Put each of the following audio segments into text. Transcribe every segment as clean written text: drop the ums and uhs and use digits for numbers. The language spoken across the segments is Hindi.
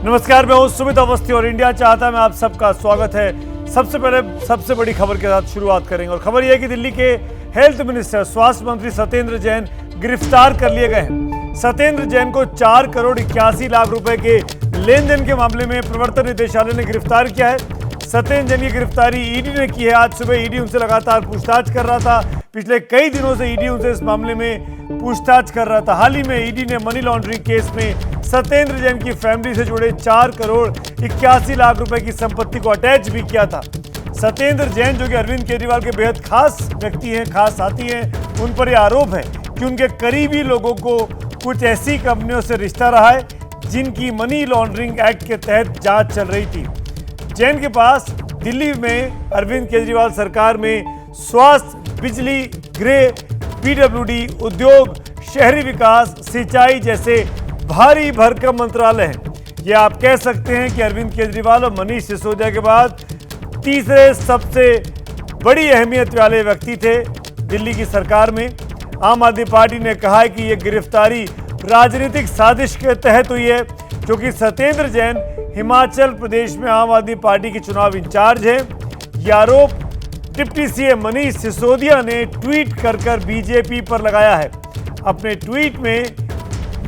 नमस्कार, मैं हूं सुमित अवस्थी और इंडिया चाहता में आप सबका स्वागत है। सबसे पहले सबसे बड़ी खबर के साथ शुरुआत करेंगे और खबर यह है कि दिल्ली के हेल्थ मिनिस्टर स्वास्थ्य मंत्री सत्येंद्र जैन गिरफ्तार कर लिए गए हैं। सत्येंद्र जैन को 4 करोड़ 81 लाख रुपए के लेन देन के मामले में प्रवर्तन निदेशालय ने गिरफ्तार किया है। सत्येंद्र जैन की गिरफ्तारी ईडी ने की है। आज सुबह ईडी उनसे लगातार पूछताछ कर रहा था। पिछले कई दिनों से ईडी उनसे इस मामले में पूछताछ कर रहा था। हाल ही में ईडी ने मनी लॉन्ड्रिंग केस में सत्येंद्र जैन की फैमिली से जुड़े 4 करोड़ 81 लाख रुपए की संपत्ति को अटैच भी किया था। सत्येंद्र जैन जो कि अरविंद केजरीवाल के बेहद खास व्यक्ति हैं, खास साथी हैं, उन पर यह आरोप है कि उनके करीबी लोगों को कुछ ऐसी कंपनियों से रिश्ता रहा है जिनकी मनी लॉन्ड्रिंग एक्ट के तहत जांच चल रही थी। जैन के पास दिल्ली में अरविंद केजरीवाल सरकार में स्वास्थ्य, बिजली, गृह, पीडब्ल्यूडी, उद्योग, शहरी विकास, सिंचाई जैसे भारी भरकम मंत्रालय हैं। यह आप कह सकते हैं कि अरविंद केजरीवाल और मनीष सिसोदिया के बाद तीसरे सबसे बड़ी अहमियत वाले व्यक्ति थे दिल्ली की सरकार में। आम आदमी पार्टी ने कहा है कि यह गिरफ्तारी राजनीतिक साजिश के तहत हुई है क्योंकि सत्येंद्र जैन हिमाचल प्रदेश में आम आदमी पार्टी के चुनाव इंचार्ज हैं। यह आरोप डिप्टी सीएम मनीष सिसोदिया ने ट्वीट कर बीजेपी पर लगाया है। अपने ट्वीट में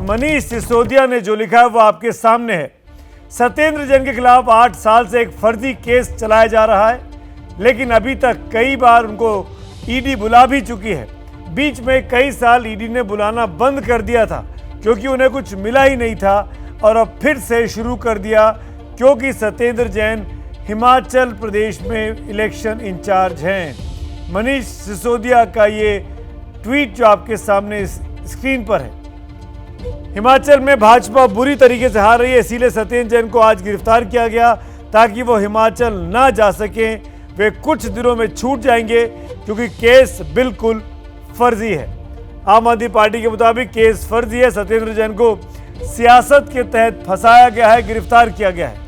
मनीष सिसोदिया ने जो लिखा है वो आपके सामने है। सत्येंद्र जैन के खिलाफ 8 साल से एक फर्जी केस चलाया जा रहा है, लेकिन अभी तक कई बार उनको ईडी बुला भी चुकी है। बीच में कई साल ईडी ने बुलाना बंद कर दिया था क्योंकि उन्हें कुछ मिला ही नहीं था, और अब फिर से शुरू कर दिया क्योंकि सत्येंद्र जैन हिमाचल प्रदेश में इलेक्शन इंचार्ज हैं। मनीष सिसोदिया का ये ट्वीट जो आपके सामने स्क्रीन पर है। हिमाचल में भाजपा बुरी तरीके से हार रही है, इसीलिए सत्येंद्र जैन को आज गिरफ्तार किया गया ताकि वो हिमाचल ना जा सकें। वे कुछ दिनों में छूट जाएंगे क्योंकि केस बिल्कुल फर्जी है। आम आदमी पार्टी के मुताबिक केस फर्जी है। सत्येंद्र जैन को सियासत के तहत फंसाया गया है, गिरफ्तार किया गया है।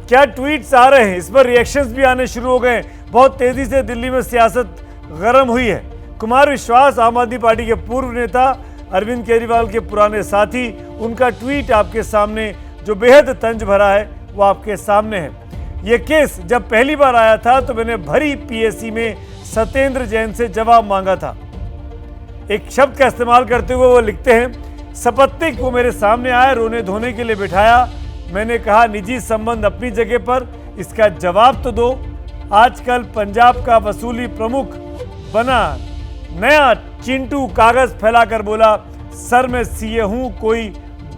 क्या ट्वीट्स आ रहे हैं, इस पर रिएक्शंस भी आने शुरू हो गए। बहुत तेजी से दिल्ली में सियासत गर्म हुई है। कुमार विश्वास, आम आदमी पार्टी के पूर्व नेता, अरविंद केजरीवाल के पुराने साथी, उनका ट्वीट आपके सामने जो बेहद तंज भरा है वो आपके सामने है। ये केस जब पहली बार आया था तो मैंने भरी पीएससी में सत्येंद्र जैन से जवाब मांगा था। एक शब्द का इस्तेमाल करते हुए वो लिखते हैं, सपत्निक को मेरे सामने आया, रोने धोने के लिए बिठाया। मैंने कहा निजी संबंध अपनी जगह पर, इसका जवाब तो दो। आजकल पंजाब का वसूली प्रमुख बना नया चिंटू कागज फैलाकर बोला, सर मैं सीए हूं, कोई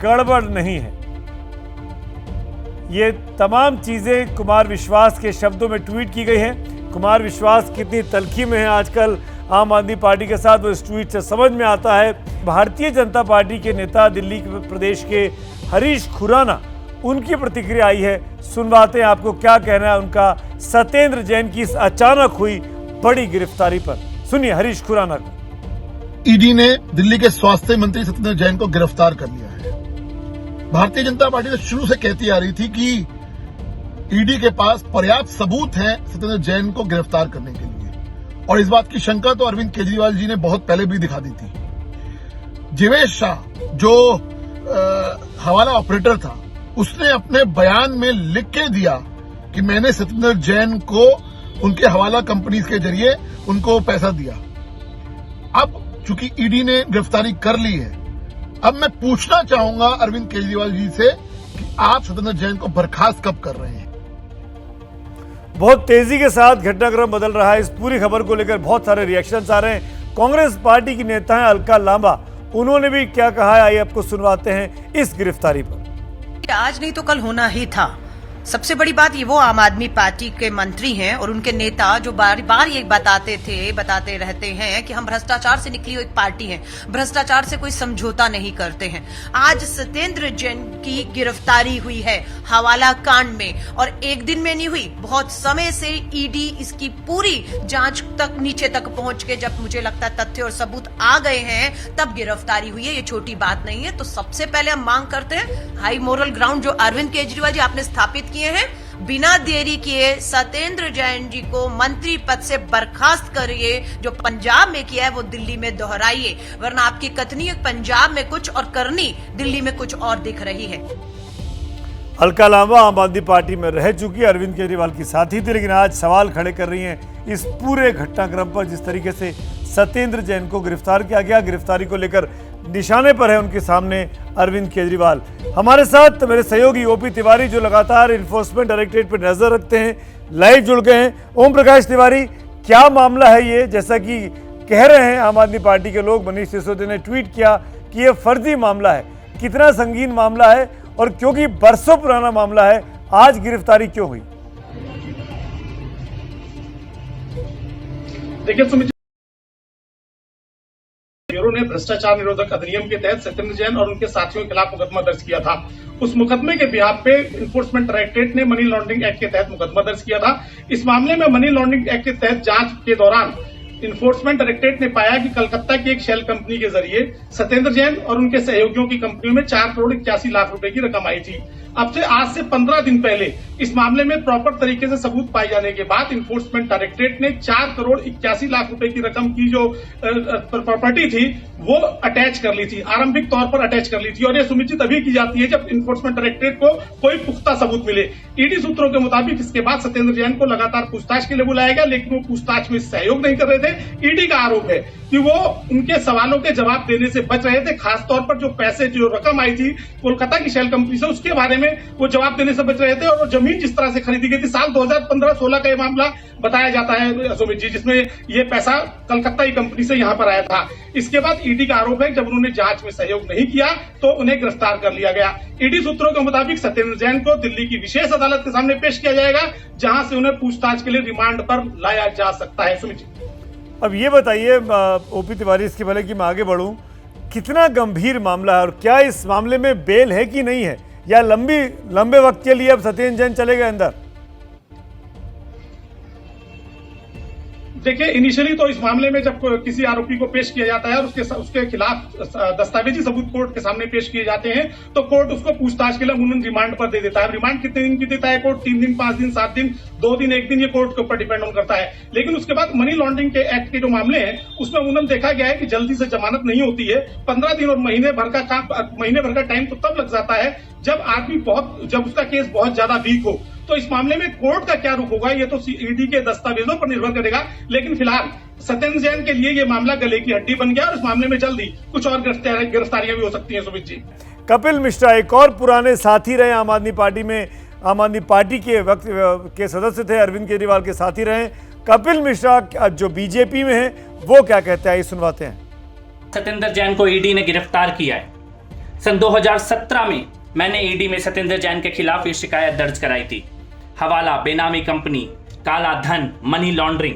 गड़बड़ नहीं है। ये तमाम चीजें कुमार विश्वास के शब्दों में ट्वीट की गई हैं। कुमार विश्वास कितनी तलखी में है आजकल आम आदमी पार्टी के साथ, वो इस ट्वीट से समझ में आता है। भारतीय जनता पार्टी के नेता दिल्ली प्रदेश के हरीश खुराना, उनकी प्रतिक्रिया आई है। सुनवाते हैं आपको क्या कहना है उनका सत्येंद्र जैन की इस अचानक हुई बड़ी गिरफ्तारी पर। सुनिए हरीश खुराना को। ईडी ने दिल्ली के स्वास्थ्य मंत्री सत्येंद्र जैन को गिरफ्तार कर लिया है। भारतीय जनता पार्टी तो शुरू से कहती आ रही थी कि ईडी के पास पर्याप्त सबूत हैं सत्येंद्र जैन को गिरफ्तार करने के लिए, और इस बात की शंका तो अरविंद केजरीवाल जी ने बहुत पहले भी दिखा दी थी। जीवेश शाह जो हवाला ऑपरेटर था, उसने अपने बयान में लिख के दिया कि मैंने सत्येंद्र जैन को उनके हवाला कंपनी के जरिए उनको पैसा दिया। अब चूंकि ईडी ने गिरफ्तारी कर ली है, अब मैं पूछना चाहूंगा अरविंद केजरीवाल जी से कि आप सत्येंद्र जैन को बर्खास्त कब कर रहे हैं। बहुत तेजी के साथ घटनाक्रम बदल रहा है। इस पूरी खबर को लेकर बहुत सारे रिएक्शंस आ रहे हैं। कांग्रेस पार्टी की नेता हैं अलका लांबा, उन्होंने भी क्या कहा है, आइए आपको सुनवाते हैं इस गिरफ्तारी पर। आज नहीं तो कल होना ही था। सबसे बड़ी बात ये वो आम आदमी पार्टी के मंत्री हैं और उनके नेता जो बार बार ये बताते रहते हैं कि हम भ्रष्टाचार से निकली हुई एक पार्टी हैं, भ्रष्टाचार से कोई समझौता नहीं करते हैं। आज सत्येंद्र जैन की गिरफ्तारी हुई है हवाला कांड में, और एक दिन में नहीं हुई, बहुत समय से ईडी इसकी पूरी जांच तक नीचे तक पहुंच के जब मुझे लगता है तथ्य और सबूत आ गए हैं तब गिरफ्तारी हुई है। ये छोटी बात नहीं है। तो सबसे पहले हम मांग करते हैं हाई मोरल ग्राउंड जो अरविंद केजरीवाल जी आपने स्थापित किए हैं, बिना देरी किए सत्येंद्र जैन जी को मंत्री पद से बर्खास्त करिए। जो पंजाब में किया है वो दिल्ली में दोहराइए, वरना आपकी कथनी पंजाब में कुछ और करनी दिल्ली में कुछ और दिख रही है। अलका लांबा आम आदमी पार्टी में रह चुकी अरविंद केजरीवाल की साथी थी, लेकिन आज सवाल खड़े कर रही हैं इस पूरे घटनाक्रम पर, जिस तरीके से सत्येंद्र जैन को गिरफ्तार किया गया। गिरफ्तारी को लेकर निशाने पर है उनके सामने अरविंद केजरीवाल। हमारे साथ मेरे सहयोगी ओपी तिवारी, जो लगातार इन्फोर्समेंट डायरेक्टरेट पर नजर रखते हैं, लाइव जुड़ गए हैं। ओम प्रकाश तिवारी, क्या मामला है ये? जैसा कि कह रहे हैं आम आदमी पार्टी के लोग, मनीष सिसोदिया ने ट्वीट किया कि यह फर्जी मामला है। कितना संगीन मामला है और क्योंकि बरसों पुराना मामला है, आज गिरफ्तारी क्यों हुई? देखिए सुमित, ब्यूरो ने भ्रष्टाचार निरोधक अधिनियम के तहत सत्येंद्र जैन और उनके साथियों के खिलाफ मुकदमा दर्ज किया था। उस मुकदमे के बिहाफ पे इन्फोर्समेंट डायरेक्टरेट ने मनी लॉन्ड्रिंग एक्ट के तहत मुकदमा दर्ज किया था। इस मामले में मनी लॉन्ड्रिंग एक्ट के तहत जांच के दौरान इन्फोर्समेंट डायरेक्टरेट ने पाया कि कलकत्ता की एक शेल कंपनी के जरिए सत्येंद्र जैन और उनके सहयोगियों की कंपनियों में 4 करोड़ 81 लाख रुपए की रकम आई थी। अब से आज से 15 दिन पहले इस मामले में प्रॉपर तरीके से सबूत पाए जाने के बाद इन्फोर्समेंट डायरेक्टरेट ने 4 करोड़ 81 लाख रुपए की रकम की जो प्रॉपर्टी थी वो अटैच कर ली थी, आरंभिक तौर पर अटैच कर ली थी। और ये सुनिश्चित अभी की जाती है जब इन्फोर्समेंट डायरेक्टरेट को कोई पुख्ता सबूत मिले। ईडी सूत्रों के मुताबिक इसके बाद सत्येंद्र जैन को लगातार पूछताछ के लिए बुलाया गया, लेकिन वो पूछताछ में सहयोग नहीं कर रहे थे। ईडी का आरोप है कि वो उनके सवालों के जवाब देने से बच रहे थे, खासतौर पर जो पैसे, जो रकम आई थी कोलकाता की शेल कंपनी से, उसके बारे में वो जवाब देने से बच रहे थे। और वो जमीन जिस तरह से खरीदी गई थी, साल 2015-16 का ये मामला बताया जाता है सुमित जी, जिसमें ये पैसा कलकत्ता की कंपनी से यहाँ पर आया था। इसके बाद ईडी का आरोप है जब उन्होंने जांच में सहयोग नहीं किया तो उन्हें गिरफ्तार कर लिया गया। ईडी सूत्रों के मुताबिक सत्येंद्र जैन को दिल्ली की विशेष अदालत के सामने पेश किया जाएगा, जहां से उन्हें पूछताछ के लिए रिमांड पर लाया जा सकता है। सुमित जी, अब ये बताइए ओपी तिवारी, इसके पहले कि मैं आगे बढ़ूं, कितना गंभीर मामला है और क्या इस मामले में बेल है कि नहीं है, या लंबे वक्त के लिए अब सत्येंद्र जैन चले गए अंदर? देखिए, इनिशियली तो इस मामले में जब किसी आरोपी को पेश किया जाता है और उसके खिलाफ दस्तावेजी सबूत कोर्ट के सामने पेश किए जाते हैं, तो कोर्ट उसको पूछताछ के लिए अमूमन रिमांड पर दे देता है। रिमांड कितने दिन की देता है कोर्ट? 3 दिन, 5 दिन, 7 दिन, 2 दिन, 1 दिन, ये कोर्ट के ऊपर डिपेंड ऑन करता है। लेकिन उसके बाद मनी लॉन्ड्रिंग के एक्ट के जो मामले हैं उसमें अमूमन देखा गया है कि जल्दी से जमानत नहीं होती है। 15 दिन और महीने भर का टाइम तो तब लग जाता है जब उसका केस बहुत ज्यादा वीक हो। तो इस मामले में कोर्ट का क्या रुख होगा ये तो ईडी के दस्तावेजों पर निर्भर करेगा। लेकिन फिलहाल सत्येंद्र जैन के लिए ये मामला गले की हड्डी बन गया और इस मामले में जल्दी कुछ और गिरफ्तारियां भी हो सकती हैं। सुमित जी, कपिल मिश्रा एक और पुराने साथी रहे आम आदमी पार्टी में, आम आदमी पार्टी के वक्त के सदस्य थे, अरविंद केजरीवाल के साथी रहे। कपिल मिश्रा जो बीजेपी में है वो क्या कहते हैं, सुनवाते हैं। सत्येंद्र जैन को ईडी ने गिरफ्तार किया है। सन 2017 में मैंने ईडी में सत्येंद्र जैन के खिलाफ ये शिकायत दर्ज कराई थी। हवाला, बेनामी कंपनी, काला धन, मनी लॉन्ड्रिंग,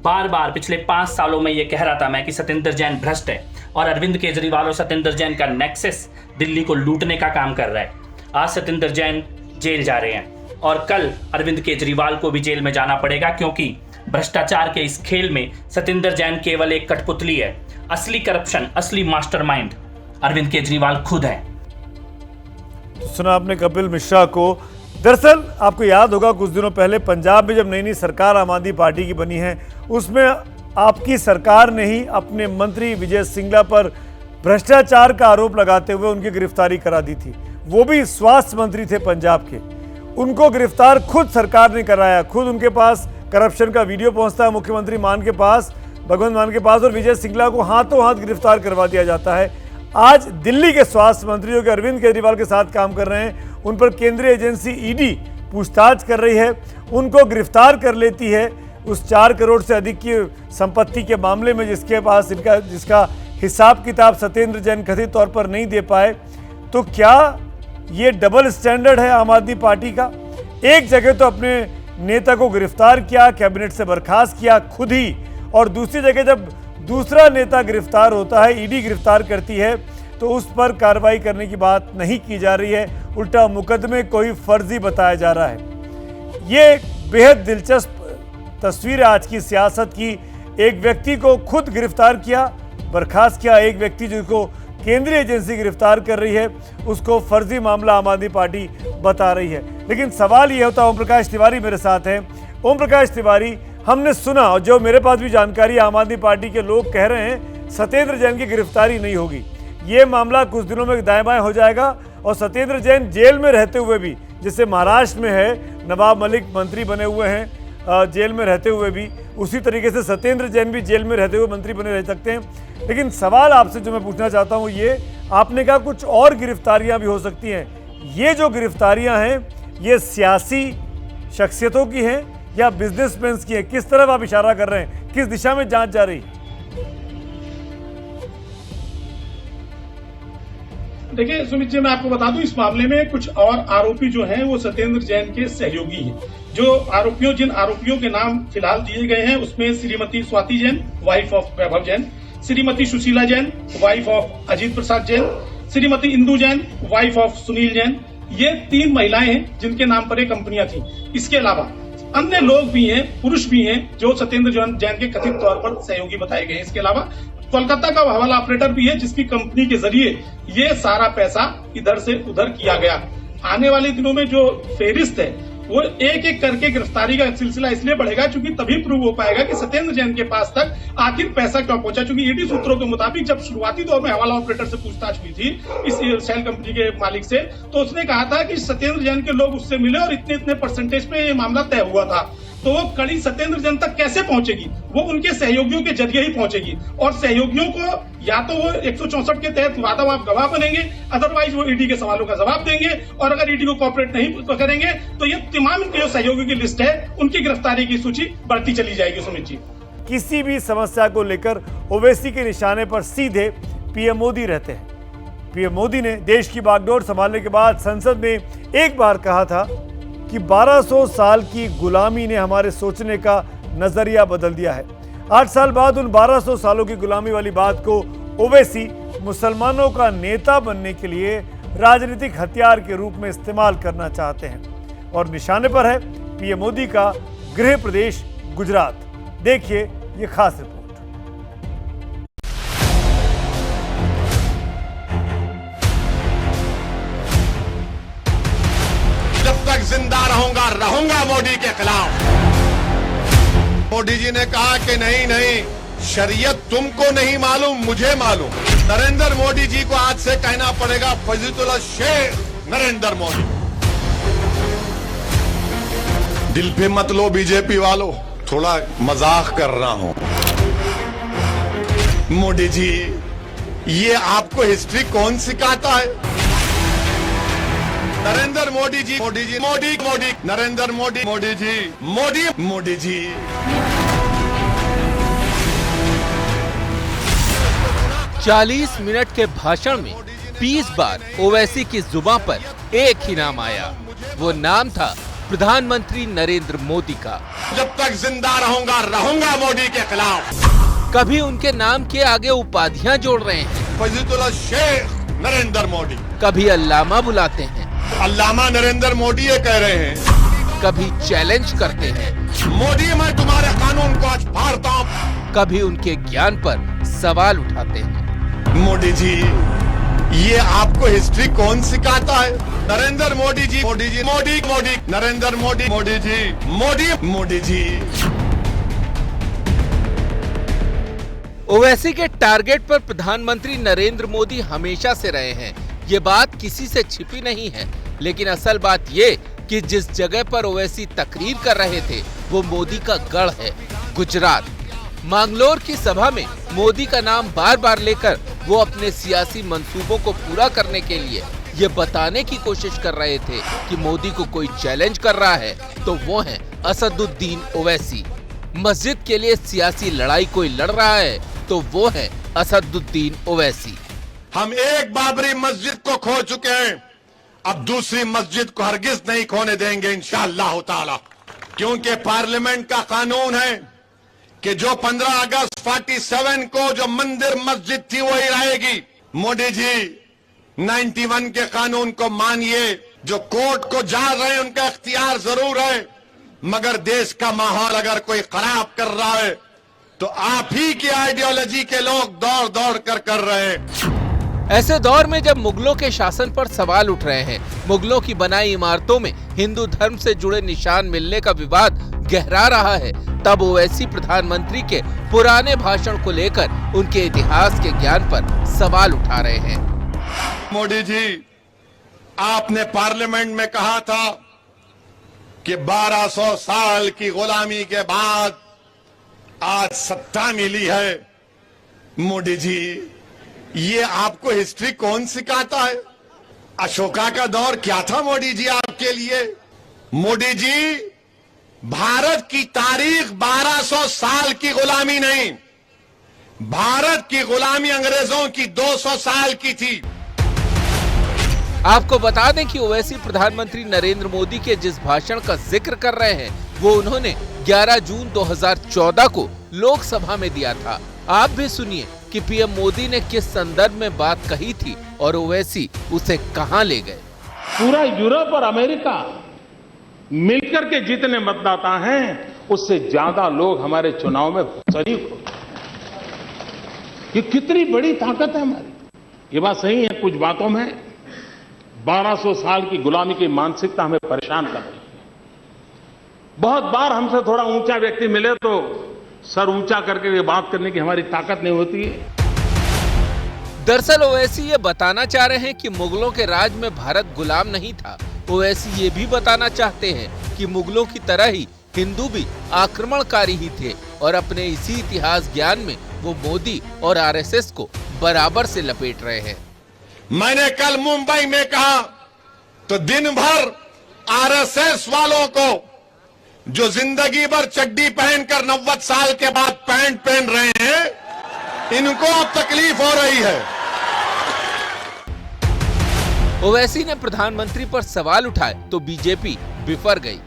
बार बार पिछले 5 सालों में ये कह रहा था मैं कि सत्येंद्र जैन भ्रष्ट है और अरविंद केजरीवाल और सत्येंद्र जैन का नेक्सस दिल्ली को लूटने का काम कर रहा है। आज सत्येंद्र जैन जेल जा रहे हैं और कल अरविंद केजरीवाल को भी जेल में जाना पड़ेगा, क्योंकि भ्रष्टाचार के इस खेल में सत्येंद्र जैन केवल एक कठपुतली है। असली करप्शन, असली मास्टरमाइंड अरविंद केजरीवाल खुद है। सुना आपने कपिल मिश्रा को। दरअसल आपको याद होगा कुछ दिनों पहले पंजाब में जब नई सरकार आम आदमी पार्टी की बनी है, उसमें आपकी सरकार ने ही अपने मंत्री विजय सिंगला पर भ्रष्टाचार का आरोप लगाते हुए उनकी गिरफ्तारी करा दी थी। वो भी स्वास्थ्य मंत्री थे पंजाब के, उनको गिरफ्तार खुद सरकार ने कराया। खुद उनके पास करप्शन का वीडियो पहुंचता है मुख्यमंत्री मान के पास, भगवंत मान के पास, और विजय सिंगला को हाथों हाथ गिरफ्तार करवा दिया जाता है। आज दिल्ली के स्वास्थ्य मंत्री जो कि अरविंद केजरीवाल के साथ काम कर रहे हैं, उन पर केंद्रीय एजेंसी ईडी पूछताछ कर रही है, उनको गिरफ्तार कर लेती है उस 4 करोड़ से अधिक की संपत्ति के मामले में, जिसका हिसाब किताब सत्येंद्र जैन कथित तौर पर नहीं दे पाए। तो क्या ये डबल स्टैंडर्ड है आम आदमी पार्टी का? एक जगह तो अपने नेता को गिरफ्तार किया, कैबिनेट से बर्खास्त किया खुद ही, और दूसरी जगह जब दूसरा नेता गिरफ्तार होता है, ईडी गिरफ्तार करती है, तो उस पर कार्रवाई करने की बात नहीं की जा रही है, उल्टा मुकदमे कोई फर्जी बताया जा रहा है। ये बेहद दिलचस्प तस्वीर है आज की सियासत की। एक व्यक्ति को खुद गिरफ्तार किया, बर्खास्त किया, एक व्यक्ति जिसको केंद्रीय एजेंसी गिरफ्तार कर रही है उसको फर्जी मामला आम आदमी पार्टी बता रही है। लेकिन सवाल ये होता है, ओम प्रकाश तिवारी मेरे साथ हैं। ओम प्रकाश तिवारी, हमने सुना और जो मेरे पास भी जानकारी आम आदमी पार्टी के लोग कह रहे हैं सत्येंद्र जैन की गिरफ्तारी नहीं होगी, ये मामला कुछ दिनों में दाएं बाएं हो जाएगा और सत्येंद्र जैन जेल में रहते हुए भी जैसे महाराष्ट्र में है नवाब मलिक मंत्री बने हुए हैं जेल में रहते हुए भी, उसी तरीके से सत्येंद्र जैन भी जेल में रहते हुए मंत्री बने रह सकते हैं। लेकिन सवाल आपसे जो मैं पूछना चाहता हूँ ये, आपने कहा कुछ और गिरफ्तारियां भी हो सकती हैं, ये जो गिरफ्तारियां हैं ये सियासी शख्सियतों की हैं या बिजनेसमैन की हैं? किस तरफ आप इशारा कर रहे हैं, किस दिशा में जांच जा रही है? देखिए सुमित जी, मैं आपको बता दूं इस मामले में कुछ और आरोपी जो हैं वो सत्येंद्र जैन के सहयोगी हैं। जिन आरोपियों के नाम फिलहाल दिए गए हैं उसमें Shrimati Swati Jain, wife of Vaibhav Jain, Shrimati Sushila Jain, wife of Ajit Prasad Jain, Shrimati Indu Jain, wife of Sunil Jain, ये 3 महिलाएं हैं जिनके नाम पर ये कंपनियां थी। इसके अलावा अन्य लोग भी हैं, पुरुष भी हैं जो सत्येंद्र जैन के कथित तौर पर सहयोगी बताए गए हैं। इसके अलावा कोलकाता का हवाला ऑपरेटर भी है जिसकी कंपनी के जरिए ये सारा पैसा इधर से उधर किया गया। आने वाले दिनों में जो फेरिस्त है वो एक एक करके गिरफ्तारी का सिलसिला इसलिए बढ़ेगा क्योंकि तभी प्रूव हो पाएगा कि सत्येंद्र जैन के पास तक आखिर पैसा क्यों पहुंचा। क्योंकि ईडी सूत्रों के मुताबिक जब शुरुआती दौर में हवाला ऑपरेटर से पूछताछ हुई थी इस सेल कंपनी के मालिक से, तो उसने कहा था कि सत्येंद्र जैन के लोग उससे मिले और इतने इतने परसेंटेज पे ये मामला तय हुआ था। तो वो कड़ी सत्येंद्र जैन तक कैसे पहुंचेगी? वो उनके सहयोगियों के जरिए ही पहुंचेगी और सहयोगियों को या तो वो 164 के तहत वादा गवाह बनेंगे, अदरवाइज वो ईडी के सवालों का जवाब देंगे और अगर ईडी को कोऑपरेट नहीं करेंगे तो ये तमाम जो सहयोगियों की लिस्ट है उनकी गिरफ्तारी की सूची बढ़ती चली जाएगी। सुमित जी, किसी भी समस्या को लेकर ओवैसी के निशाने पर सीधे पीएम मोदी रहते हैं। पीएम मोदी ने देश की बागडोर संभालने के बाद संसद में एक बार कहा था कि 1200 साल की गुलामी ने हमारे सोचने का नजरिया बदल दिया है। 8 साल बाद उन 1200 सालों की गुलामी वाली बात को ओवैसी मुसलमानों का नेता बनने के लिए राजनीतिक हथियार के रूप में इस्तेमाल करना चाहते हैं और निशाने पर है पीएम मोदी का गृह प्रदेश गुजरात। देखिए ये खास रिपोर्ट। जब तक जिंदा रहूंगा मोदी के खिलाफ। मोदी जी ने कहा कि नहीं, शरीयत तुमको नहीं मालूम, मुझे मालूम। नरेंद्र मोदी जी को आज से कहना पड़ेगा फजीलुल्लाह शेख नरेंद्र मोदी। दिल पे मत लो बीजेपी वालों, थोड़ा मजाक कर रहा हूं। मोदी जी, ये आपको हिस्ट्री कौन सिखाता है? नरेंद्र मोदी जी, मोदी नरेंद्र मोदी जी। 40 मिनट के भाषण में 20 बार ओवैसी की जुबान पर एक ही नाम आया। वो नाम था प्रधानमंत्री नरेंद्र मोदी का। जब तक जिंदा रहूंगा मोदी के खिलाफ। कभी उनके नाम के आगे उपाधियां जोड़ रहे हैं, फजीलुल्लाह शेख नरेंद्र मोदी। कभी अल्लामा बुलाते हैं, अल्लामा नरेंद्र मोदी ये कह रहे हैं। कभी चैलेंज करते हैं, मोदी मैं तुम्हारे कानून को आज फाड़ता हूं। कभी उनके ज्ञान पर सवाल उठाते हैं। मोदी जी, ये आपको हिस्ट्री कौन सिखाता है? नरेंद्र मोदी जी, मोदी नरेंद्र मोदी जी। ओवैसी के टारगेट पर प्रधानमंत्री नरेंद्र मोदी हमेशा से रहे हैं, ये बात किसी से छिपी नहीं है। लेकिन असल बात ये कि जिस जगह पर ओवैसी तकरीर कर रहे थे वो मोदी का गढ़ है, गुजरात। मैंगलोर की सभा में मोदी का नाम बार बार लेकर वो अपने सियासी मंसूबों को पूरा करने के लिए ये बताने की कोशिश कर रहे थे कि मोदी को कोई चैलेंज कर रहा है तो वो है असदुद्दीन ओवैसी। मस्जिद के लिए सियासी लड़ाई कोई लड़ रहा है तो वो है असदुद्दीन ओवैसी। हम एक बाबरी मस्जिद को खो चुके हैं, अब दूसरी मस्जिद को हरगिज नहीं खोने देंगे इंशाअल्लाह ताला। क्योंकि पार्लियामेंट का कानून है कि जो 15 अगस्त 47 को जो मंदिर मस्जिद थी वही रहेगी। मोदी जी 91 के कानून को मानिए। जो कोर्ट को जा रहे हैं उनका इख्तियार जरूर है, मगर देश का माहौल अगर कोई खराब कर रहा है तो आप ही की आइडियोलॉजी के लोग दौड़ दौड़ कर रहे हैं। ऐसे दौर में जब मुगलों के शासन पर सवाल उठ रहे हैं, मुगलों की बनाई इमारतों में हिंदू धर्म से जुड़े निशान मिलने का विवाद गहरा रहा है, तब ओवैसी प्रधानमंत्री के पुराने भाषण को लेकर उनके इतिहास के ज्ञान पर सवाल उठा रहे हैं। मोदी जी, आपने पार्लियामेंट में कहा था कि 1200 साल की गुलामी के बाद आज सत्ता मिली है। मोदी जी, ये आपको हिस्ट्री कौन सिखाता है? अशोका का दौर क्या था मोदी जी आपके लिए? मोदी जी, भारत की तारीख 1200 साल की गुलामी नहीं, भारत की गुलामी अंग्रेजों की 200 साल की थी। आपको बता दें कि ओवैसी प्रधानमंत्री नरेंद्र मोदी के जिस भाषण का जिक्र कर रहे हैं वो उन्होंने 11 जून 2014 को लोकसभा में दिया था। आप भी सुनिए कि पीएम मोदी ने किस संदर्भ में बात कही थी और ओवैसी उसे कहां ले गए। पूरा यूरोप और अमेरिका मिलकर के जितने मतदाता हैं उससे ज्यादा लोग हमारे चुनाव में शरीक हो। ये कितनी बड़ी ताकत है हमारी। ये बात सही है, कुछ बातों में 1200 साल की गुलामी की मानसिकता हमें परेशान कर रही है। बहुत बार हमसे थोड़ा ऊंचा व्यक्ति मिले तो सर ऊंचा करके बात करने की हमारी ताकत नहीं होती है। दरअसल ओवैसी ये बताना चाह रहे हैं कि मुगलों के राज में भारत गुलाम नहीं था। ओवैसी ये भी बताना चाहते हैं कि मुगलों की तरह ही हिंदू भी आक्रमणकारी ही थे और अपने इसी इतिहास ज्ञान में वो मोदी और आरएसएस को बराबर से लपेट रहे हैं। मैंने कल मुंबई में कहा तो दिन भर आरएसएस वालों को जो जिंदगी भर चड्डी पहनकर 90 साल के बाद पैंट पहन रहे हैं, इनको अब तकलीफ हो रही है। ओवैसी ने प्रधानमंत्री पर सवाल उठाए तो बीजेपी बिफर गई।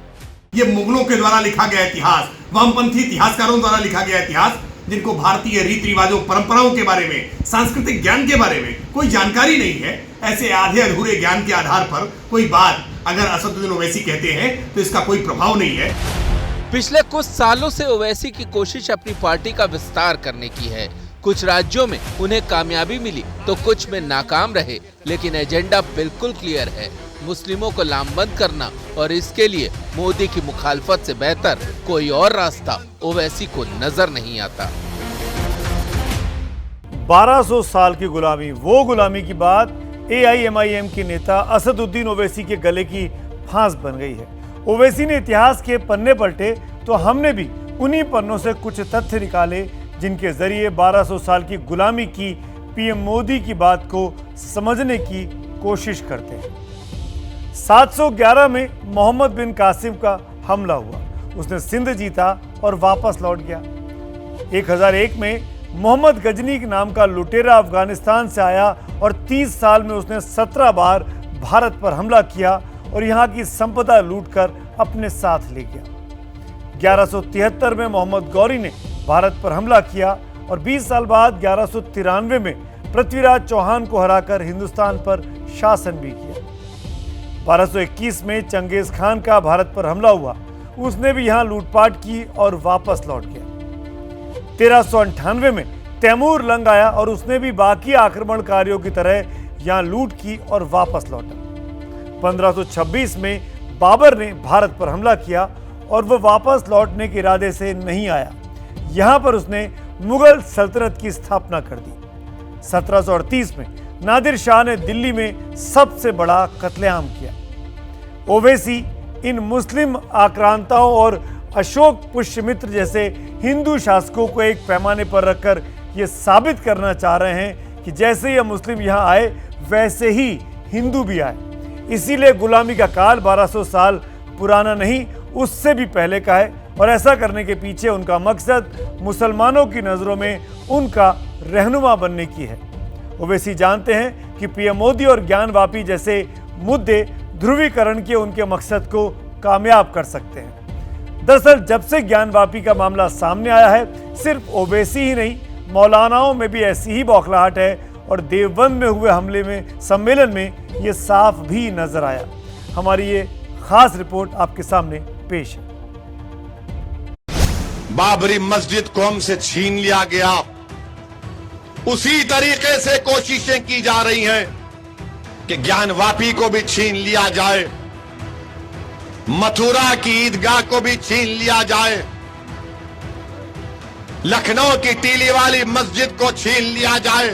ये मुगलों के द्वारा लिखा गया इतिहास, वामपंथी इतिहासकारों द्वारा लिखा गया इतिहास, जिनको भारतीय रीति रिवाजों परंपराओं के बारे में, सांस्कृतिक ज्ञान के बारे में कोई जानकारी नहीं है। ऐसे आधे अधूरे ज्ञान के आधार पर कोई बात अगर असदुद्दीन ओवैसी कहते हैं तो इसका कोई प्रभाव नहीं है। पिछले कुछ सालों से ओवैसी की कोशिश अपनी पार्टी का विस्तार करने की है। कुछ राज्यों में उन्हें कामयाबी मिली तो कुछ में नाकाम रहे, लेकिन एजेंडा बिल्कुल क्लियर है, मुस्लिमों को लामबंद करना, और इसके लिए मोदी की मुखालफत से बेहतर कोई और रास्ता ओवैसी को नजर नहीं आता। 1200 साल की गुलामी, वो गुलामी की बात एआईएमआईएम के नेता असदुद्दीन ओवैसी के गले की फांस बन गई है। ओवैसी ने इतिहास के पन्ने पलटे तो हमने भी उन्हीं पन्नों से कुछ तथ्य निकाले जिनके जरिए 1200 साल की गुलामी की पीएम मोदी की बात को समझने की कोशिश करते हैं। 711 में मोहम्मद बिन कासिम का हमला हुआ, उसने सिंध जीता और वापस लौट गया। 1001 में मोहम्मद गजनी नाम का लुटेरा अफगानिस्तान से आया और 30 साल में उसने 17 बार भारत पर हमला किया और यहाँ की संपदा लूटकर अपने साथ ले गया। 1173 में मोहम्मद गौरी ने भारत पर हमला किया और 20 साल बाद 1193 में पृथ्वीराज चौहान को हराकर हिंदुस्तान पर शासन भी किया। 1221 में चंगेज खान का भारत पर हमला हुआ, उसने भी यहाँ लूटपाट की और वापस लौट गया। 1398 में तैमूर लंग आया और उसने भी बाकी आक्रमणकारियों की तरह यहाँ लूट की और वापस लौटा। 1526 में बाबर ने भारत पर हमला किया और वह वापस लौटने के इरादे से नहीं आया, यहाँ पर उसने मुगल सल्तनत की स्थापना कर दी। 1738 में नादिर शाह ने दिल्ली में सबसे बड़ा कत्लेआम किया। ओवैसी इन मुस्लिम आक्रांताओं और अशोक पुष्यमित्र जैसे हिंदू शासकों को एक पैमाने पर रखकर ये साबित करना चाह रहे हैं कि जैसे ये मुस्लिम यहाँ आए वैसे ही हिंदू भी आए। इसीलिए गुलामी का काल 1200 साल पुराना नहीं, उससे भी पहले का है और ऐसा करने के पीछे उनका मकसद मुसलमानों की नज़रों में उनका रहनुमा बनने की है। ओवैसी जानते हैं कि पीएम मोदी और ज्ञानवापी जैसे मुद्दे ध्रुवीकरण के उनके मकसद को कामयाब कर सकते हैं। दरअसल जब से ज्ञानवापी का मामला सामने आया है, सिर्फ ओवैसी ही नहीं, मौलानाओं में भी ऐसी ही बौखलाहट है और देवबंद में हुए हमले में सम्मेलन में ये साफ भी नजर आया। हमारी ये खास रिपोर्ट आपके सामने पेश है। बाबरी मस्जिद को हमसे छीन लिया गया, उसी तरीके से कोशिशें की जा रही हैं कि ज्ञानवापी को भी छीन लिया जाए, मथुरा की ईदगाह को भी छीन लिया जाए, लखनऊ की टीली वाली मस्जिद को छीन लिया जाए,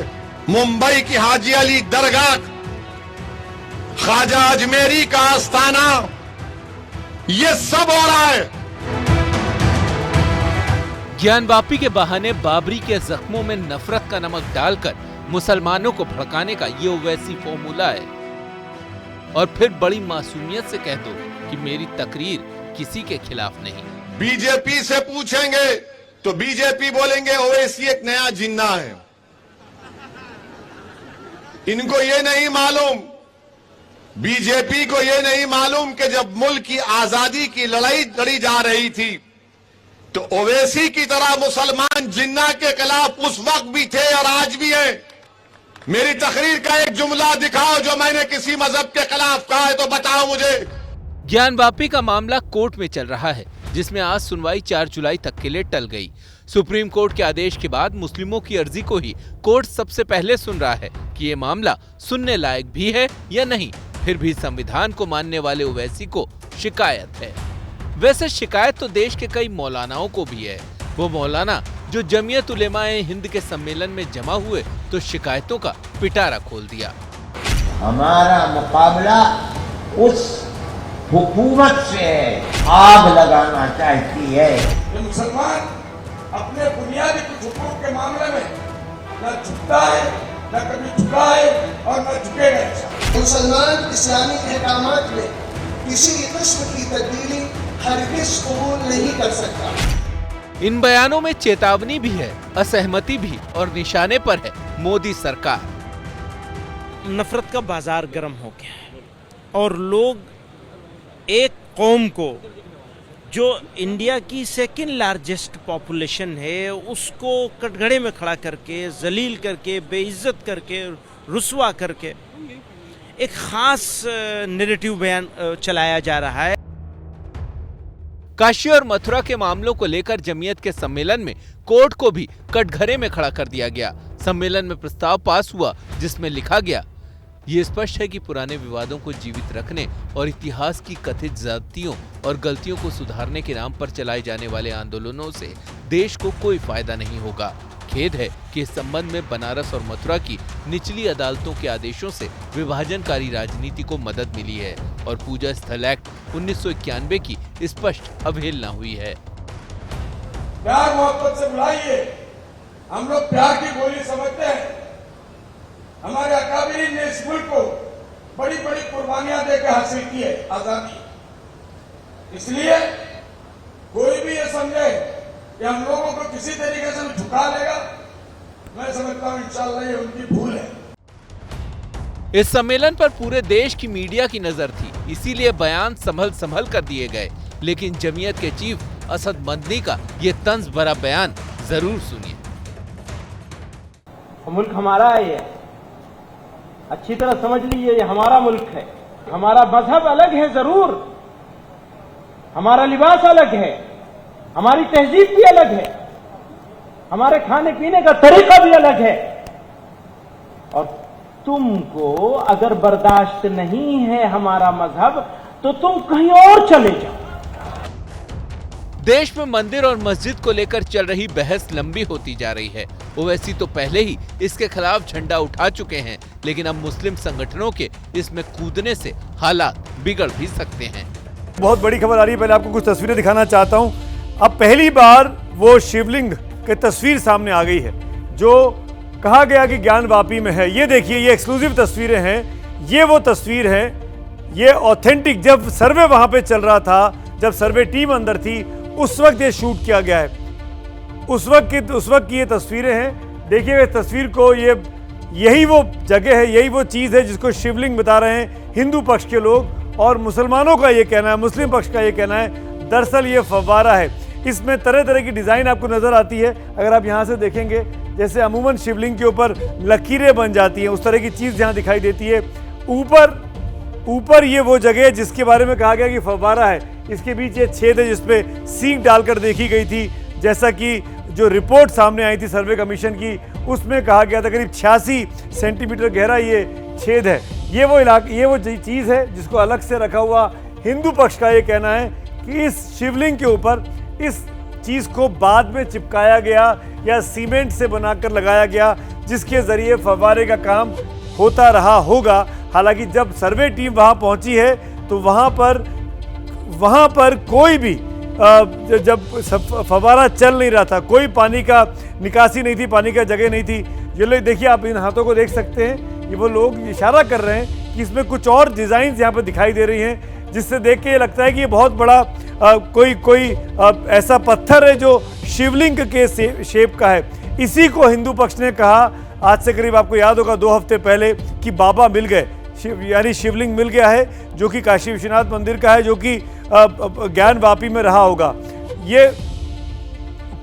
मुंबई की हाजी अली दरगाह, ख्वाजा अजमेरी का आस्थाना, ये सब हो रहा है। ज्ञानवापी के बहाने बाबरी के जख्मों में नफरत का नमक डालकर मुसलमानों को भड़काने का ये ओवैसी फॉर्मूला है। और फिर बड़ी मासूमियत से कह दो कि मेरी तकरीर किसी के खिलाफ नहीं। बीजेपी से पूछेंगे तो बीजेपी बोलेंगे ओवैसी एक नया जिन्ना है। इनको ये नहीं मालूम, बीजेपी को ये नहीं मालूम कि जब मुल्क की आजादी की लड़ाई लड़ी जा रही थी तो ओवैसी की तरह मुसलमान जिन्ना के खिलाफ उस वक्त भी थे और आज भी है। मेरी तकरीर का एक जुमला दिखाओ जो मैंने किसी मजहब के खिलाफ कहा है तो बताओ मुझे। ज्ञानवापी का मामला कोर्ट में चल रहा है, जिसमें आज सुनवाई 4 जुलाई तक के लिए टल गई। सुप्रीम कोर्ट के आदेश के बाद मुस्लिमों की अर्जी को ही कोर्ट सबसे पहले सुन रहा है कि ये मामला सुनने लायक भी है या नहीं। फिर भी संविधान को मानने वाले ओवैसी को शिकायत है। वैसे शिकायत तो देश के कई मौलानाओं को भी है। वो मौलाना जो जमीयत उलेमाए हिंद के सम्मेलन में जमा हुए तो शिकायतों का पिटारा खोल दिया। हमारा मुकाबला उस हुकूमत से है, आग लगाना चाहती है। ये मुसलमान अपने बुनियादी कुछ हुकूक के मामले में न झुकता है, न कभी झुका है और न झुकेगा। मुसलमान इस्लामी अहकामात में किसी किस्म की तब्दीली हरगिज़ कबूल नहीं कर सकता। इन बयानों में चेतावनी भी है, असहमति भी और निशाने पर है मोदी सरकार। नफरत का बाजार गर्म हो गया है और लोग एक कौम को जो इंडिया की सेकंड लार्जेस्ट पॉपुलेशन है उसको कटघरे में खड़ा करके, जलील करके, बेइज्जत करके, रुसवा करके एक खास नैरेटिव बयान चलाया जा रहा है। काशी और मथुरा के मामलों को लेकर जमीयत के सम्मेलन में कोर्ट को भी कटघरे में खड़ा कर दिया गया। सम्मेलन में प्रस्ताव पास हुआ जिसमें लिखा गया, ये स्पष्ट है कि पुराने विवादों को जीवित रखने और इतिहास की कथित ज्यादतियों और गलतियों को सुधारने के नाम पर चलाए जाने वाले आंदोलनों से देश को कोई फायदा नहीं होगा। खेद है कि इस संबंध में बनारस और मथुरा की निचली अदालतों के आदेशों से विभाजनकारी राजनीति को मदद मिली है और पूजा स्थल एक्ट 1991 की स्पष्ट अवहेलना हुई है। प्यार मोहब्बत से बुलाइए, हम लोग प्यार की गोली समझते हैं। हमारे अकाबिरीन ने इस मुल्क को बड़ी बड़ी कुर्बानियां देकर हासिल की है आजादी। इसलिए कोई भी ये समझे कि हम लोगों को किसी तरीके से झुका लेगा, मैं समझता हूं इंशाअल्लाह ये उनकी भूल है। इस सम्मेलन पर पूरे देश की मीडिया की नजर थी, इसीलिए बयान संभल कर दिए गए। लेकिन जमीयत के चीफ असद मदनी का ये तंज भरा बयान जरूर सुनिए। मुल्क हमारा है, ये अच्छी तरह समझ लीजिए, ये हमारा मुल्क है। हमारा मजहब अलग है जरूर, हमारा लिबास अलग है, हमारी तहजीब भी अलग है, हमारे खाने पीने का तरीका भी अलग है। और तुमको अगर बर्दाश्त नहीं है हमारा मजहब तो तुम कहीं और चले जाओ। देश में मंदिर और मस्जिद को लेकर चल रही बहस लंबी होती जा रही है। ओवैसी तो पहले ही इसके खिलाफ झंडा उठा चुके हैं, लेकिन अब मुस्लिम संगठनों के इसमें कूदने से हालात बिगड़ भी सकते हैं। बहुत बड़ी खबर आ रही है, पहले आपको कुछ तस्वीरें दिखाना चाहता हूं। अब पहली बार वो शिवलिंग की तस्वीर सामने आ गई है जो कहा गया कि ज्ञानवापी में है। ये देखिए, ये एक्सक्लूसिव तस्वीरें हैं। ये वो तस्वीर है, ये ऑथेंटिक, जब सर्वे वहां पे चल रहा था, जब सर्वे टीम अंदर थी, उस वक्त ये शूट किया गया है। उस वक्त की ये तस्वीरें हैं। देखिए इस तस्वीर को, यही वो जगह है, यही वो चीज़ है जिसको शिवलिंग बता रहे हैं हिंदू पक्ष के लोग, और मुसलमानों का ये कहना है, मुस्लिम पक्ष का ये कहना है दरअसल ये फव्वारा है। इसमें तरह तरह की डिज़ाइन आपको नज़र आती है। अगर आप यहाँ से देखेंगे, जैसे अमूमन शिवलिंग के ऊपर लकीरें बन जाती हैं, उस तरह की चीज़ यहाँ दिखाई देती है। ऊपर ये वो जगह है जिसके बारे में कहा गया कि फव्वारा है। इसके बीच ये छेद है जिसपे सींग डालकर देखी गई थी, जैसा कि जो रिपोर्ट सामने आई थी सर्वे कमीशन की, उसमें कहा गया था करीब 86 सेंटीमीटर गहरा ये छेद है। ये वो चीज़ है जिसको अलग से रखा हुआ। हिंदू पक्ष का ये कहना है कि इस शिवलिंग के ऊपर इस चीज़ को बाद में चिपकाया गया या सीमेंट से बनाकर लगाया गया, जिसके ज़रिए फव्वारे का काम होता रहा होगा। हालांकि जब सर्वे टीम वहां पहुंची है तो वहां पर कोई भी जब फव्वारा चल नहीं रहा था, कोई पानी का निकासी नहीं थी, पानी का जगह नहीं थी। ये लोग देखिए, आप इन हाथों को देख सकते हैं, ये वो लोग इशारा कर रहे हैं कि इसमें कुछ और डिजाइन यहाँ पर दिखाई दे रही हैं, जिससे देख के ये लगता है कि ये बहुत बड़ा कोई ऐसा पत्थर है जो शिवलिंग के शेप का है। इसी को हिंदू पक्ष ने कहा आज से करीब, आपको याद होगा 2 हफ्ते पहले, कि बाबा मिल गए, यानी शिवलिंग मिल गया है, जो कि काशी विश्वनाथ मंदिर का है, जो कि ज्ञान वापी में रहा होगा। ये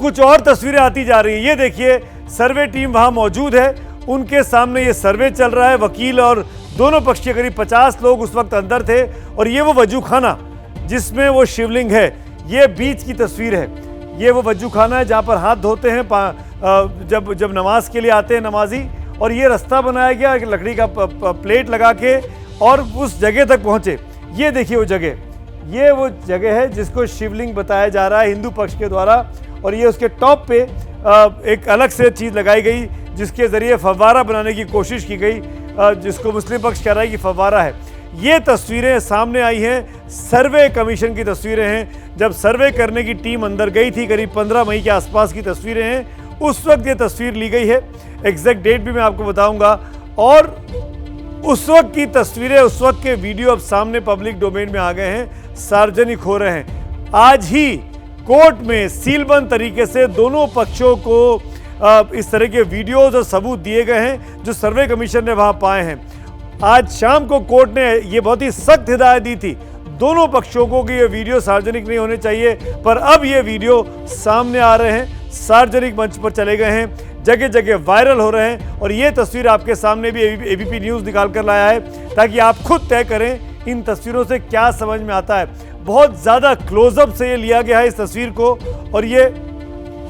कुछ और तस्वीरें आती जा रही हैं। ये देखिए, सर्वे टीम वहां मौजूद है, उनके सामने ये सर्वे चल रहा है। वकील और दोनों पक्ष के करीब 50 लोग उस वक्त अंदर थे, और ये वो वजूखाना जिसमें वो शिवलिंग है, ये बीच की तस्वीर है। ये वो वजूखाना है जहाँ पर हाथ धोते हैं जब नमाज के लिए आते हैं नमाजी, और ये रास्ता बनाया गया एक लकड़ी का प्लेट लगा के, और उस जगह तक पहुँचे। ये देखिए वो जगह, ये वो जगह है जिसको शिवलिंग बताया जा रहा है हिंदू पक्ष के द्वारा, और ये उसके टॉप पे एक अलग से चीज़ लगाई गई जिसके ज़रिए फव्वारा बनाने की कोशिश की गई, जिसको मुस्लिम पक्ष कह रहा है कि फव्वारा है। ये तस्वीरें सामने आई हैं, सर्वे कमीशन की तस्वीरें हैं, जब सर्वे करने की टीम अंदर गई थी, करीब 15 मई के आसपास की तस्वीरें हैं। उस वक्त ये तस्वीर ली गई है, एग्जैक्ट डेट भी मैं आपको बताऊंगा, और उस वक्त की तस्वीरें, उस वक्त के वीडियो अब सामने पब्लिक डोमेन में आ गए हैं, सार्वजनिक हो रहे हैं। आज ही कोर्ट में सीलबंद तरीके से दोनों पक्षों को इस तरह के वीडियोज और सबूत दिए गए हैं जो सर्वे कमीशन ने वहां पाए हैं। आज शाम को कोर्ट ने ये बहुत ही सख्त हिदायत दी थी दोनों पक्षों को कि ये वीडियो सार्वजनिक नहीं होने चाहिए, पर अब ये वीडियो सामने आ रहे हैं, सार्वजनिक मंच पर चले गए हैं, जगह जगह वायरल हो रहे हैं। और ये तस्वीर आपके सामने भी एबीपी न्यूज़ निकाल कर लाया है, ताकि आप खुद तय करें इन तस्वीरों से क्या समझ में आता है। बहुत ज़्यादा क्लोजअप से ये लिया गया है इस तस्वीर को, और ये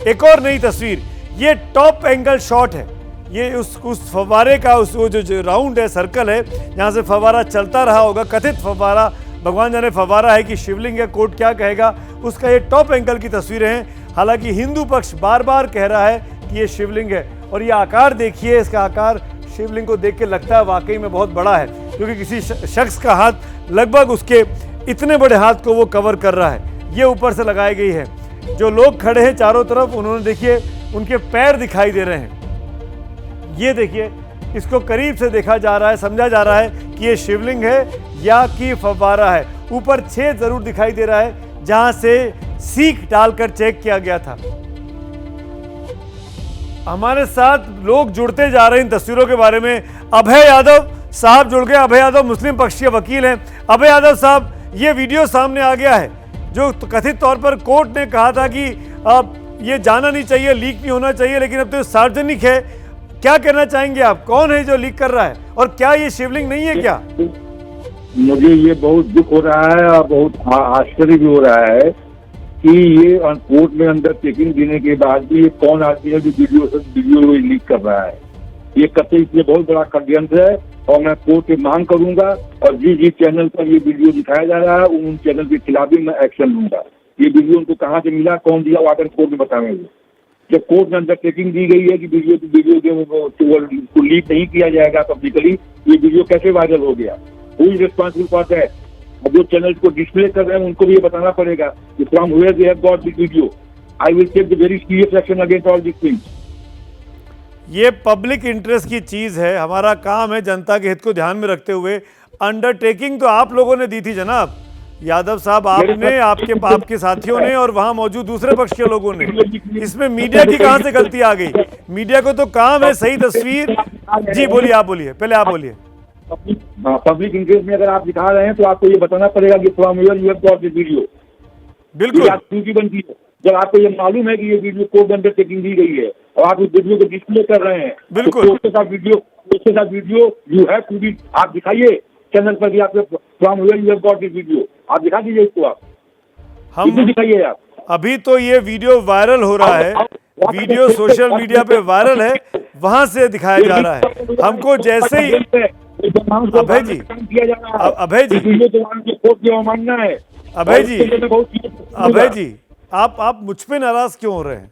एक और नई तस्वीर, ये टॉप एंगल शॉट है। ये उस फव्वारे का वो जो राउंड है, सर्कल है, जहाँ से फव्वारा चलता रहा होगा, कथित फव्वारा, भगवान जाने फव्वारा है कि शिवलिंग है, कोर्ट क्या कहेगा, उसका ये टॉप एंगल की तस्वीरें हैं। हालांकि हिंदू पक्ष बार बार कह रहा है कि ये शिवलिंग है, और ये आकार देखिए, इसका आकार शिवलिंग को देख के लगता है वाकई में बहुत बड़ा है, क्योंकि किसी शख्स का हाथ लगभग उसके इतने बड़े हाथ को वो कवर कर रहा है। ये ऊपर से लगाई गई है। जो लोग खड़े हैं चारों तरफ, उन्होंने देखिए उनके पैर दिखाई दे रहे हैं। ये देखिए, इसको करीब से देखा जा रहा है, समझा जा रहा है कि ये शिवलिंग है या कि फव्वारा है। ऊपर छेद जरूर दिखाई दे रहा है जहां से सीख डालकर चेक किया गया था। हमारे साथ लोग जुड़ते जा रहे हैं इन तस्वीरों के बारे में। अभय यादव साहब जुड़ गए। अभय यादव मुस्लिम पक्ष के वकील हैं। अभय यादव साहब, ये वीडियो सामने आ गया है जो कथित तौर पर कोर्ट ने कहा था कि अब ये जाना नहीं चाहिए, लीक नहीं होना चाहिए, लेकिन अब तो सार्वजनिक है। क्या कहना चाहेंगे आप? कौन है जो लीक कर रहा है, और क्या ये शिवलिंग नहीं है क्या? मुझे ये बहुत दुख हो रहा है और बहुत आश्चर्य भी हो रहा है कि ये कोर्ट में अंदर चेकिंग देने के बाद भी ये कौन आदमी है जो वीडियो लीक कर रहा है। ये कतई इसमें बहुत बड़ा षड्यंत्र है, और मैं कोर्ट से मांग करूंगा, और जिस चैनल पर ये वीडियो दिखाया जा रहा है उन चैनल के खिलाफ भी मैं एक्शन लूंगा। ये वीडियो उनको कहाँ से मिला, कौन दिया, वो आकर कोर्ट में बताएंगे। जब कोर्ट में अंदर चेकिंग दी गई है कि वीडियो को लीक नहीं किया जाएगा पब्लिकली, ये वीडियो कैसे वायरल हो गया? वही रिस्पॉन्सिबल पार्ट है। अब जो चैनल को डिस्प्ले कर रहे हैं उनको भी ये बताना पड़ेगा from where they have got this video. I will take the very serious action against all this things. ये पब्लिक इंटरेस्ट की चीज है, हमारा काम है जनता के हित को ध्यान में रखते हुए। अंडरटेकिंग तो आप लोगों ने दी थी जनाब यादव साहब, आपने, आपके साथियों ने, और वहां मौजूद दूसरे पक्ष के लोगों ने। इसमें मीडिया की कहां से गलती आ गई? मीडिया को तो काम है सही तस्वीर। जी बोलिए, आप बोलिए, पहले आप बोलिए। पब्लिक इंटरेस्ट में अगर आप दिखा रहे हैं तो आपको ये बताना पड़ेगा कि from where you have got this video. बिल्कुल ड्यूटी बनती है। जब आपको ये मालूम है कि ये वीडियो कोर्ट अंडर टेकिंग दी गई है और आप उस वीडियो को डिस्प्ले कर रहे हैं, बिल्कुल तो उसके साथ video you have to be, आप दिखाइए चैनल पर भी आपके from where you have got this video, आप दिखा दीजिए इसको। आप हम दिखाइए आप। अभी तो ये वीडियो वायरल हो रहा है, वीडियो सोशल मीडिया पे वायरल है, वहां से दिखाया जा रहा है। हमको जैसे ही अभय जी, अभय जी, अभय जी, अभय जी, आप मुझ पे नाराज क्यों हो रहे हैं?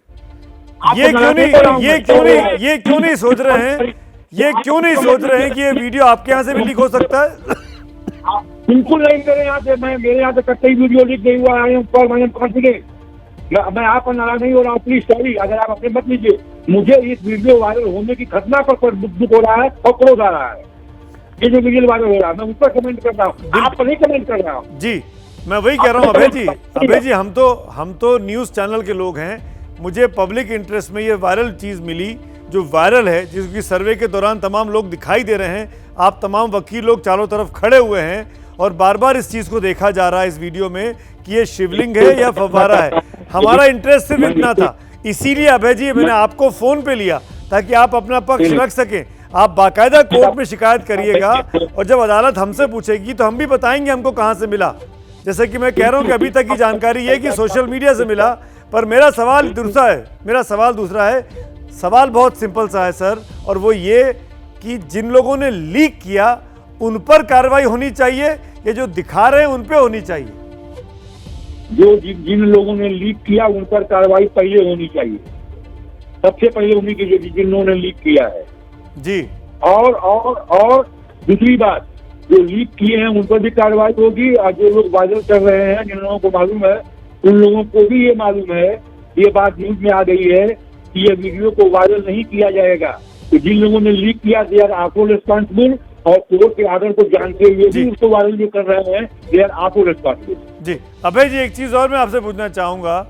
ये क्यों नहीं सोच रहे हैं ये क्यों नहीं सोच रहे हैं कि ये वीडियो आपके यहाँ से भी लीक हो सकता है? बिल्कुल नहीं, मेरे यहाँ से कतई वीडियो लीक नहीं हुआ है। मैंने कॉन्फिडेंट, मैं आप पर नाराज नहीं हो रहा हूँ, प्लीज सॉरी, अगर आप अपने मत लीजिए। मुझे इस वीडियो वायरल होने की घटना पर दुख हो रहा है और क्रोध आ रहा है। ये जो वीडियो वायरल हो रहा है मैं उस पर कमेंट कर रहा हूँ, आप पर नहीं कमेंट कर रहा हूँ। जी मैं वही कह रहा हूँ अभय जी, हम तो न्यूज़ चैनल के लोग हैं। मुझे पब्लिक इंटरेस्ट में ये वायरल चीज़ मिली जो वायरल है, जिसकी सर्वे के दौरान तमाम लोग दिखाई दे रहे हैं। आप तमाम वकील लोग चारों तरफ खड़े हुए हैं और बार बार इस चीज़ को देखा जा रहा है इस वीडियो में कि ये शिवलिंग है या फव्वारा है। हमारा इंटरेस्ट सिर्फ इतना था, इसीलिए अभय जी मैंने आपको फ़ोन पे लिया ताकि आप अपना पक्ष रख सकें। आप बाकायदा कोर्ट में शिकायत करिएगा और जब अदालत हमसे पूछेगी तो हम भी बताएंगे हमको कहाँ से मिला। जैसे कि मैं कह रहा हूँ कि अभी तक की जानकारी ये कि सोशल मीडिया से मिला, पर मेरा सवाल दूसरा है। सवाल बहुत सिंपल सा है सर, और वो ये कि जिन लोगों ने लीक किया उन पर कार्रवाई होनी चाहिए, ये जो दिखा रहे हैं उन पे होनी चाहिए? जो जिन लोगों ने लीक किया उन पर कार्रवाई पहले होनी चाहिए, सबसे पहले होनी चाहिए जिन लोगों ने लीक किया है जी। और दूसरी बात, जो लीक किए हैं उन पर भी कार्रवाई होगी, और जो लोग वायरल कर रहे हैं जिन लोगों को मालूम है उन लोगों को भी ये मालूम है, ये बात न्यूज में आ गई है कि ये वीडियो को वायरल नहीं किया जाएगा। तो जिन लोगों ने लीक किया दे आर आल्सो रिस्पांसिबल, और कोर्ट के आर्डर को जानते हुए भी उसको वायरल जो कर रहे हैं दे आर आल्सो रिस्पांसिबल। जी अभय जी, एक चीज और मैं आपसे पूछना चाहूंगा,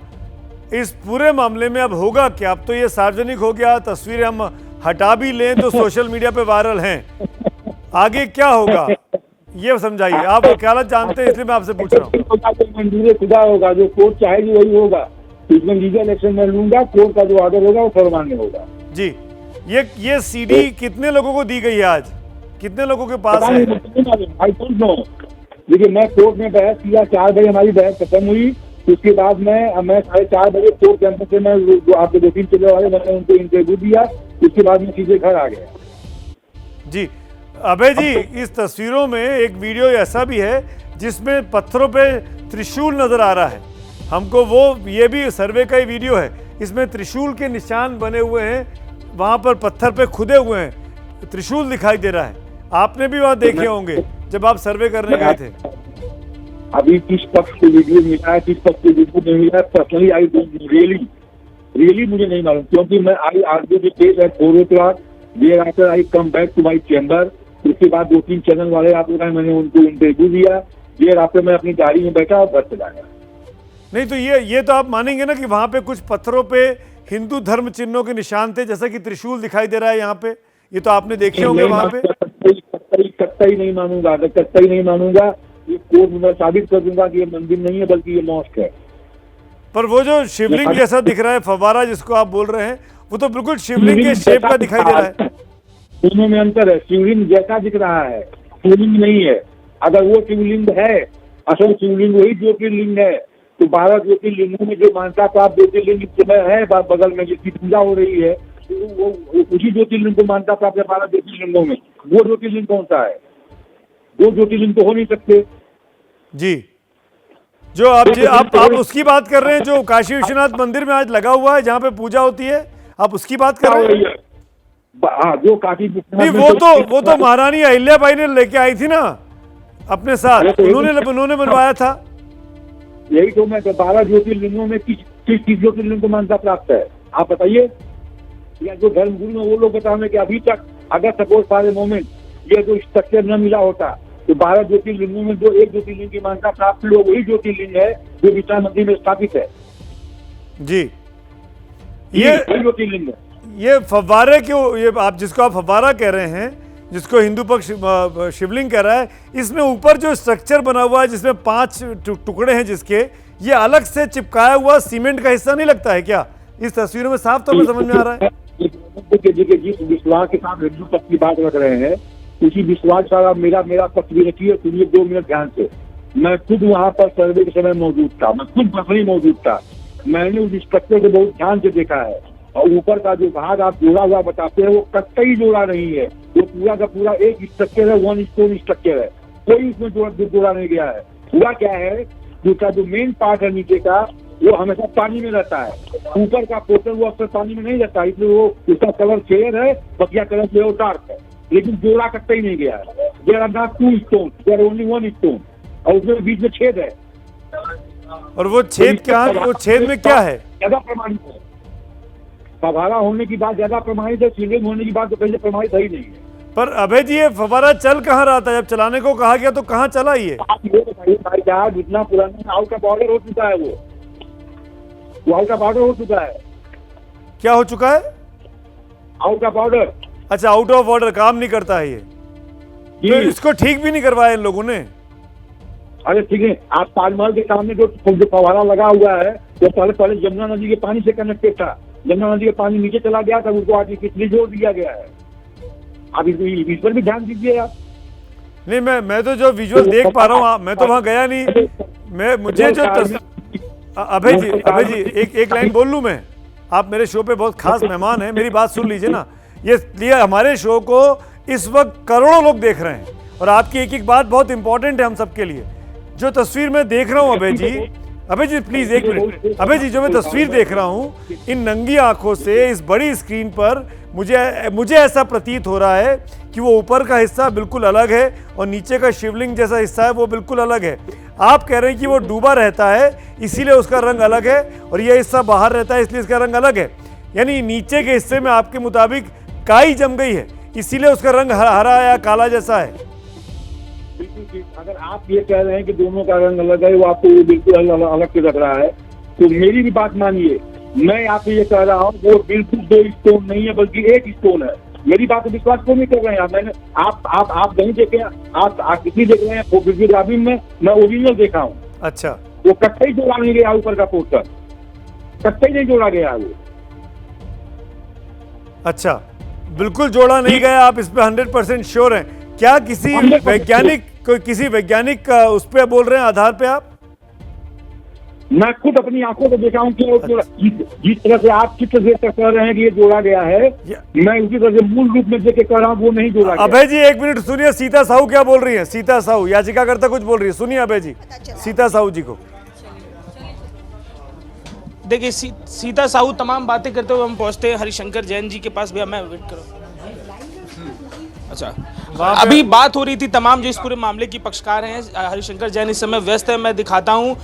इस पूरे मामले में अब होगा क्या? अब तो ये सार्वजनिक हो गया, तस्वीरें हम हटा भी लें तो सोशल मीडिया पे वायरल हैं, आगे क्या होगा ये समझाइए। आप वकालत जानते हैं इसलिए मैं आपसे पूछ रहा हूँ। मंजूर खुदा होगा, जो कोर्ट चाहेगी वही होगा। इसमें लीगल एक्शन में लूंगा, कोर्ट का जो ऑर्डर होगा वो फरमान्य होगा। जी ये सीडी कितने लोगों को दी गई है आज, कितने लोगों के पास है? I don't know. देखिए मैं कोर्ट में बहस किया, 4 बजे हमारी बहस खत्म हुई, उसके बाद मैं 4:30 बजे कोर्ट कैंपस से मैं जो आपके 2-3 चले वाले मैंने उनको इंटरव्यू दिया, उसके बाद मैं सीधे घर आ गया। जी अभय जी, इस तस्वीरों में एक वीडियो ऐसा भी है जिसमें पत्थरों पे त्रिशूल नजर आ रहा है हमको, वो ये भी सर्वे का ही वीडियो है, इसमें त्रिशूल के निशान बने हुए हैं, वहां पर पत्थर पे खुदे हुए हैं, त्रिशूल दिखाई दे रहा है। आपने भी वहां देखे होंगे जब आप सर्वे करने गए थे। अभी किस पक्ष को वीडियो मिला है, किस पक्ष को वीडियो नहीं मिला है, पर्सनली आई डोंट रियली मुझे नहीं मालूम, क्योंकि मैं I argue the case at 4 o'clock, there after I come back to my chamber. उसके बाद 2-3 चैनल वाले आप लोग मैंने उनको इंटरव्यू दिया, देयर आफ्टर मैं अपनी गाड़ी में बैठा और घर चला गया। नहीं तो ये तो आप मानेंगे ना कि वहां पे कुछ पत्थरों पे हिंदू धर्म चिन्हों के निशान थे, जैसा कि त्रिशूल दिखाई दे रहा है यहाँ पे, ये तो आपने देखे होंगे वहां पे। कतई नहीं मानूंगा, ये कोर्ट में साबित कर दूंगा कि ये मंदिर नहीं है बल्कि ये मॉस्क है। पर वो जो शिवलिंग जैसा दिख रहा है फव्वारा जिसको आप बोल रहे हैं, वो तो बिल्कुल शिवलिंग के शेप का दिखाई दे रहा है। दोनों में अंतर है, शिवलिंग जैसा दिख रहा है, शिवलिंग नहीं है। अगर वो शिवलिंग है, असल शिवलिंग वही ज्योतिर्लिंग है, तो 12 ज्योतिर्लिंगों में जो मान्यता प्राप्त ज्योतिर्लिंग है बगल में जिसकी पूजा हो रही है, वो उसी ज्योतिर्लिंग को मान्यता प्राप्त है 12 ज्योतिर्लिंगों में। वो ज्योतिर्लिंग कौन सा है? 2 ज्योतिर्लिंग तो हो नहीं सकते। जी जो आप उसकी बात कर रहे हैं जो काशी विश्वनाथ मंदिर में आज लगा हुआ है जहाँ पे पूजा होती है, आप उसकी बात कर रहे हैं? हाँ, जो काशी विश्वनाथ वो तो महारानी अहिल्याबाई ने लेके आई थी ना अपने साथ, उन्होंने बनवाया था। यही तो मैं 12 ज्योतिर्लिंगों में किस ज्योतिर्लिंग को मान्यता प्राप्त है आप बताइए, या जो धर्मगुरु है वो लोग बताएंगे कि अभी तक अगर सपोज फॉर ए मोमेंट ये जो स्ट्रक्चर न मिला होता तो 12 ज्योतिर्लिंगों में जो एक ज्योतिर्लिंग की मान्यता प्राप्त लोग वही ज्योतिर्लिंग है जो विश्वनाथ मंदिर में स्थापित है। जी ये ज्योतिर्लिंग है। ये फव्वारे क्यों, ये आप जिसको आप फव्वारा कह रहे हैं, जिसको हिंदू पक्ष शिवलिंग कह रहा है, इसमें ऊपर जो स्ट्रक्चर बना हुआ है जिसमें 5 टुकड़े हैं जिसके, ये अलग से चिपकाया हुआ सीमेंट का हिस्सा नहीं लगता है क्या? इस तस्वीरों में साफ तौर पर समझ में आ रहा है। देखिए जिस विश्वास के साथ हिंदू पक्ष की बात रख रहे हैं उसी विश्वास का मेरा पक्ष भी रखिए, सुनिए 2 मिनट ध्यान से। मैं खुद वहाँ पर सर्वे के समय मौजूद था, मैं खुद पर्सनली मौजूद था, मैंने उस स्ट्रक्चर को बहुत ध्यान से देखा है, और ऊपर का जो भाग आप जोड़ा हुआ बताते हैं वो कतई जोड़ा नहीं है, वो पूरा का पूरा एक स्ट्रक्चर है, 1 स्टोन स्ट्रक्चर है, कोई उसमें जोड़ा नहीं गया है। पूरा क्या है, जो मेन पार्ट है नीचे का वो हमेशा पानी में रहता है। ऊपर का पोर्शन वो अक्सर पानी में नहीं रहता, इसलिए वो उसका कलर फेयर है, बकिया कलर जो है वो डार्क है, लेकिन जोड़ा कट्टा ही नहीं गया है। There are not 2 stone, there only 1 stone, और उसमें बीच में छेद है। और वो छेद क्या, वो छेद में क्या है? ज्यादा प्रमाणित है, फव्वारा होने की बात ज्यादा प्रमाणित है, सीलिंग होने की बात तो पहले प्रमाणित है ही नहीं है। पर अभय जी ये फव्वारा चल कहाँ रहा था? जब चलाने को कहा गया तो कहाँ चला ये? आप ये बताइए भाई साहब, इतना पुराना आउट ऑफ ऑर्डर हो चुका है, वो आउट ऑफ ऑर्डर हो चुका है। क्या हो चुका है? Out of order. अच्छा, आउट ऑफ ऑर्डर, काम नहीं करता है ये, तो इसको ठीक भी नहीं करवाया इन लोगों ने। अरे ठीक है, आप ताजमहल के सामने जो फव्वारा लगा हुआ है वो पहले यमुना नदी के पानी से कनेक्टेड था। यमुना नदी का पानी नीचे चला गया था, उसको आर्टिफिशियली जोड़ दिया गया है। आप इस पर भी ध्यान दीजिए आप। नहीं, मैं तो जो विजुअल देख पा रहा हूँ, मैं तो वहां गया नहीं। मुझे जो अभय जी एक लाइन बोल लूं मैं? आप मेरे शो पे बहुत खास मेहमान हैं, मेरी बात सुन लीजिए ना। ये हमारे शो को इस वक्त करोड़ों लोग देख रहे हैं और आपकी एक एक बात बहुत इंपॉर्टेंट है हम सबके लिए। जो तस्वीर मैं देख रहा हूँ अभय जी प्लीज एक मिनट। अभय जी, जो मैं तस्वीर देख रहा हूँ इन नंगी आंखों से इस बड़ी स्क्रीन पर, मुझे ऐसा प्रतीत हो रहा है कि वो ऊपर का हिस्सा बिल्कुल अलग है और नीचे का शिवलिंग जैसा हिस्सा है वो बिल्कुल अलग है। आप कह रहे हैं कि वो डूबा रहता है इसीलिए उसका रंग अलग है और ये हिस्सा बाहर रहता है इसलिए इसका रंग अलग है। यानी नीचे के हिस्से में आपके मुताबिक काई जम गई है इसीलिए उसका रंग हरा या काला जैसा है। बिल्कुल ठीक। अगर आप ये कह रहे हैं कि दोनों का रंग अलग है, वो आपको बिल्कुल अलग से लग रहा है, तो मेरी भी बात मानिए। मैं आपको ये कह रहा हूँ वो बिल्कुल 2 स्टोन नहीं है बल्कि 1 स्टोन है। मेरी बात को विश्वास क्यों नहीं कर रहे हैं? मैंने आप नहीं देखे, आप किसी देख रहे हैं फोटोग्राफी में, मैं ओरिजिनल देखा हूँ। अच्छा, वो कट्टा ही जोड़ा नहीं गया, ऊपर का पोस्टर कट्टा ही नहीं जोड़ा गया वो। अच्छा, बिल्कुल जोड़ा नहीं गया, आप इस पे 100% श्योर हैं? क्या किसी वैज्ञानिक उस पे बोल रहे हैं आधार पे आप? मैं खुद अपनी आंखों से देखा हूँ कि जिस तरह से आप चित्र देख कर कह रहे हैं कि ये जोड़ा गया है, मैं उसी तरह से मूल रूप में देख के कह रहा हूँ वो नहीं जोड़ा गया। अभय जी एक मिनट सुनिए, सीता साहू क्या बोल रही है? सीता साहू याचिकाकर्ता कुछ बोल रही है, सुनिए अभय जी सीता साहू जी को। देखिए सीता साहू तमाम बातें करते हुए हम पहुंचते हैं हरिशंकर जैन जी के पास। भैया मैं वेट करो। अच्छा, अभी बात हो रही थी तमाम जो इस पूरे मामले की पक्षकार हैं। हरिशंकर जैन इस समय व्यस्त है, मैं दिखाता हूँ।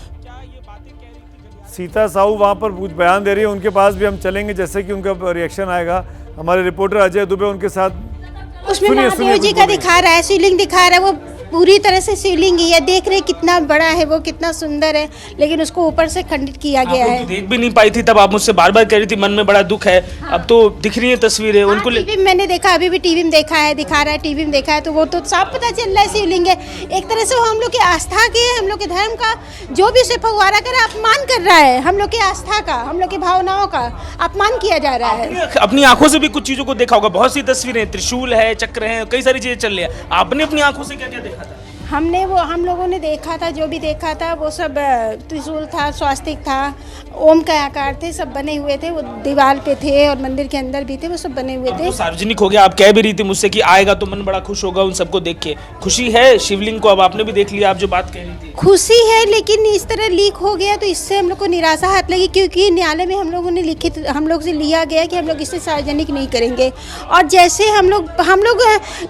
सीता साहू वहां पर कुछ बयान दे रही है, उनके पास भी हम चलेंगे जैसे कि उनका रिएक्शन आएगा। हमारे रिपोर्टर अजय दुबे उनके साथ। उसमें महादेव जी का दिखा रहा है, शिवलिंग दिखा रहा है, वो पूरी तरह से शिवलिंग ही है। देख रहे कितना बड़ा है वो, कितना सुंदर है, लेकिन उसको ऊपर से खंडित किया गया है। देख भी नहीं पाई थी तब, आप मुझसे बार बार कह रही थी मन में बड़ा दुख है। अब तो दिख रही है तस्वीरें उनको। टीवी में मैंने देखा, अभी भी टीवी में देखा है, दिखा रहा है, टीवी में देखा है, तो वो तो साफ पता चल रहा है शिवलिंग है। एक तरह से वो हम लोग की आस्था के, हम लोग के धर्म का, जो भी उसे फव्वारा कर अपमान कर रहा है, हम लोग की आस्था का, हम लोग की भावनाओं का अपमान किया जा रहा है। अपनी आंखों से भी कुछ चीजों को देखा होगा, बहुत सी तस्वीरें, त्रिशूल है, चक्र है, कई सारी चीजें चल रही है। आपने अपनी आंखों से क्या क्या देखा था? हम लोगों ने देखा था, जो भी देखा था वो सब त्रिशूल था, स्वास्तिक था, ओम का आकार थे, सब बने हुए थे। वो दीवार पे थे और मंदिर के अंदर भी थे, वो सब बने हुए थे। तो सार्वजनिक हो गया, आप कह भी रही थी मुझसे कि आएगा तो मन बड़ा खुश होगा उन सबको देख के। खुशी है शिवलिंग को, अब आपने भी देख लिया, आप जो बात कह रही थी। खुशी है, लेकिन इस तरह लीक हो गया तो इससे हम लोग को निराशा हाथ लगी, क्योंकि न्यायालय में हम लोगों ने लिखित हम लोग से लिया गया कि हम लोग इसे सार्वजनिक नहीं करेंगे। और जैसे हम लोग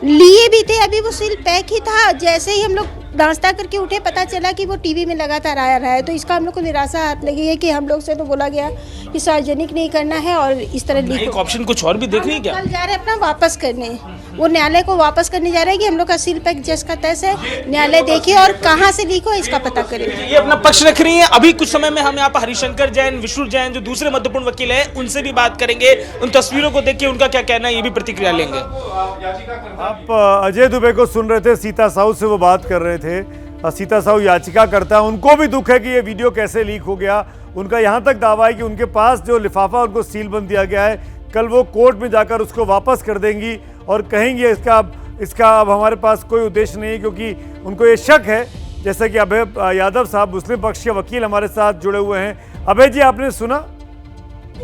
लिए भी थे, अभी वो सील पैक ही था, जैसे ही हम लोग नाश्ता करके उठे पता चला कि वो टीवी में लगातार आ रहा है। तो इसका हम लोग को निराशा हाथ लगी है कि हम लोग से तो बोला गया कि सार्वजनिक नहीं करना है और इस तरह लीक। एक ऑप्शन कुछ और भी देख रही है क्या? कल जा रहे हैं अपना वापस करने, वो न्यायालय को वापस करने जा रहे हैं कि हम लोग का सील पैक जज का तय है, न्यायालय देखिए और कहाँ से लीक हो इसका पता करे। ये अपना पक्ष रख रही है। अभी कुछ समय में हम यहाँ पर हरिशंकर जैन, विष्णु जैन जो दूसरे महत्वपूर्ण वकील हैं उनसे भी बात करेंगे, उन तस्वीरों को देख के उनका क्या कहना है ये भी प्रतिक्रिया लेंगे। आप अजय दुबे को सुन रहे थे, सीता साहू से वो बात कर रहे थे। सीता साहू याचिका करता है, उनको भी दुख है कि ये वीडियो कैसे लीक हो गया। उनका यहाँ तक दावा है कि उनके पास जो लिफाफा उनको सील बंद दिया गया है, कल वो कोर्ट में जाकर उसको वापस कर देंगी और कहेंगे इसका अब हमारे पास कोई उद्देश्य नहीं है, क्योंकि उनको ये शक है। जैसे कि अभय यादव साहब मुस्लिम पक्ष के वकील हमारे साथ जुड़े हुए हैं। अभय जी आपने सुना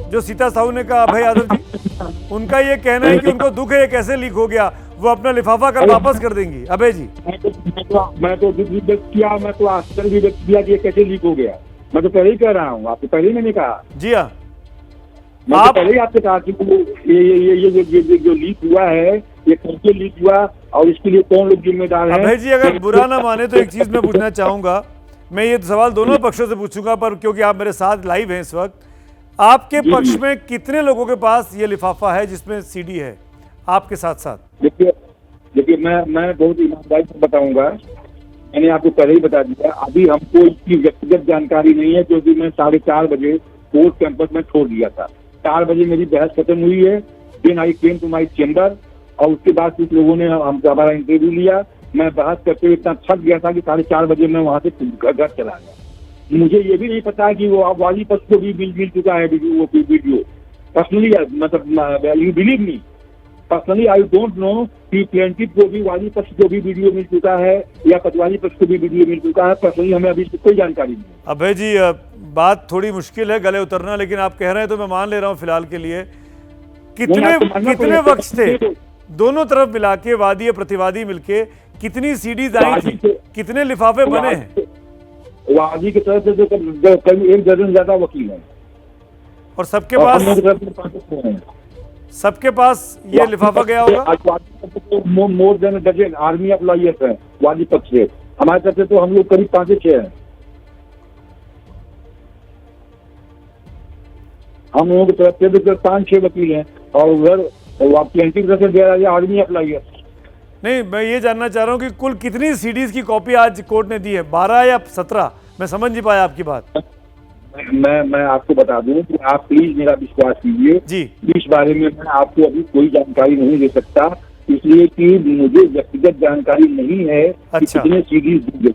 जो सीता साहू ने कहा? अभय यादव जी, उनका ये कहना है कि उनको दुख है ये कैसे लीक हो गया, वो अपना लिफाफा कर वापस कर देंगी। अभय जी, मैं तो दुख भी व्यक्त किया, मैं तो आश्चर्य भी व्यक्त किया कि ये कैसे लीक हो गया। मैं तो पहले ही कह रहा हूँ, आपको पहले ही मैंने कहा। जी हाँ, मैं तो पहले ही आपसे कहा कि ये जो लीक हुआ है, ये कैसे लीक हुआ और इसके लिए कौन लोग जिम्मेदार हैं। अभय जी, अगर बुरा ना माने तो एक चीज मैं पूछना चाहूंगा, मैं ये सवाल दोनों पक्षों से पूछूंगा, पर क्योंकि आप मेरे साथ लाइव हैं इस वक्त, आपके पक्ष में कितने लोगों के पास ये लिफाफा है जिसमें सीडी है आपके साथ साथ? देखिए मैं बहुत ईमानदारी से बताऊंगा, मैंने आपको पहले ही बता दिया, अभी हमको इसकी व्यक्तिगत जानकारी नहीं है, क्योंकि मैं 4:30 बजे कोर्ट कैंपस में छोड़ दिया था। 4 बजे मेरी बहस खत्म हुई है। Then I came to my chamber, और उसके बाद कुछ लोगों ने हमारा इंटरव्यू लिया। मैं बहस करते हुए इतना थक गया था कि 4:30 बजे मैं वहां से घर चला गया। मुझे ये भी नहीं पता कि वो वाली पक्ष को भी मिल चुका है वीडियो। पर्सनली मतलब you believe me, personally I don't know कि प्लेंटिव को भी वाली पक्ष को भी वीडियो मिल चुका है या पटवारी पक्ष को भी वीडियो मिल चुका है। पर्सनली हमें अभी कोई जानकारी नहीं। अभय जी, बात थोड़ी मुश्किल है गले उतरना, लेकिन आप कह रहे हैं तो मैं मान ले रहा हूं फिलहाल के लिए। कितने वक्त थे दोनों तरफ मिला के, वादी प्रतिवादी मिलके, कितनी सीडीज आई थी, कितने लिफाफे बने हैं? वादी की तरफ से तो करीब 1 दर्जन ज्यादा वकील हैं, और सबके पास ये लिफाफा गया होगा। More than dozen army of lawyers है वादी पक्ष से। हमारे तरफ से तो हम लोग करीब 5 से 6 हैं। हम लोगों की तरफ से तो 5-6 वकील हैं, और उधर प्लेंटिव तरफ से दे रहा है आर्मी ऑफ लॉयर्स। नहीं, मैं ये जानना चाह रहा हूँ कि कुल कितनी सीडीज की कॉपी आज कोर्ट ने दी है, 12 या 17? मैं समझ नहीं पाया आपकी बात। मैं आपको बता दूं कि आप प्लीज मेरा विश्वास कीजिए जी, इस बारे में मैं आपको अभी कोई जानकारी नहीं दे सकता, इसलिए कि मुझे व्यक्तिगत जानकारी नहीं है कि कितने सीडीज दी गई।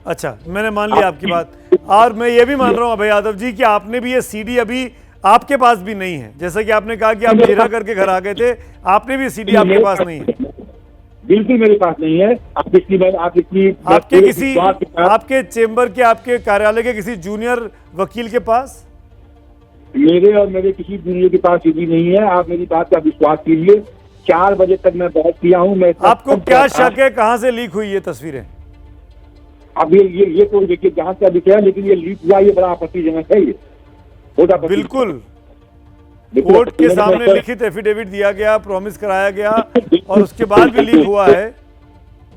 अच्छा, मैंने मान लिया आपकी बात, और मैं ये भी मान रहा हूँ अभय यादव जी कि आपने भी ये सीडी अभी आपके पास भी नहीं है। जैसे कि आपने कहा कि आप जिरा करके घर आ गए थे, आपने भी सीडी आपके पास नहीं है। बिल्कुल मेरे पास नहीं है। आपके किसी आपके चेंबर के, आपके कार्यालय के किसी जूनियर वकील के पास? मेरे और मेरे किसी जूनियर के पास सीडी नहीं है। आप मेरी बात का विश्वास कीजिए, 4 बजे तक मैं बहस किया हूँ। मैं आपको क्या शक है, कहाँ से लीक हुई ये तस्वीरें? अब ये तो देखिए जहाँ से दिख रहा है, लेकिन ये लीक हुआ, ये बड़ा आपत्तिजनक है। ये बिल्कुल कोर्ट के सामने लिखित एफिडेविट दिया गया, प्रॉमिस कराया गया, और उसके बाद भी लीक हुआ है।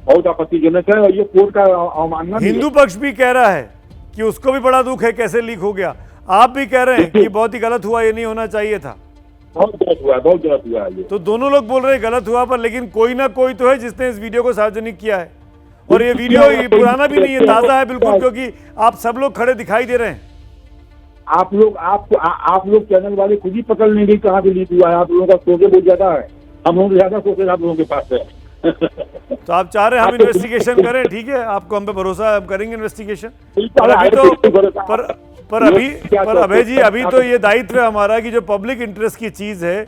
बहुत आपत्तिजनक है, और ये कोर्ट का अवमानना। हिंदू पक्ष भी कह रहा है कि उसको भी बड़ा दुख है, कैसे लीक हो गया। आप भी कह रहे हैं कि बहुत ही गलत हुआ, ये नहीं होना चाहिए था। बहुत गलत हुआ ये। तो दोनों लोग बोल रहे हैं गलत हुआ, पर लेकिन कोई ना कोई तो है जिसने इस वीडियो को सार्वजनिक किया है, और ये वीडियो पुराना भी नहीं है, ताजा है बिल्कुल, क्योंकि आप सब लोग खड़े दिखाई दे रहे हैं। आप लोग चैनल वाले खुद ही पकड़ लेंगे कहाँ से लीक हुआ है। आप लोगों का सोचे बहुत ज्यादा है, हम लोगों से ज्यादा सोचे आप लोगों के पास है। तो आप चाह रहे हैं हम इन्वेस्टिगेशन करें? ठीक है, आपको हम पे भरोसा है, हम करेंगे इन्वेस्टिगेशन। पर अभी तो पर अभय जी, अभी तो ये दायित्व है हमारा कि जो पब्लिक इंटरेस्ट की चीज है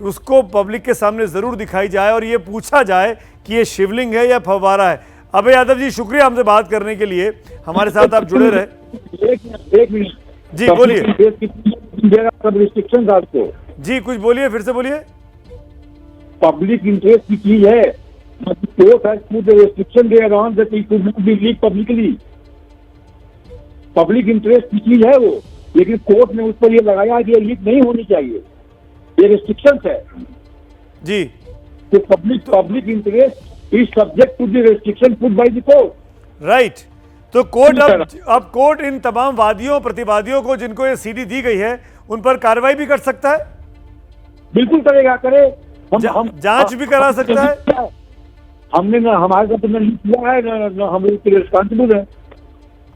उसको पब्लिक के सामने जरूर दिखाई जाए, और ये पूछा जाए कि ये शिवलिंग है या फव्वारा है। अभय यादव जी, शुक्रिया हमसे बात करने के लिए, हमारे साथ आप जुड़े रहे। एक मिनट जी, बोलिए। सब रिस्ट्रिक्शन आपको जी, कुछ बोलिए, फिर से बोलिए। पब्लिक इंटरेस्ट की चीज है, court has put restriction there on that it should not be leak publicly. Public interest की चीज है वो, लेकिन कोर्ट ने उस पर ये लगाया कि ये लीक नहीं होनी चाहिए, ये रिस्ट्रिक्शन है जी। तो public interest is subject to the restriction put by the court. Right. तो कोर्ट अब कोर्ट इन तमाम वादियों प्रतिवादियों को जिनको ये सीडी दी गई है उन पर कार्रवाई भी कर सकता है? बिल्कुल करेगा, करे। हम जांच भी करा सकता है। हमने ना, हमारे साथ तो लीक हुआ है ना, हम रिस्पॉन्सिबल है।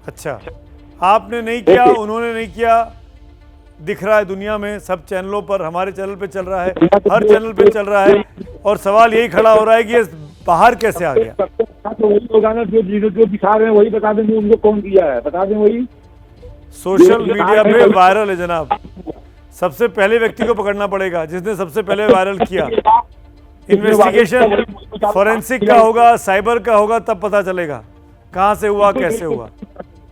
अच्छा, आपने नहीं किया, उन्होंने नहीं किया, दिख रहा है दुनिया में, सब चैनलों पर, हमारे चैनल पे चल रहा है, हर चैनल पे चल रहा है, और सवाल यही खड़ा हो रहा है कि ये बाहर कैसे आ गया। तो वही होगा ना, जो दिखा रहे हैं वही बता देंगे उनको कौन किया है, बता दें वही। सोशल मीडिया पे वायरल है जनाब, सबसे पहले व्यक्ति को पकड़ना पड़ेगा जिसने सबसे पहले वायरल किया। इन्वेस्टिगेशन फॉरेंसिक का होगा, साइबर का होगा, तब पता चलेगा कहां से हुआ, कैसे हुआ।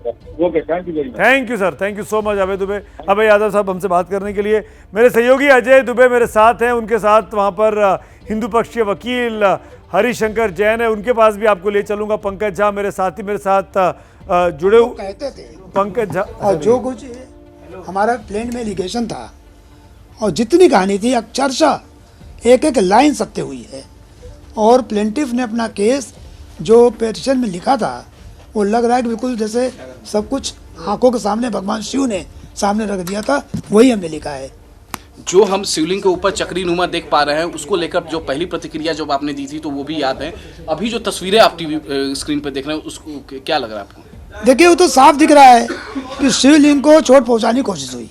Okay, thank you very much. Thank you sir, thank you so much Abhay Dubey. Abhay Yadav साहब हमसे बात करने के लिए। मेरे सहयोगी अजय दुबे मेरे साथ हैं, उनके साथ वहाँ पर हिंदू पक्ष के वकील हरिशंकर जैन है, उनके पास भी आपको ले चलूंगा। पंकज झा मेरे साथी मेरे साथ जुड़े हुए कहते थे पंकज झा। और जो कुछ हमारा प्लेन में एलिगेशन था और जितनी कहानी थी अक्षरशः एक एक लाइन सत्य हुई है। और प्लेंटिफ ने अपना केस जो पिटीशन में लिखा था वो लग रहा है कि बिल्कुल जैसे सब कुछ आंखों के सामने भगवान शिव ने सामने रख दिया था, वही हमने लिखा है। जो हम शिवलिंग के ऊपर चक्री नुमा देख पा रहे हैं उसको लेकर जो पहली प्रतिक्रिया जब आपने दी थी तो वो भी याद है। अभी जो तस्वीरें आप टीवी स्क्रीन पर देख रहे हैं उसको क्या लग रहा है आपको? देखिए वो तो साफ दिख रहा है कि शिवलिंग को चोट पहुंचाने की कोशिश हुई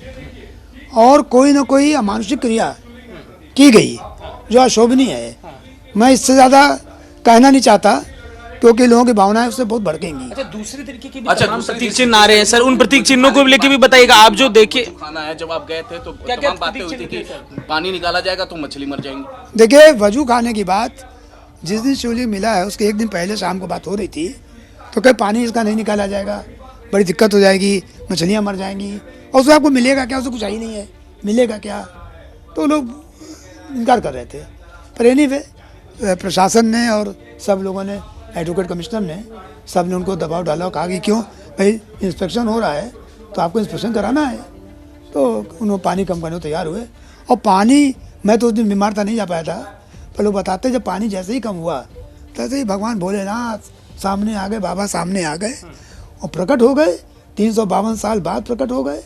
और कोई ना कोई अमानुषिक क्रिया की गई जो अशोभनीय है। मैं इससे ज़्यादा कहना नहीं चाहता क्योंकि लोगों की भावनाएं उससे बहुत भड़केंगी। अच्छा, दूसरे तरीके के भी तमाम प्रतीक चिन्ह आ रहे हैं सर, उन प्रतीक चिन्हों को लेके भी बताइएगा। आप जो देखे खाना है, जब आप गए थे तो तमाम बातें हुई थी कि पानी निकाला जाएगा तो मछली मर जाएंगी। देखिए वजू खाने की बात जिस दिन शिवलिंग मिला है उसके एक दिन पहले शाम को बात हो रही थी, तो क्या पानी इसका नहीं निकाला जाएगा, बड़ी दिक्कत हो जाएगी, मछलियाँ मर जाएंगी और उससे आपको मिलेगा क्या? उसे कुछ ही नहीं है, मिलेगा क्या? तो लोग इनकार कर रहे थे। पर एनीवे प्रशासन ने और सब लोगों ने, एडवोकेट कमिश्नर ने, सब ने उनको दबाव डाला और कहा कि क्यों भाई इंस्पेक्शन हो रहा है तो आपको इंस्पेक्शन कराना है। तो उन्होंने पानी कम करने को तैयार हुए। और पानी, मैं तो उस दिन बीमार था नहीं जा पाया था, पर लोग बताते जब पानी जैसे ही कम हुआ तैसे ही भगवान भोलेनाथ सामने आ गए, बाबा सामने आ गए और प्रकट हो गए। 352 साल बाद प्रकट हो गए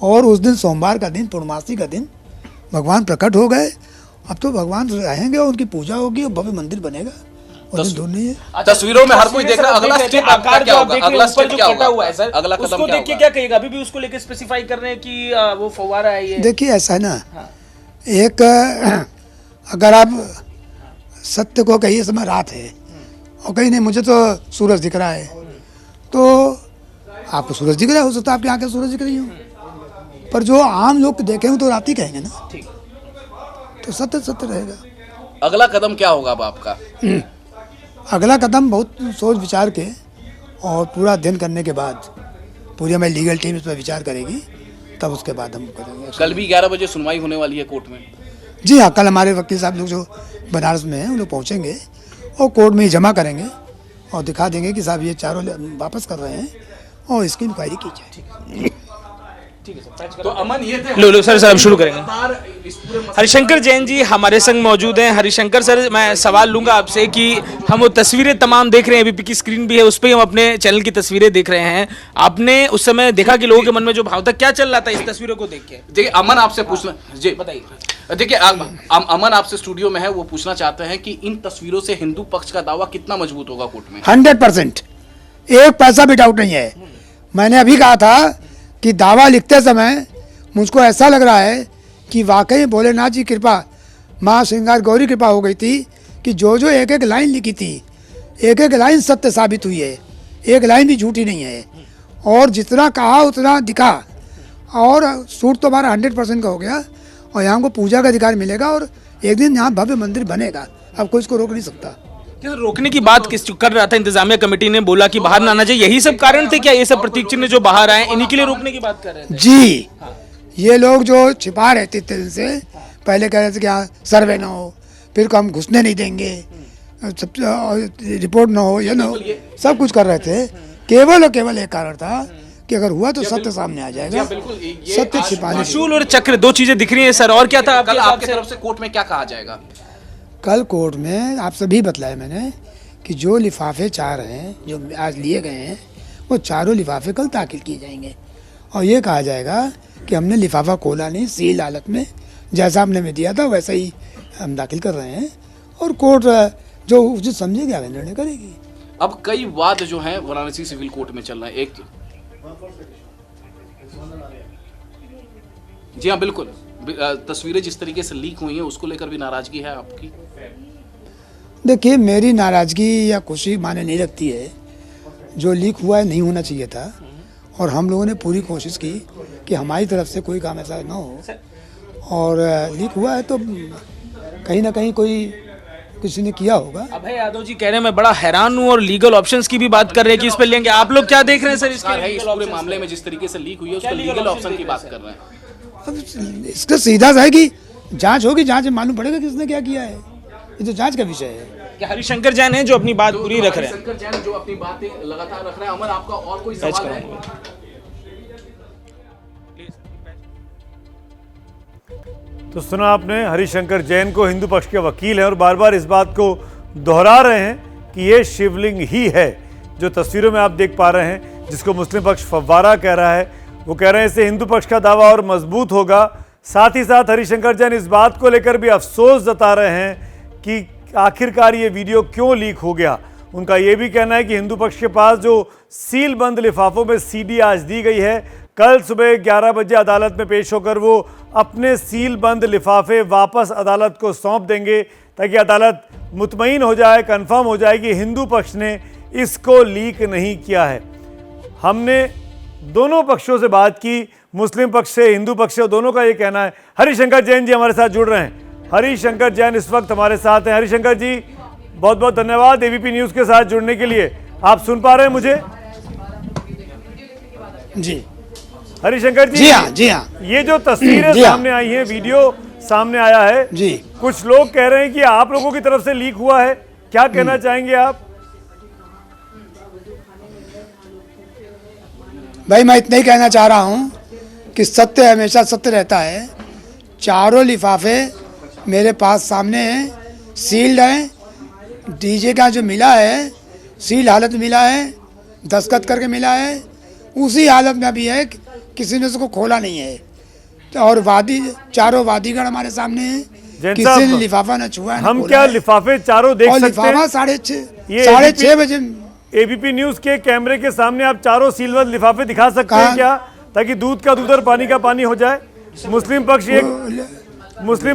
और उस दिन सोमवार का दिन, पूर्णमासी का दिन भगवान प्रकट हो गए। अब तो भगवान रहेंगे और उनकी पूजा होगी और भव्य मंदिर बनेगा। तस्वीरों में हर कोई देख रहा है। अगला स्टेप आपका क्या होगा? अगला स्टेप क्या होगा? अगला कदम उसको देख के क्या कहिएगा? अभी भी उसको लेके स्पेसिफाई कर रहे हैं कि वो फव्वारा है ये। देखिए ऐसा है ना, एक अगर आप सत्य को कहिए समय रात है और कहीं नहीं मुझे तो सूरज दिख रहा है, तो आपको सूरज दिख रहा है, हो सकता है आपकी आंखें सूरज दिख रही हो, पर जो आम लोग देखेंगे तो रात ही कहेंगे ना, तो सत्य सत्य रहेगा। अगला कदम क्या होगा अब आपका? अगला कदम बहुत सोच विचार के और पूरा अध्ययन करने के बाद पूरी हमारी लीगल टीम इस पर विचार करेगी, तब उसके बाद हम करेंगे। कल भी 11 बजे सुनवाई होने वाली है कोर्ट में। जी हाँ, कल हमारे वकील साहब लोग जो बनारस में हैं वो लोग पहुँचेंगे और कोर्ट में ही जमा करेंगे और दिखा देंगे कि साहब ये चारों वापस कर रहे हैं और इसकी इंक्वायरी की जाए। तो अमन ये थे। लो सर अब शुरू करेंगे। हरिशंकर जैन जी हमारे संग मौजूद हैं। हरिशंकर सर, मैं सवाल लूंगा आपसे कि हम वो तस्वीरें तमाम देख रहे हैं, अभी की स्क्रीन भी है उस पर हम अपने चैनल की तस्वीरें देख रहे हैं। आपने उस समय देखा कि लोगों के मन में जो भाव था, क्या चल रहा था इस तस्वीरों को देख के? देखिए अमन आपसे पूछना जी बताइए। देखिए अमन आपसे स्टूडियो में है, वो पूछना चाहते हैं कि इन तस्वीरों से हिंदू पक्ष का दावा कितना मजबूत होगा कोर्ट में? 100%, एक पैसा भी डाउट नहीं है। मैंने अभी कहा था कि दावा लिखते समय मुझको ऐसा लग रहा है कि वाकई भोलेनाथ जी कृपा, माँ श्रृंगार गौरी कृपा हो गई थी कि जो जो एक एक लाइन लिखी थी, एक एक लाइन सत्य साबित हुई है, एक लाइन भी झूठी नहीं है। और जितना कहा उतना दिखा और सूट तो हमारा 100% का हो गया और यहाँ को पूजा का अधिकार मिलेगा और एक दिन यहाँ भव्य मंदिर बनेगा। अब कोई इसको रोक नहीं सकता। रोकने की बात किस कर रहा था? इंतजामिया कमेटी ने बोला कि बाहर ना आना चाहिए, यही सब कारण थे क्या? ये सब प्रतीक चिन्ह जो बाहर आए इन्हीं के लिए रोकने की बात कर रहे थे? जी, ये लोग जो छिपा रहे थे इतने दिन से, पहले कह रहे थे कि यहाँ सर्वे ना हो, फिर को हम घुसने नहीं देंगे, रिपोर्ट ना हो, ये ना हो, सब कुछ कर रहे थे। केवल और केवल एक कारण था कि अगर हुआ तो सत्य सामने आ जाएगा। सत्य छिपाने, त्रिशूल और चक्र दो चीजें दिख रही हैं सर, और क्या था कल आपकी तरफ से कोर्ट में क्या कहा जाएगा? कल कोर्ट में आप सभी बतलाया मैंने कि जो लिफाफे चार हैं जो आज लिए गए हैं वो चारों लिफाफे कल दाखिल किए जाएंगे और ये कहा जाएगा कि हमने लिफाफा खोला नहीं, सील हालत में जैसा हमने में दिया था वैसा ही हम दाखिल कर रहे हैं और कोर्ट जो उचित समझेगी आगे निर्णय करेगी। अब कई वाद जो हैं वाराणसी सिविल कोर्ट में चल रहा है। एक जी हाँ बिल्कुल, तस्वीरें जिस तरीके से लीक हुई हैं उसको लेकर भी नाराजगी है आपकी? देखिए मेरी नाराजगी या खुशी माने नहीं रखती है। जो लीक हुआ है नहीं होना चाहिए था और हम लोगों ने पूरी कोशिश की कि हमारी तरफ से कोई काम ऐसा ना हो और लीक हुआ है तो कहीं ना कहीं कोई किसी ने किया होगा। अभय यादव जी कह रहे हैं मैं बड़ा हैरान हूं और लीगल ऑप्शंस की भी बात कर रहे हैं कि इस पे लेंगे। आप लोग क्या देख रहे हैं सर इसके इस पूरे मामले में जिस तरीके से लीक हुई है उसका लीगल ऑप्शन की बात कर रहे हैं। अब इसका सीधा सा है कि जांच होगी, जांच में मालूम पड़ेगा किसने क्या किया है। ये तो जांच का विषय है। कि हरिशंकर जैन है जो अपनी बात पूरी रख रहे हैं। हरिशंकर जैन जो अपनी बातें लगातार रख रहे हैं। अमर, आपका और कोई सवाल है? तो सुना आपने, हरिशंकर जैन को हिंदू पक्ष के वकील हैं और बार बार इस बात को दोहरा रहे हैं कि ये शिवलिंग ही है जो तस्वीरों में आप देख पा रहे हैं, जिसको मुस्लिम पक्ष फव्वारा कह रहा है। वो कह रहे हैं इससे हिंदू पक्ष का दावा और मजबूत होगा। साथ ही साथ हरिशंकर जैन इस बात को लेकर भी अफसोस जता रहे हैं कि आखिरकार ये वीडियो क्यों लीक हो गया। उनका ये भी कहना है कि हिंदू पक्ष के पास जो सील बंद लिफाफों में सीडी आज दी गई है, कल सुबह 11 बजे अदालत में पेश होकर वो अपने सील बंद लिफाफे वापस अदालत को सौंप देंगे ताकि अदालत मुतमईन हो जाए, कंफर्म हो जाए कि हिंदू पक्ष ने इसको लीक नहीं किया है। हमने दोनों पक्षों से बात की, मुस्लिम पक्ष से, हिंदू पक्ष से, दोनों का ये कहना है। हरिशंकर जैन जी हमारे साथ जुड़ रहे हैं। हरिशंकर जैन इस वक्त हमारे साथ हैं। हरिशंकर जी बहुत बहुत धन्यवाद एबीपी न्यूज़ के साथ जुड़ने के लिए। आप सुन पा रहे हैं मुझे? जी हरिशंकर जी, जी हाँ, ये जो तस्वीरें सामने आई हैं, वीडियो सामने आया है जी, कुछ लोग कह रहे हैं कि आप लोगों की तरफ से लीक हुआ है, क्या कहना चाहेंगे आप? भाई मैं इतना ही कहना चाह रहा हूँ कि सत्य हमेशा सत्य रहता है। चारों लिफाफे मेरे पास सामने हैं, सील्ड हैं। डीजे का जो मिला है सील हालत में मिला है, दस्तखत करके मिला है, उसी हालत में अभी है, किसी ने उसको खोला नहीं है। और चारों वादीगण हमारे सामने हैं, किसी ने लिफाफा न छुआ है। हम क्या लिफाफे चारों देख सकते हैं? लिफाफा 6:30 बजे एबीपी न्यूज के कैमरे के सामने आप चारों सीलबंद लिफाफे दिखा सकते हैं क्या, ताकि दूध का दूध और पानी का पानी हो जाए? मुस्लिम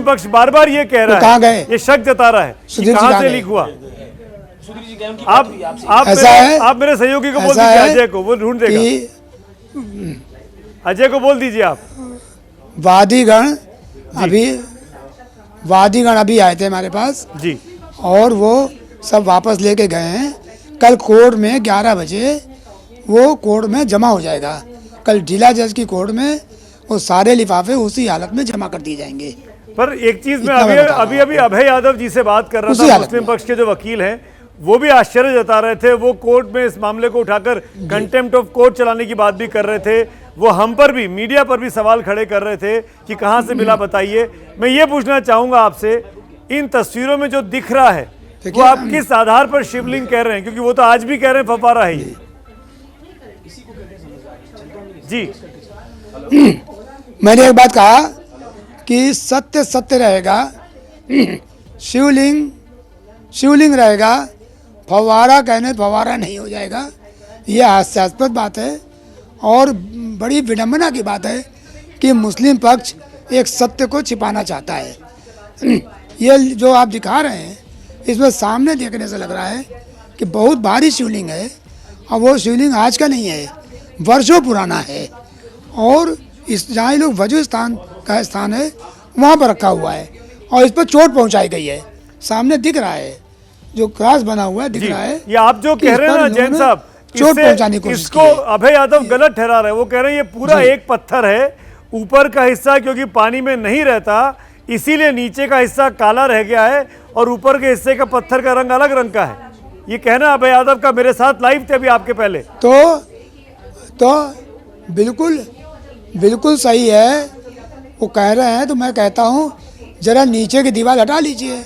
पक्ष बार बार ये कह रहा है, ये शक जता रहा है कि कहां से लीक हुआ। आप मेरे सहयोगी को बोल दीजिए, अजय को, वो ढूंढ देगा। अजय को बोल दीजिए आप। वादीगण अभी आए थे हमारे पास जी, और वो सब वापस लेके गए हैं। कल कोर्ट में 11 बजे वो कोर्ट में जमा हो जाएगा। कल जिला जज की कोर्ट में वो सारे लिफाफे उसी हालत में जमा कर दिए जाएंगे। पर एक चीज में अभी अभय यादव जी से बात कर रहा था, मुस्लिम पक्ष के जो वकील हैं, वो भी आश्चर्य जता रहे थे। वो कोर्ट में इस मामले को उठाकर कंटेम्प्ट ऑफ कोर्ट चलाने की बात भी कर रहे थे। वो हम पर भी, मीडिया पर भी सवाल खड़े कर रहे थे कि कहां से मिला, बताइए। मैं ये पूछना चाहूंगा आपसे, इन तस्वीरों में जो दिख रहा है वो आप किस आधार पर शिवलिंग कह रहे हैं? क्योंकि वो तो आज भी कह रहे हैं फव्वारा है ये। जी, मैंने एक बात कहा कि सत्य सत्य रहेगा, शिवलिंग रहेगा, फव्वारा कहने फव्वारा नहीं हो जाएगा। ये हास्यास्पद बात है और बड़ी विडंबना की बात है कि मुस्लिम पक्ष एक सत्य को छिपाना चाहता है। ये जो आप दिखा रहे हैं इसमें सामने देखने से लग रहा है कि बहुत भारी शिवलिंग है, और वो शिवलिंग आज का नहीं है, वर्षों पुराना है। और इस जहाँ लोग वजू स्थान है वहाँ पर रखा हुआ है और इस पर चोट पहुँचाई गई है। सामने दिख रहा है, जो क्रॉस बना हुआ है दिख रहा है। ये आप जो कह रहे हैं ना जैन साहब, चोट पहुँचाने की कोशिश इसको अभय यादव गलत ठहरा रहे हैं। वो कह रहे हैं ये पूरा एक पत्थर है, ऊपर का हिस्सा क्योंकि पानी में नहीं रहता इसीलिए नीचे का हिस्सा काला रह गया है और ऊपर के हिस्से का पत्थर का रंग अलग रंग का है। ये कहना अभय यादव का, मेरे साथ लाइव थे अभी आपके पहले। तो बिल्कुल सही है वो कह रहे हैं। तो मैं कहता हूँ जरा नीचे की दीवार हटा लीजिए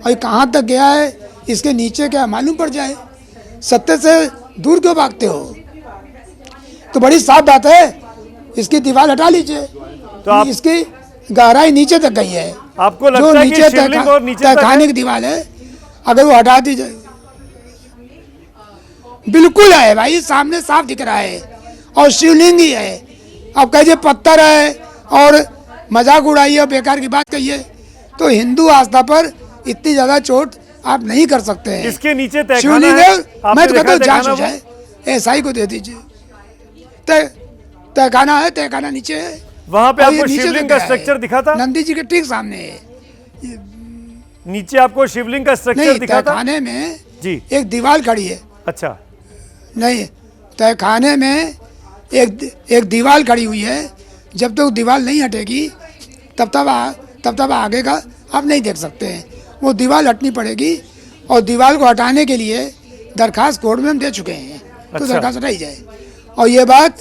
और कहाँ तक गया है इसके नीचे क्या मालूम पड़ जाए। सत्य से दूर क्यों भागते हो? तो बड़ी साफ बात है, इसकी दीवार हटा लीजिए। तो आप इसकी गहराई नीचे तक गई है। आपको लगता है कि शिवलिंग और नीचे तहखाने की दीवार है, अगर वो हटा दी जाए। बिल्कुल है भाई, सामने साफ दिख रहा है और शिवलिंग ही है। अब कहिए पत्थर है और मजाक उड़ाइए और बेकार की बात कहिए, तो हिंदू आस्था पर इतनी ज्यादा चोट आप नहीं कर सकते हैं। इसके नीचे शिवलिंग है, मैं तो कहता हूँ जांच हो जाए, एसआई को दे दीजिए। तहखाना है, तहखाना नीचे है। वहां पे आपको शिवलिंग का स्ट्रक्चर दिखा था? नंदी जी के ठीक सामने है। नीचे आपको शिवलिंग का स्ट्रक्चर नहीं, दिखा था? तहखाने में जी एक दीवार खड़ी है। अच्छा, नहीं, तहखाने में एक दीवार खड़ी हुई है। जब तक दीवार नहीं हटेगी तब तक आगे का आप नहीं देख सकते हैं। वो दीवार हटनी पड़ेगी और दीवार को हटाने के लिए दरखास्त कोर्ट में हम दे चुके हैं। तो अच्छा। दरखास्त हटाई जाए। और ये बात,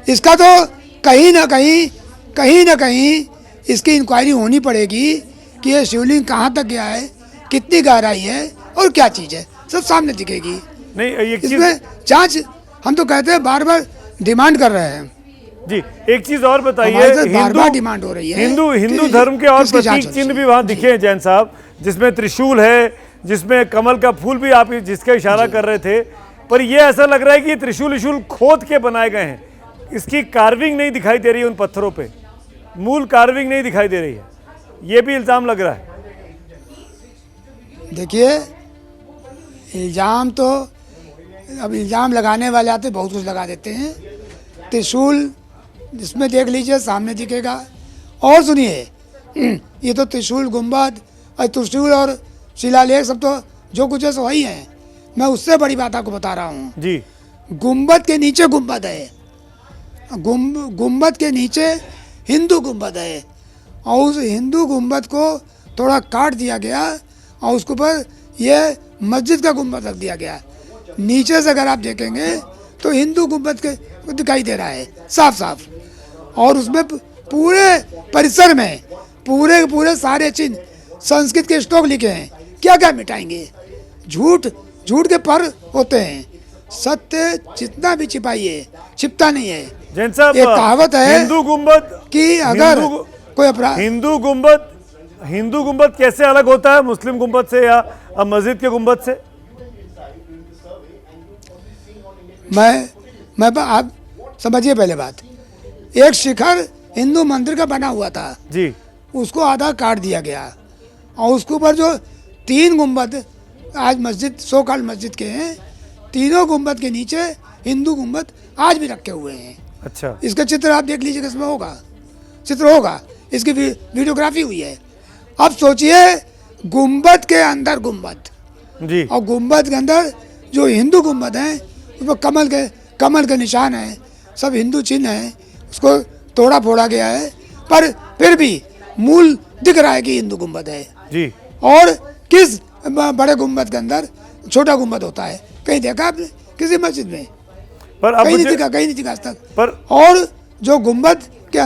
इसका तो कहीं ना कहीं इसकी इंक्वायरी होनी पड़ेगी कि ये शिवलिंग कहाँ तक गया है, कितनी गहराई है और क्या चीज़ है, सब सामने दिखेगी। नहीं एक चीज इसमें जांच हम तो कहते हैं, बार बार डिमांड कर रहे हैं जी। एक चीज और बताइए, हमारे साथ बार-बार डिमांड हो रही है हिंदू कि धर्म के और इसकी जांच प्रतीक चिन्ह भी वहाँ दिखे हैं जैन साहब, जिसमें त्रिशूल है, जिसमें कमल का फूल भी आप जिसका इशारा कर रहे थे, पर ये ऐसा लग रहा है कि ये त्रिशूल खोद के बनाए गए हैं। इसकी कार्विंग नहीं दिखाई दे रही है उन पत्थरों पे, मूल कार्विंग नहीं दिखाई दे रही है, ये भी इल्जाम लग रहा है। देखिए, इल्जाम तो अब इल्जाम लगाने वाले आते बहुत कुछ लगा देते हैं। त्रिशूल इसमें देख लीजिए, सामने दिखेगा। और सुनिए, ये तो त्रिशूल, गुंबद और त्रिशूल और शिलालेख सब तो जो कुछ है सो वही है। मैं उससे बड़ी बात आपको बता रहा हूँ जी। गुंबद के नीचे गुंबद है, गुंबद के नीचे हिंदू गुंबद है, और उस हिंदू गुंबद को थोड़ा काट दिया गया और उसके ऊपर ये मस्जिद का गुंबद रख दिया गया। नीचे से अगर आप देखेंगे तो हिंदू गुंबद के दिखाई दे रहा है साफ साफ। और उसमें पूरे परिसर में पूरे सारे चिन्ह संस्कृत के श्लोक लिखे हैं। क्या क्या मिटाएंगे? झूठ के पर होते हैं, सत्य जितना भी छिपाइए छिपता नहीं है। जैन साहब, एक कहावत है हिंदू गुंबद कि अगर कोई अपराध, हिंदू गुंबद कैसे अलग होता है मुस्लिम गुंबद से या मस्जिद के गुंबद से? मैं आप समझिए पहले बात। एक शिखर हिंदू मंदिर का बना हुआ था जी, उसको आधा काट दिया गया और उसके ऊपर जो 3 गुंबद आज मस्जिद सोकाल मस्जिद के हैं, तीनों गुंबद के नीचे हिंदू गुंबद आज भी रखे हुए हैं। अच्छा, इसका चित्र आप देख लीजिए, किसमें होगा चित्र होगा, इसकी वीडियोग्राफी हुई है। अब सोचिए, गुंबद के अंदर गुंबद जी, और गुंबद के अंदर जो हिंदू गुंबद हैं उसमें कमल के निशान हैं, सब हिंदू चिन्ह हैं। उसको तोड़ा फोड़ा गया है, पर फिर भी मूल दिख रहा है कि हिंदू गुंबद है जी। और किस बड़े गुंबद के अंदर छोटा गुंबद होता है? कहीं देखा आपने किसी मस्जिद में? पर अब कहीं नहीं दिखा आज तक। पर और जो गुंबद के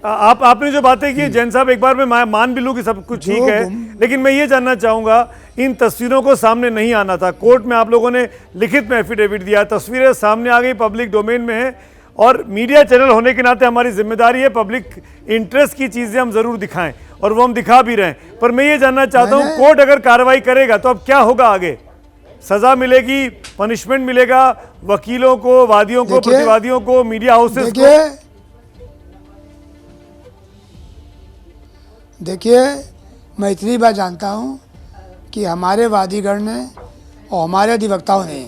आपने जो बातें की जैन साहब, एक बार मैं मान भी लूं कि सब कुछ ठीक है, लेकिन मैं ये जानना चाहूंगा, इन तस्वीरों को सामने नहीं आना था। कोर्ट में आप लोगों ने लिखित में एफिडेविट दिया, तस्वीरें सामने आ गई, पब्लिक डोमेन में है, और मीडिया चैनल होने के नाते हमारी जिम्मेदारी है पब्लिक इंटरेस्ट की चीजें हम जरूर दिखाएं, और वो हम दिखा भी रहे हैं। पर मैं ये जानना चाहता हूँ, कोर्ट अगर कार्रवाई करेगा तो अब क्या होगा आगे? सजा मिलेगी, पनिशमेंट मिलेगा वकीलों को, वादियों को, प्रतिवादियों को, मीडिया हाउसेस को? देखिए, मैं इतनी बात जानता हूँ कि हमारे वादीगण ने और हमारे अधिवक्ताओं ने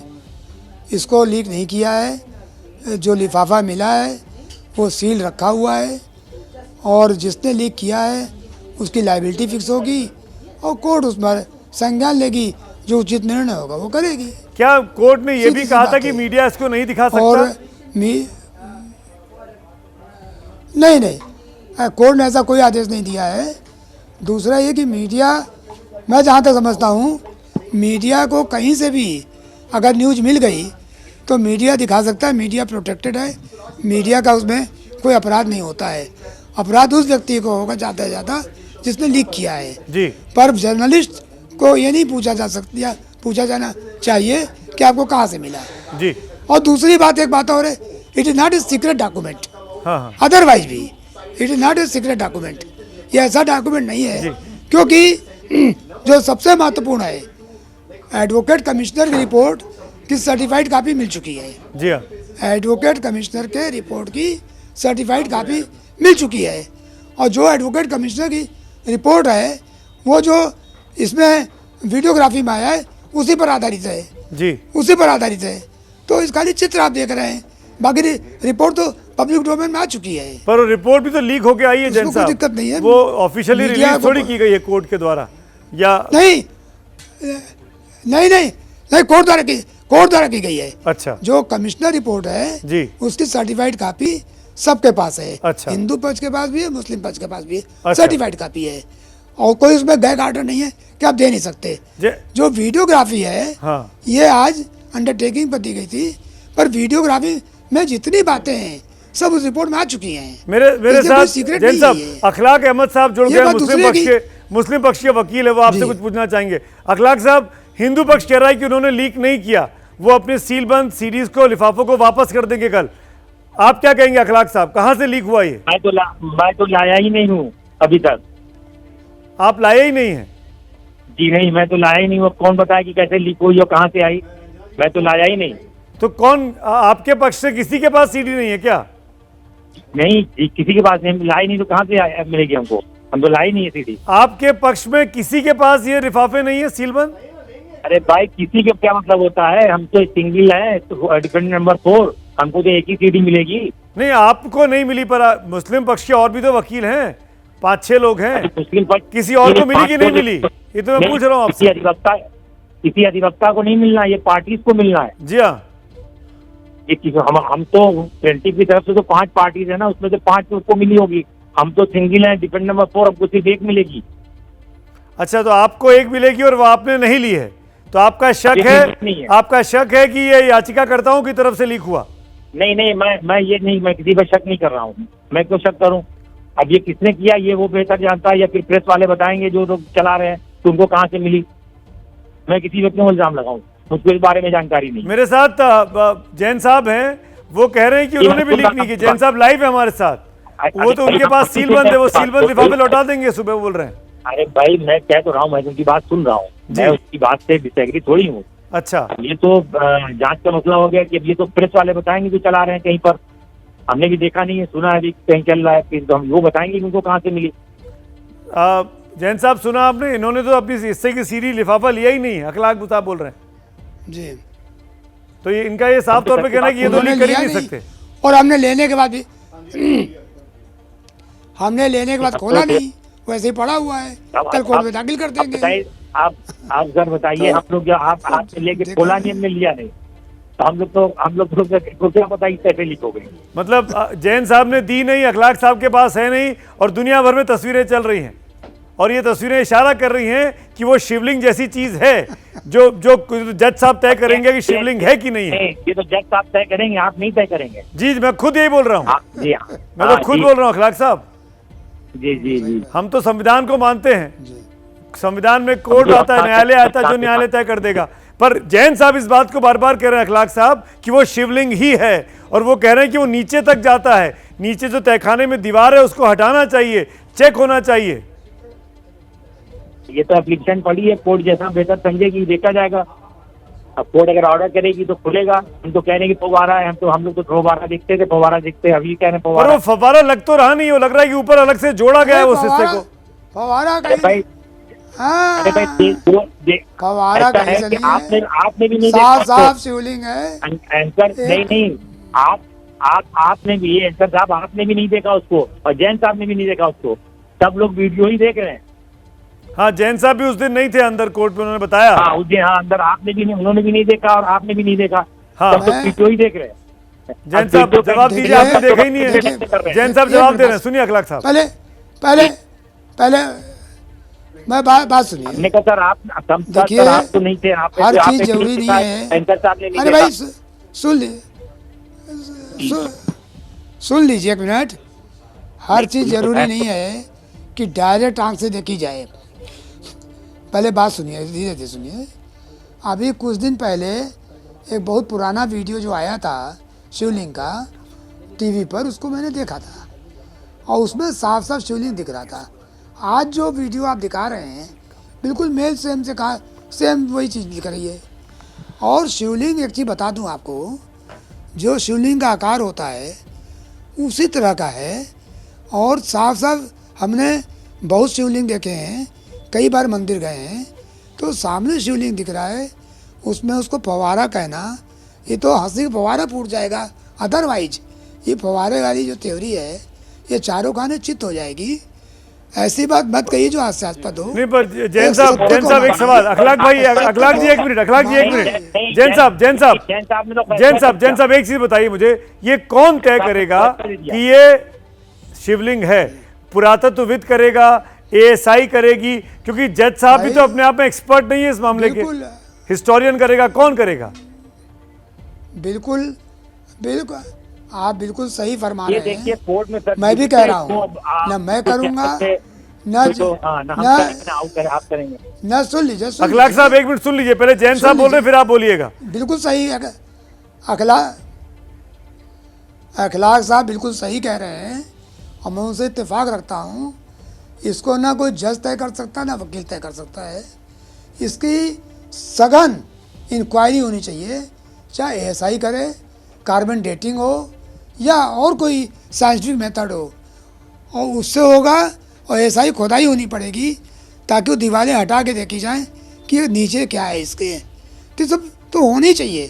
इसको लीक नहीं किया है। जो लिफाफा मिला है वो सील रखा हुआ है, और जिसने लीक किया है उसकी लायबिलिटी फिक्स होगी और कोर्ट उस पर संज्ञान लेगी, जो उचित निर्णय होगा वो करेगी। क्या कोर्ट ने ये भी कहा था कि मीडिया इसको नहीं दिखा सकता? और नहीं, कोर्ट ने ऐसा कोई आदेश नहीं दिया है। दूसरा ये कि मीडिया, मैं जहाँ तक समझता हूँ, मीडिया को कहीं से भी अगर न्यूज़ मिल गई तो मीडिया दिखा सकता है। मीडिया प्रोटेक्टेड है, मीडिया का उसमें कोई अपराध नहीं होता है। अपराध उस व्यक्ति को होगा ज़्यादा से ज़्यादा जिसने लीक किया है जी। पर जर्नलिस्ट को ये नहीं पूछा जाना चाहिए कि आपको कहाँ से मिला जी। और दूसरी बात, एक बात और है, it is not a secret document. हाँ। अदरवाइज भी it is not a secret document. ये ऐसा डॉक्यूमेंट नहीं है, क्योंकि जो सबसे महत्वपूर्ण है, एडवोकेट कमिश्नर की रिपोर्ट की सर्टिफाइड कॉपी मिल चुकी है। जी हाँ, एडवोकेट कमिश्नर के रिपोर्ट की सर्टिफाइड कॉपी मिल चुकी है, और जो एडवोकेट कमिश्नर की रिपोर्ट है वो जो इसमें वीडियोग्राफी में आया है उसी पर आधारित है जी, उसी पर आधारित है। तो इस खाली चित्र आप देख रहे हैं, बाकी रिपोर्ट तो पब्लिक डोमेन में आ चुकी है। पर रिपोर्ट भी तो लीक होके आई है जैन साहब, दिक्कत नहीं है, वो ऑफिशियली रिलीज थोड़ी की गई है कोर्ट के द्वारा। या नहीं नहीं नहीं नहीं, कोर्ट द्वारा की गई है। अच्छा, जो कमिश्नर रिपोर्ट है जी, उसकी सर्टिफाइड कॉपी सबके पास है। अच्छा, हिंदू पक्ष के पास भी है, मुस्लिम पक्ष के पास भी है, अच्छा, सर्टिफाइड कॉपी है, और कोई उसमें बैक आर्डर नहीं है कि आप दे नहीं सकते। जो वीडियोग्राफी है, हाँ, ये आज अंडरटेकिंग पर दी गई थी, पर वीडियोग्राफी में जितनी बातें हैं सब उस रिपोर्ट में आ चुकी हैं। मेरे साथ जैन साहब अखलाक अहमद साहब जुड़ गए, मुस्लिम पक्ष के वकील है, वो आपसे कुछ पूछना चाहेंगे। अखलाक साहब, हिंदू पक्ष कह रहा है कि उन्होंने लीक नहीं किया, वो अपने सीलबंद सीरीज को, लिफाफों को वापस कर देंगे कल। आप क्या कहेंगे अखलाक साहब, कहां से लीक हुआ ये? मैं तो लाया ही नहीं हूँ अभी तक। आप लाए ही नहीं है? जी नहीं, मैं तो लाया ही नहीं हूँ। कौन बताया कि कैसे लीक हुई और कहाँ से आई? मैं तो लाया ही नहीं। तो कौन, आपके पक्ष से किसी के पास सीडी नहीं है क्या? नहीं, किसी के पास नहीं, लाए नहीं तो कहाँ से मिलेगी हमको? हम तो लाए नहीं है सीडी। आपके पक्ष में किसी के पास ये लिफाफे नहीं है सीलबंद? अरे भाई, किसी के क्या मतलब होता है? हम तो सिंगल है, डिफेंडेंट नंबर 4, हमको तो एक ही सीडी मिलेगी। नहीं, आपको नहीं मिली, पर मुस्लिम पक्ष के और भी तो वकील हैं, 5-6 लोग हैं। मुस्लिम पक्ष किसी और को मिली कि नहीं मिली, ये तो मैं पूछ रहा हूँ आपसे। किसी अधिवक्ता को नहीं मिलना, ये पार्टीज को मिलना है। जी हाँ, हम तो प्लेंटिफ की तरफ से तो 5 पार्टीज है ना, उसमें से 5 को मिली होगी। हम तो सिंगल है, डिफेंडेंट नंबर 4, हमको सिर्फ एक मिलेगी। अच्छा, तो आपको एक मिलेगी और वो आपने नहीं ली है, तो आपका शक है, आपका शक है कि ये याचिकाकर्ताओं की तरफ से लीक हुआ? नहीं नहीं, मैं किसी पर शक नहीं कर रहा हूँ। मैं क्यों शक करूँ? अब ये किसने किया ये वो बेहतर जानता है, या फिर प्रेस वाले बताएंगे जो लोग चला रहे हैं, तो उनको कहाँ से मिली। मैं किसी पर क्यों इल्जाम लगाऊं, मुझको इस बारे में जानकारी नहीं। मेरे साथ जैन साहब हैं, वो कह रहे हैं कि उन्होंने भी लीक नहीं की। जैन साहब लाइव है हमारे साथ, वो तो उनके पास सीलबंद है, वो सीलबंद लिफाफे लौटा देंगे सुबह, बोल रहे हैं। अरे भाई, मैं कह तो रहा हूँ, मैं उनकी बात सुन रहा हूँ, मैं उसकी बात से डिसएग्री थोड़ी हूँ। अच्छा, ये तो जांच का मसला हो गया कि अब ये तो प्रेस वाले बताएंगे जो चला रहे हैं कहीं पर। हमने भी देखा नहीं है, सुना है अभी कहीं चल रहा है, तो हम वो बताएंगे उनको कहाँ से मिली। जैन साहब, सुना आपने, इन्होंने तो अपनी हिस्से की सीडी लिफाफा लिया ही नहीं है, अखलाक साहब बोल रहे हैं जी। तो ये इनका ये साफ तौर पे कहना है कि ये तो लीक कर ही नहीं सकते। और हमने लेने के बाद भी खोला नहीं, वैसे ही पड़ा हुआ है, कल कोर्ट में दाखिल कर देंगे। आप सर बताइए, हम लोग आपसे लेके खोला नहीं, हमने लिया नहीं, तो हम लोग को क्या पता कैसे लीक हो गई? मतलब जैन साहब ने दी नहीं, अखलाक साहब के पास है नहीं, और दुनिया भर में तस्वीरें चल रही हैं, और ये तस्वीरें इशारा कर रही हैं कि वो शिवलिंग जैसी चीज है, जो जज साहब तय करेंगे कि शिवलिंग है कि नहीं है। ये तो जज साहब तय करेंगे, आप नहीं तय करेंगे। जी, मैं खुद यही बोल रहा हूँ। जी, मैं तो खुद बोल रहा हूँ अखलाक साहब। जी जी जी, हम तो संविधान को मानते हैं, संविधान में कोर्ट आता है, न्यायालय आता है, जो न्यायालय तय कर देगा। पर जैन साहब इस बात को बार बार कह रहे हैं, अखलाक साहब, कि वो शिवलिंग ही है, और वो कह रहे हैं कि वो नीचे तक जाता है, नीचे जो तहखाने में दीवार है उसको हटाना चाहिए, चेक होना चाहिए। ये तो एप्लीकेशन पड़ी है, कोर्ट जैसा बेहतर समझेगी देखा जाएगा। अब कोर्ट अगर ऑर्डर करेगी तो खुलेगा। हम तो कह रहे हैं कि फव्वारा है, हम लोग तो फव्वारा देखते थे, फव्वारा देखते, अभी कह रहे हैं फव्वारा। वो फव्वारा लग तो रहा नहीं, वो लग रहा है कि ऊपर अलग से जोड़ा गया है उस हिस्से को। फव्वारा भाई, आपने भी नहीं देखा, साफ शिवलिंग है एंकर। नहीं, आपने भी, ये एंकर साहब आपने भी नहीं देखा उसको, और जैन साहब ने भी नहीं देखा उसको, सब लोग वीडियो ही देख रहे हैं। हाँ, जैन साहब भी उस दिन नहीं थे अंदर कोर्ट में, उन्होंने बताया। हाँ, उस दिन अंदर आपने भी नहीं, उन्होंने भी नहीं देखा और आपने भी नहीं देखा। हाँ, सब लोग वीडियो ही देख रहे हैं। जैन साहब जवाब दीजिए, आपने देखा ही नहीं है। जैन साहब जवाब दे रहे हैं, सुनिए अखलाक साहब। पहले मैं बात सुनिए। हमने कहा सर, देखिए, आप तो नहीं थे, हर चीज जरूरी नहीं है। अरे भाई सुन लीजिए एक मिनट। हर चीज जरूरी नहीं है कि डायरेक्ट आंख से देखी जाए। पहले बात सुनिए, धीरे धीरे सुनिए। अभी कुछ दिन पहले एक बहुत पुराना वीडियो जो आया था शिवलिंग का टीवी पर, उसको मैंने देखा था, और उसमें साफ साफ शिवलिंग दिख रहा था। आज जो वीडियो आप दिखा रहे हैं बिल्कुल मेल सेम वही चीज़ दिख रही है। और शिवलिंग, एक चीज़ बता दूं आपको, जो शिवलिंग का आकार होता है उसी तरह का है। और साफ साफ हमने बहुत शिवलिंग देखे हैं, कई बार मंदिर गए हैं, तो सामने शिवलिंग दिख रहा है, उसमें उसको फव्वारा कहना, ये तो हंसी का फव्वारा फूट जाएगा। अदरवाइज ये फव्वारे वाली जो थ्योरी है, ये चारों खाने चित हो जाएगी। ऐसी बात मत कहिए जो हास्यास्पद हो। नहीं पर जैन साहब एक सवाल, अखलाक भाई, अखलाक जी एक मिनट, जैन साहब एक चीज बताइए मुझे, ये कौन तय करेगा कि ये शिवलिंग है? पुरातत्वविद करेगा, एएसआई करेगी? क्योंकि जज साहब भी तो अपने आप में एक्सपर्ट नहीं है इस मामले के, हिस्टोरियन करेगा, कौन करेगा? बिल्कुल बिल्कुल, आप बिल्कुल सही फरमा ये रहे देखिए हैं। कोर्ट में मैं भी कह रहा हूँ, न मैं करूंगा आप करेंगे। न सुन लीजिए, अखलाक साहब एक मिनट सुन लीजिए, पहले जैन साहब बोल रहे फिर आप बोलिएगा। बिल्कुल सही है, अखलाक साहब बिल्कुल सही कह रहे हैं और मैं उनसे इत्तेफाक रखता हूँ। इसको ना कोई जज तय कर सकता ना वकील तय कर सकता है, इसकी सघन इंक्वायरी होनी चाहिए, चाहे एएसआई करे, कार्बन डेटिंग हो या और कोई साइंटिफिक मेथड हो, और उससे होगा। और एएसआई खुदाई होनी पड़ेगी ताकि वो दीवारें हटा के देखी जाएं कि नीचे क्या है इसके, तो सब तो होनी चाहिए।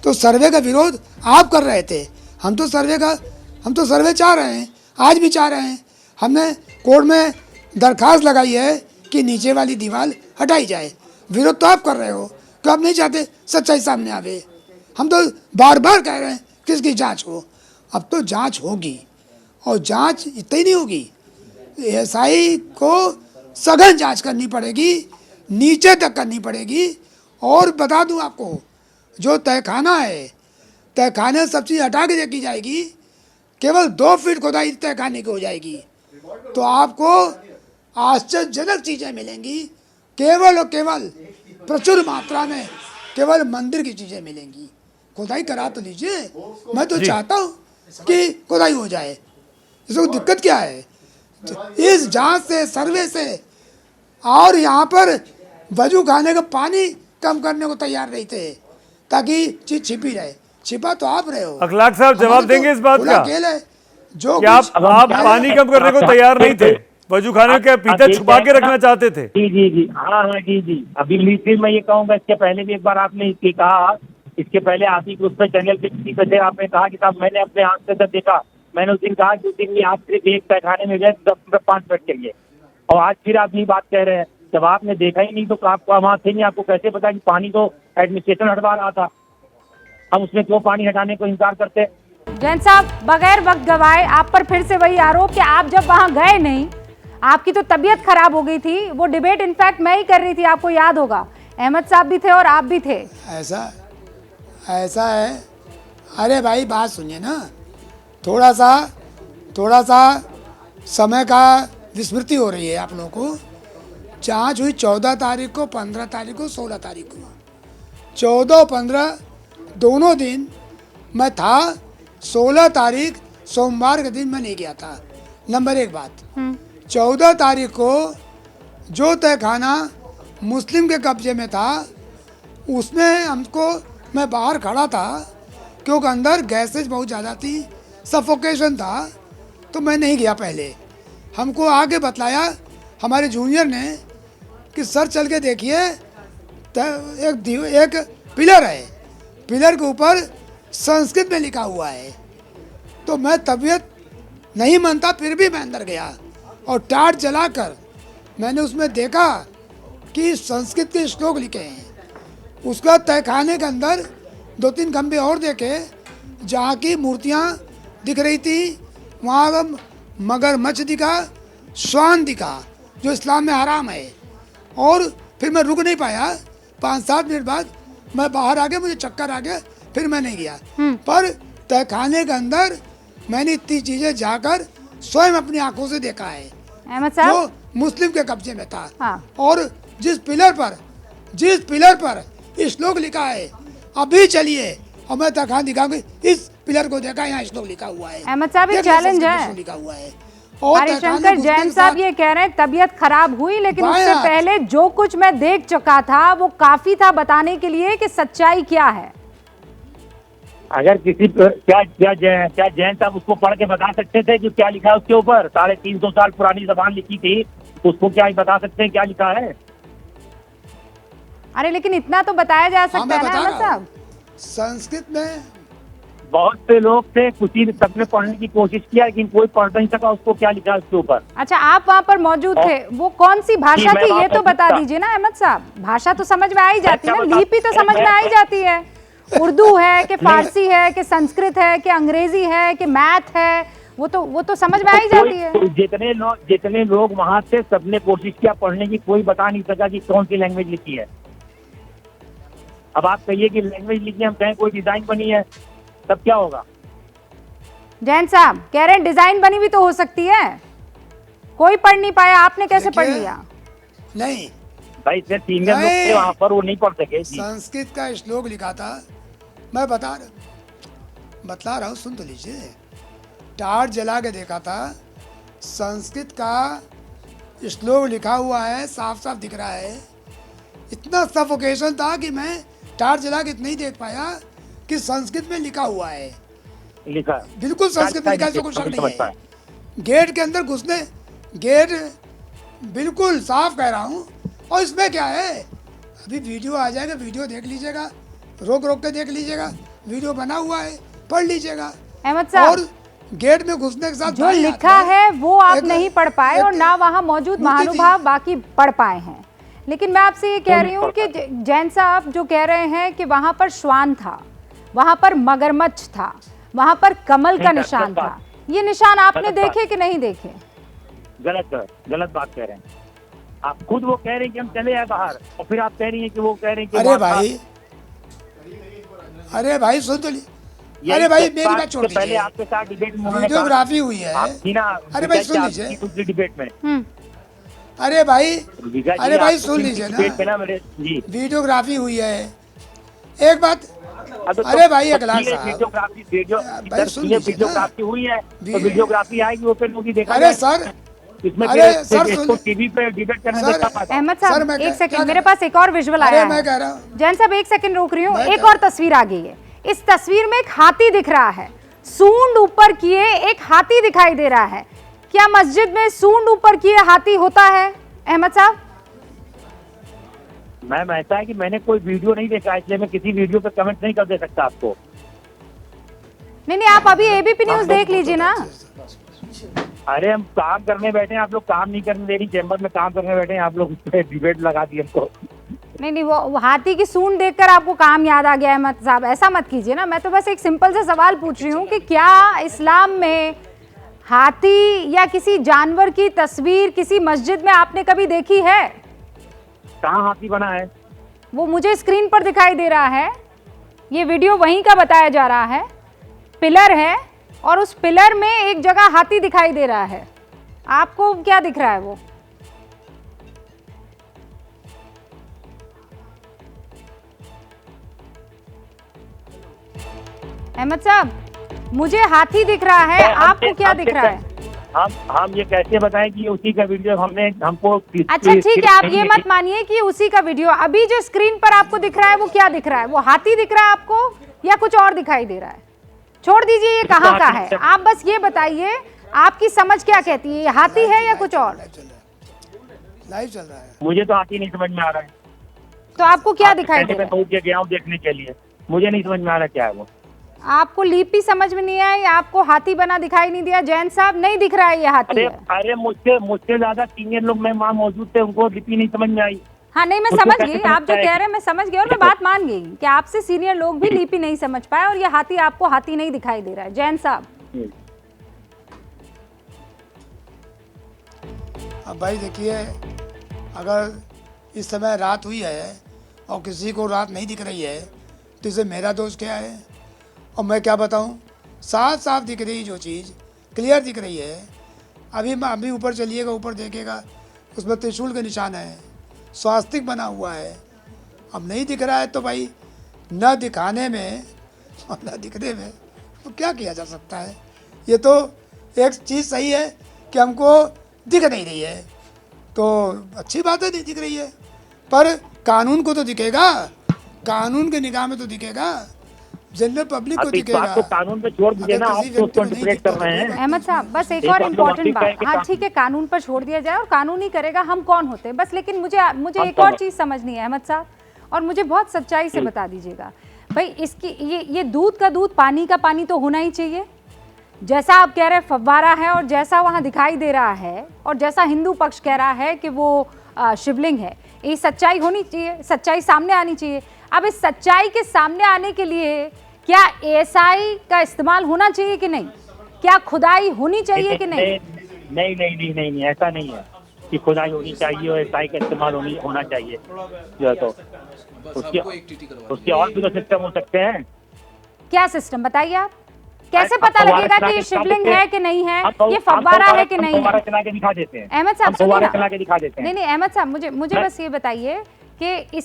तो सर्वे का विरोध आप कर रहे थे, हम तो सर्वे चाह रहे हैं, आज भी चाह रहे हैं। हमने कोर्ट में दरखास्त लगाई है कि नीचे वाली दीवार हटाई जाए। विरोध तो आप कर रहे हो कि आप नहीं चाहते सच्चाई सामने आवे। हम तो बार बार कह रहे हैं कि इसकी जांच हो। अब तो जांच होगी, और जांच इतनी नहीं होगी, एएसआई को सघन जांच करनी पड़ेगी, नीचे तक करनी पड़ेगी। और बता दूं आपको, जो तहखाना है, तहखाने से सब चीज़ हटा के देखी जाएगी, केवल 2 फीट खुदाई तहखाने की हो जाएगी, तो आपको आश्चर्यजनक चीज़ें मिलेंगी। केवल और केवल प्रचुर मात्रा में केवल मंदिर की चीज़ें मिलेंगी। खुदाई करा तो लीजिए, मैं तो चाहता हूँ कि खुदाई हो जाए, इसको दिक्कत क्या है? इस जांच से, सर्वे से, और यहाँ पर वजू खाने का पानी कम करने को तैयार नहीं थे ताकि चीज छिपी रहे। छिपा तो आप रहे हो। अखलाक साहब जवाब देंगे इस बात का जो कि आप पानी कम करने को तैयार नहीं थे, वजू खाने के पीछे छुपा के रखना चाहते थे? जी हाँ जी। अभी फिर मैं ये कहूँगा, इसके पहले भी एक बार आपने इसकी कहा, इसके पहले आप ही उस पर चैनल पे थे, आपने कहा कि साहब मैंने अपने आंख से जब देखा, मैंने उस दिन कहा कि उस दिन भी आप सिर्फ एक तहखाने में गए 10-5 मिनट के लिए, और आज फिर आप यही बात कह रहे हैं। जब आपने देखा ही नहीं तो आपको वहाँ थे नहीं, आपको कैसे पता कि पानी तो एडमिनिस्ट्रेशन हटवा रहा था, हम उसमें क्यों पानी हटाने को इंकार करते? जैन साहब, बगैर वक्त गवाए आप पर फिर से वही आरोप कि आप जब वहाँ गए नहीं, आपकी तो तबीयत खराब हो गई थी। वो डिबेट इनफैक्ट मैं ही कर रही थी, आपको याद होगा, अहमद साहब भी थे और आप भी थे। ऐसा है। अरे भाई बात सुनिए ना, थोड़ा सा समय का विस्मृति हो रही है आप लोगों को। जांच हुई 14 तारीख को, 15 तारीख को, 16 तारीख को। 14 और 15 दोनों दिन मैं था, 16 तारीख सोमवार के दिन मैं नहीं गया था। नंबर 1 बात, 14 तारीख को जो तहखाना मुस्लिम के कब्जे में था, उसमें हमको, मैं बाहर खड़ा था क्योंकि अंदर गैसेज बहुत ज़्यादा थी, सफोकेशन था, तो मैं नहीं गया। पहले हमको आगे बतलाया हमारे जूनियर ने कि सर चल के देखिए, एक पिलर है, पिलर के ऊपर संस्कृत में लिखा हुआ है। तो मैं तबीयत नहीं मानता, फिर भी मैं अंदर गया और टार्च जलाकर मैंने उसमें देखा कि संस्कृत के श्लोक लिखे हैं। उसका तहखाने के अंदर 2-3 खंबे और देखे जहाँ की मूर्तियाँ दिख रही थी, वहाँ मगरमच्छ दिखा, श्वान दिखा, जो इस्लाम में हराम है। और फिर मैं रुक नहीं पाया, 5-7 मिनट बाद मैं बाहर आ गया, मुझे चक्कर आ गया, फिर मैं नहीं गया। पर तहखाने के अंदर मैंने इतनी चीजें जाकर स्वयं अपनी आंखों से देखा है, जो मुस्लिम के कब्जे में था। और जिस पिलर पर श्लोक लिखा है, अभी चलिए और मैं तहखाना दिखाऊंगी, इस पिलर को देखा, यहाँ श्लोक लिखा हुआ है। अहमद साहब ये चैलेंज है, लिखा हुआ है। हरिशंकर जैन साहब ये कह रहे हैं तबीयत खराब हुई, लेकिन उससे पहले जो कुछ मैं देख चुका था वो काफी था बताने के लिए कि सच्चाई क्या है। अगर किसी क्या जैन साहब उसको पढ़ के बता सकते थे कि क्या लिखा है उसके ऊपर? 350 साल पुरानी जबान लिखी थी, उसको क्या बता सकते हैं क्या लिखा है? अरे लेकिन इतना तो बताया जा सकता है ना अहमद साहब। संस्कृत में बहुत से लोग थे, कुछ ही सबने पढ़ने की कोशिश किया लेकिन कोई पढ़ नहीं सका उसको क्या लिखा है उसके ऊपर। अच्छा, आप वहाँ पर मौजूद थे, वो कौन सी भाषा थी ये तो बता दीजिए ना अहमद साहब। भाषा तो समझ में आ ही जाती है ना, लिपि तो समझ में आ ही जाती है। उर्दू है कि फारसी है कि संस्कृत है कि अंग्रेजी है कि मैथ है, वो तो समझ में आ ही जाती है। जितने लोग वहाँ थे सबने कोशिश किया पढ़ने की, कोई बता नहीं सका कि कौन सी लैंग्वेज लिखी है। अब आप कहिए कि लैंग्वेज लिखी, हम कहें कोई डिजाइन बनी है, तब क्या होगा? जैन साहब कह रहे हैं डिजाइन बनी भी तो हो सकती है, कोई पढ़ नहीं पाया, आपने कैसे पढ़ लिया? नहीं भाई, इतने सीनियर लोग थे वहाँ पर, वो नहीं पढ़ सके। संस्कृत का श्लोक लिखा था, मैं बतला रहा हूँ, सुन तो लीजिए। टार्च जला के देखा था, संस्कृत का श्लोक लिखा हुआ है, साफ साफ दिख रहा है। इतना सफोकेशन था कि मैं टार्च जला के नहीं देख पाया कि संस्कृत में लिखा हुआ है, लिखा बिल्कुल संस्कृत में लिखा है, कुछ शक नहीं है। गेट के अंदर घुसने, गेट बिल्कुल साफ कह रहा हूँ। और इसमें क्या है, अभी वीडियो आ जाएगा, वीडियो देख लीजिएगा, रोक के देख लीजिएगा, वीडियो बना हुआ है, पढ़ लीजिएगा। अहमद साहब, और गेट में घुसने के साथ जो लिखा है वो आप नहीं पढ़ पाए और ना वहाँ मौजूद महानुभाव बाकी पढ़ पाए हैं। लेकिन मैं आपसे ये कह रही हूँ कि जैन साहब जो कह रहे हैं कि वहाँ पर श्वान था, वहाँ पर मगरमच्छ था, वहाँ पर कमल का निशान था, ये निशान आपने देखे कि नहीं देखे? गलत बात कह रहे हैं आप। खुद वो कह रहे हैं कि हम चले आए बाहर, और फिर आप कह रही हैं कि वो कह रहे हैं कि अरे भाई सुन तो अरे भाई मेरी बात छोड़ दीजिए, पहले आपके साथ डिबेट में वीडियोग्राफी हुई है। अरे भाई सुन लीजिए, डिबेट में अरे भाई सुन लीजिए ना, वीडियोग्राफी हुई है। एक बात, अरे भाई अगला वीडियोग्राफी हुई है तो वीडियोग्राफी आएगी, वो फिर लोग देखा। अरे सर, टीवी पे डिबेट करने देखा पाता। अहमद साहब एक सेकंड, मेरे पास एक और विजुअल आया है। मैं कह रहा हूँ जैन साहब एक सेकंड रोक रही हूँ, एक और तस्वीर आ गई है। इस तस्वीर में एक हाथी दिख रहा है, सूंड ऊपर किए एक हाथी दिखाई दे रहा है। क्या मस्जिद में सूंड ऊपर किए हाथी होता है अहमद साहब? मैम ऐसा है कि मैंने कोई वीडियो नहीं देखा, इसलिए मैं किसी वीडियो पे कमेंट नहीं कर दे सकता आपको। नहीं, आप अभी एबीपी न्यूज देख लीजिए ना। अरे हम काम करने बैठे हैं, आप लोग काम नहीं करने दे रही, चैम्बर में काम करने बैठे हैं, आप लोग उस पर डिबेट लगा दिए हमको। नहीं, वो हाथी की सूंड देखकर आपको काम याद आ गया है? मत साहब ऐसा मत कीजिए ना, मैं तो बस एक सिंपल सा सवाल पूछ रही हूँ कि क्या इस्लाम में हाथी या किसी जानवर की तस्वीर किसी मस्जिद में आपने कभी देखी है? कहाँ हाथी बना है? वो मुझे स्क्रीन पर दिखाई दे रहा है, ये वीडियो वहीं का बताया जा रहा है। पिलर है और उस पिलर में एक जगह हाथी दिखाई दे रहा है, आपको क्या दिख रहा है वो? अहमद साहब, मुझे हाथी दिख रहा है, आपको क्या दिख रहा है? हम ये कैसे बताएं कि उसी का वीडियो हमको। अच्छा ठीक है, आप ये मत मानिए कि उसी का वीडियो। अभी जो स्क्रीन पर आपको दिख रहा है वो क्या दिख रहा है? वो हाथी दिख रहा है आपको या कुछ और दिखाई दे रहा है? छोड़ दीजिए ये कहाँ का है, आप बस ये बताइए आपकी समझ क्या कहती है, ये हाथी है या कुछ और? लाइव चल रहा है। मुझे तो हाथी नहीं समझ में आ रहा है। तो आपको क्या दिखाई दे रहा है? गया हूँ देखने के लिए, मुझे नहीं समझ में आ रहा क्या है वो। आपको लिपि समझ में नहीं आई, आपको हाथी बना दिखाई नहीं दिया? जैन साहब नहीं दिख रहा है ये हाथी है। अरे मुझसे ज्यादा सीनियर लोग मैं वहाँ मौजूद थे, उनको लिपि नहीं समझ में आई। हाँ नहीं, मैं समझ गई, आप जो कह रहे हैं मैं समझ गई और मैं बात मान गई कि आपसे सीनियर लोग भी लिपि नहीं समझ पाए और ये हाथी आपको हाथी नहीं दिखाई दे रहा है। जैन साहब अब भाई देखिए, अगर इस समय रात हुई है और किसी को रात नहीं दिख रही है तो इसे मेरा दोष क्या है? और मैं क्या बताऊं, साफ साफ दिख रही जो चीज़ क्लियर दिख रही है। अभी ऊपर चलिएगा, ऊपर देखिएगा, उसमें त्रिशूल के निशान है, स्वास्तिक बना हुआ है। अब नहीं दिख रहा है तो भाई न दिखाने में और न दिखने में तो क्या किया जा सकता है? ये तो एक चीज़ सही है कि हमको दिख नहीं रही है, तो अच्छी बात है नहीं दिख रही है, पर कानून को तो दिखेगा, कानून के निगाह में तो दिखेगा, जनरल पब्लिक को दिखेगा। तो कानून पे छोड़ दीजिए ना, आप तो उसको डिबेट कर रहे हैं। अहमद साहब बस एक और इम्पोर्टेंट बात, हाँ ठीक है, कानून पर छोड़ दिया जाए और कानून ही करेगा, हम कौन होते हैं बस। लेकिन मुझे एक और चीज़ समझनी है अहमद साहब, और मुझे बहुत सच्चाई से बता दीजिएगा। भाई इसकी ये दूध का दूध पानी का पानी तो होना ही चाहिए। जैसा आप कह रहे हैं फव्वारा है और जैसा वहाँ दिखाई दे रहा है और जैसा हिंदू पक्ष कह रहा है कि वो शिवलिंग है, ये सच्चाई होनी चाहिए, सच्चाई सामने आनी चाहिए। अब इस सच्चाई के सामने आने के लिए क्या एएसआई का इस्तेमाल होना चाहिए कि नहीं? क्या खुदाई होनी चाहिए कि नहीं? नहीं, ऐसा नहीं है कि खुदाई होनी चाहिए और एएसआई का इस्तेमाल होना चाहिए। जो है तो उसके और भी तो सिस्टम हो सकते हैं। क्या सिस्टम बताइए आप? कैसे पता लगेगा कि ये शिवलिंग है कि नहीं है, ये फव्वारा है कि नहीं है? चला के दिखा देते हैं। अहमद साहब सुनिए ना। चला के दिखा देते हैं। नहीं अहमद साहब मुझे बस ये बताइए कि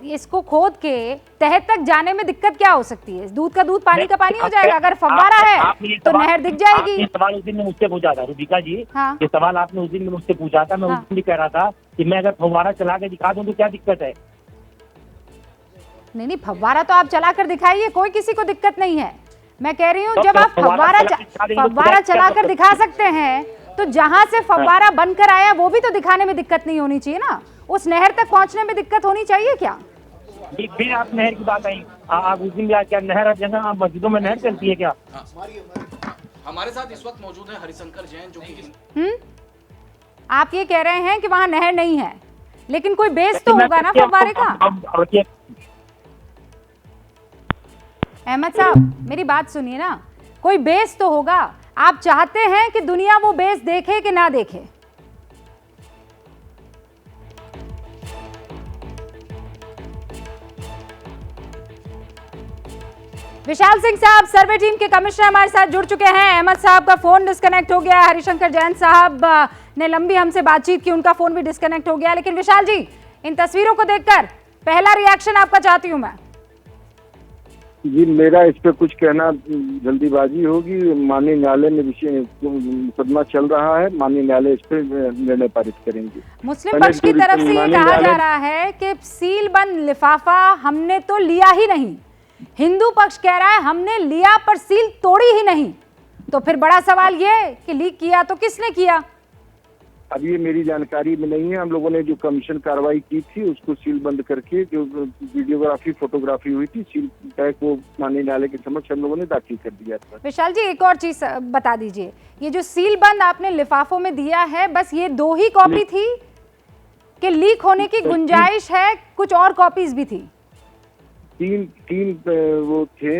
इसको खोद के तह तक जाने में दिक्कत क्या हो सकती है? दूध का दूध पानी का पानी हो जाएगा। अगर फव्वारा है तो नहर दिख जाएगी। ये सवाल उस दिन में मुझसे पूछा था रुबिका जी। हाँ। ये सवाल आपने उस दिन में मुझसे पूछा था। मैं उस दिन भी कह रहा था कि मैं अगर फव्वारा चला के दिखा दूं तो क्या दिक्कत है? नहीं फव्वारा तो आप चला कर दिखाइए, कोई किसी को दिक्कत नहीं है। मैं कह रही हूँ जब आप फव्वारा चला कर दिखा सकते हैं तो जहां से फव्वारा बनकर आया वो भी तो दिखाने में दिक्कत नहीं होनी चाहिए ना? उस नहर तक पहुंचने में दिक्कत होनी चाहिए क्या? फिर आप नहर की बात आई। आप उस दिन क्या नहर हर जगह मस्जिदों में नहर चलती है क्या? हमारे साथ इस वक्त मौजूद है हरिशंकर जैन जो कि आप ये कह रहे हैं कि वहां नहर नहीं है, लेकिन कोई बेस तो होगा ना फव्वारे का। अहमद साहब मेरी बात सुनिए ना, कोई बेस तो होगा। आप चाहते हैं कि दुनिया वो बेस देखे कि ना देखे? विशाल सिंह साहब सर्वे टीम के कमिश्नर हमारे साथ जुड़ चुके हैं। अहमद साहब का फोन डिस्कनेक्ट हो गया, हरिशंकर जैन साहब ने लंबी हमसे बातचीत की, उनका फोन भी डिस्कनेक्ट हो गया। लेकिन विशाल जी, इन तस्वीरों को देखकर पहला रिएक्शन आपका चाहती हूं मैं। जी, मेरा इस पे कुछ कहना जल्दीबाजी होगी। माननीय न्यायालय में विषय मुकदमा चल रहा है, माननीय न्यायालय इस पे निर्णय पारित करेंगे। मुस्लिम पक्ष की तरफ से ये कहा जा रहा है कि सील बंद लिफाफा हमने तो लिया ही नहीं। हिंदू पक्ष कह रहा है हमने लिया पर सील तोड़ी ही नहीं। तो फिर बड़ा सवाल ये कि लीक किया तो किसने किया? अब ये मेरी जानकारी में नहीं है। हम लोगों ने जो कमीशन कार्रवाई की थी उसको सील बंद करके जो वीडियोग्राफी फोटोग्राफी हुई थी सील टैग को माननीय न्यायालय के समक्ष हम लोगों ने दाखिल कर दिया था। विशाल जी एक और चीज बता दीजिए, ये जो सील बंद आपने लिफाफों में दिया है बस ये 2 ही कॉपी थी कि लीक होने की गुंजाइश है, कुछ और कॉपीज भी थी? तीन वो थे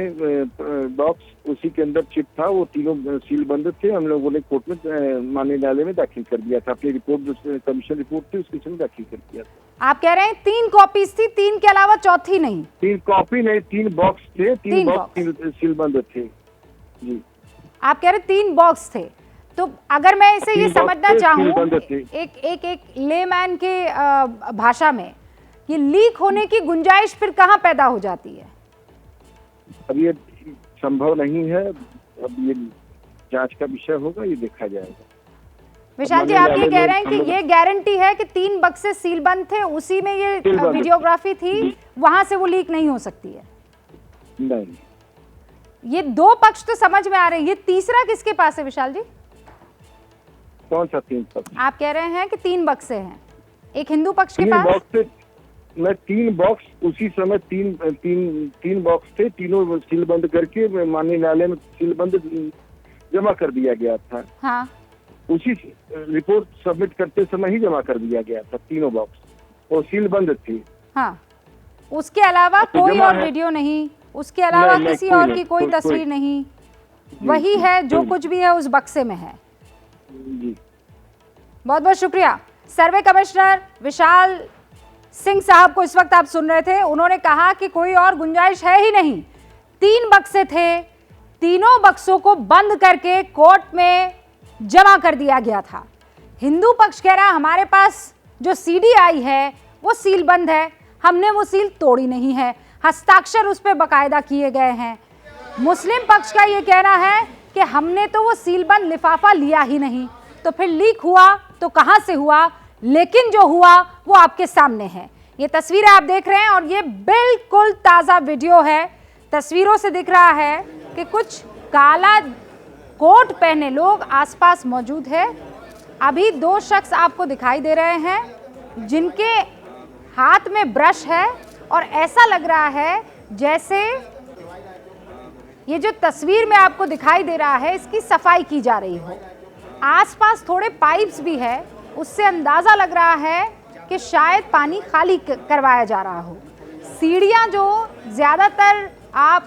बॉक्स, उसी के अंदर चिप था, वो तीनों सील बंद थे। हम लोगों ने कोर्ट में माननीय न्यायालय में दाखिल कर दिया था। अपनी रिपोर्ट जो कमीशन रिपोर्ट थी उसके में दाखिल कर दिया था। आप कह रहे हैं 3 कॉपीज थी, 3 के अलावा चौथी नहीं? 3 कॉपी नहीं, 3 बॉक्स थे, 3 बॉक्स सील बंद थे। जी, आप कह रहे 3 बॉक्स थे। तो अगर मैं इसे ये समझना चाहूँ एक लेमैन के भाषा में, ये लीक होने की गुंजाइश फिर कहाँ पैदा हो जाती है? अब ये संभव नहीं है, अब ये जांच का विषय होगा, ये देखा जाएगा। विशाल जी आप ये कह रहे हैं कि ये गारंटी है कि 3 बक्से सील बंद थे, उसी में ये वीडियोग्राफी थी, वहां से वो लीक नहीं हो सकती है? नहीं। ये 2 पक्ष तो समझ में आ रहे हैं, ये तीसरा किसके पास है विशाल जी? कौन सा 3 पक्ष? आप कह रहे हैं कि 3 बक्से हैं, एक हिंदू पक्ष के पास। मैं 3 बॉक्स उसी समय तीन बॉक्स थे, तीनों सील बंद करके माननीय न्यायालय में सील बंद जमा कर दिया गया था। हाँ। उसी रिपोर्ट सबमिट करते समय ही जमा कर दिया गया था, तीनों बॉक्स और सील बंद थे। हाँ, उसके अलावा कोई और वीडियो नहीं, उसके अलावा किसी और की कोई तस्वीर नहीं, वही है जो कुछ भी है उस बक्से में है। जी, बहुत बहुत शुक्रिया। सर्वे कमिश्नर विशाल सिंह साहब को इस वक्त आप सुन रहे थे, उन्होंने कहा कि कोई और गुंजाइश है ही नहीं। 3 बक्से थे, तीनों बक्सों को बंद करके कोर्ट में जमा कर दिया गया था। हिंदू पक्ष कह रहा है हमारे पास जो सीडी आई है वो सील बंद है, हमने वो सील तोड़ी नहीं है, हस्ताक्षर उस पर बाकायदा किए गए हैं। मुस्लिम पक्ष का ये कहना है कि हमने तो वो सील बंद लिफाफा लिया ही नहीं। तो फिर लीक हुआ तो कहाँ से हुआ? लेकिन जो हुआ वो आपके सामने है। ये तस्वीरें आप देख रहे हैं और ये बिल्कुल ताज़ा वीडियो है। तस्वीरों से दिख रहा है कि कुछ काला कोट पहने लोग आसपास मौजूद है। अभी 2 शख्स आपको दिखाई दे रहे हैं जिनके हाथ में ब्रश है और ऐसा लग रहा है जैसे ये जो तस्वीर में आपको दिखाई दे रहा है इसकी सफाई की जा रही हो। आसपास थोड़े पाइप्स भी है, उससे अंदाजा लग रहा है कि शायद पानी खाली करवाया जा रहा हो। सीढ़ियां जो ज्यादातर आप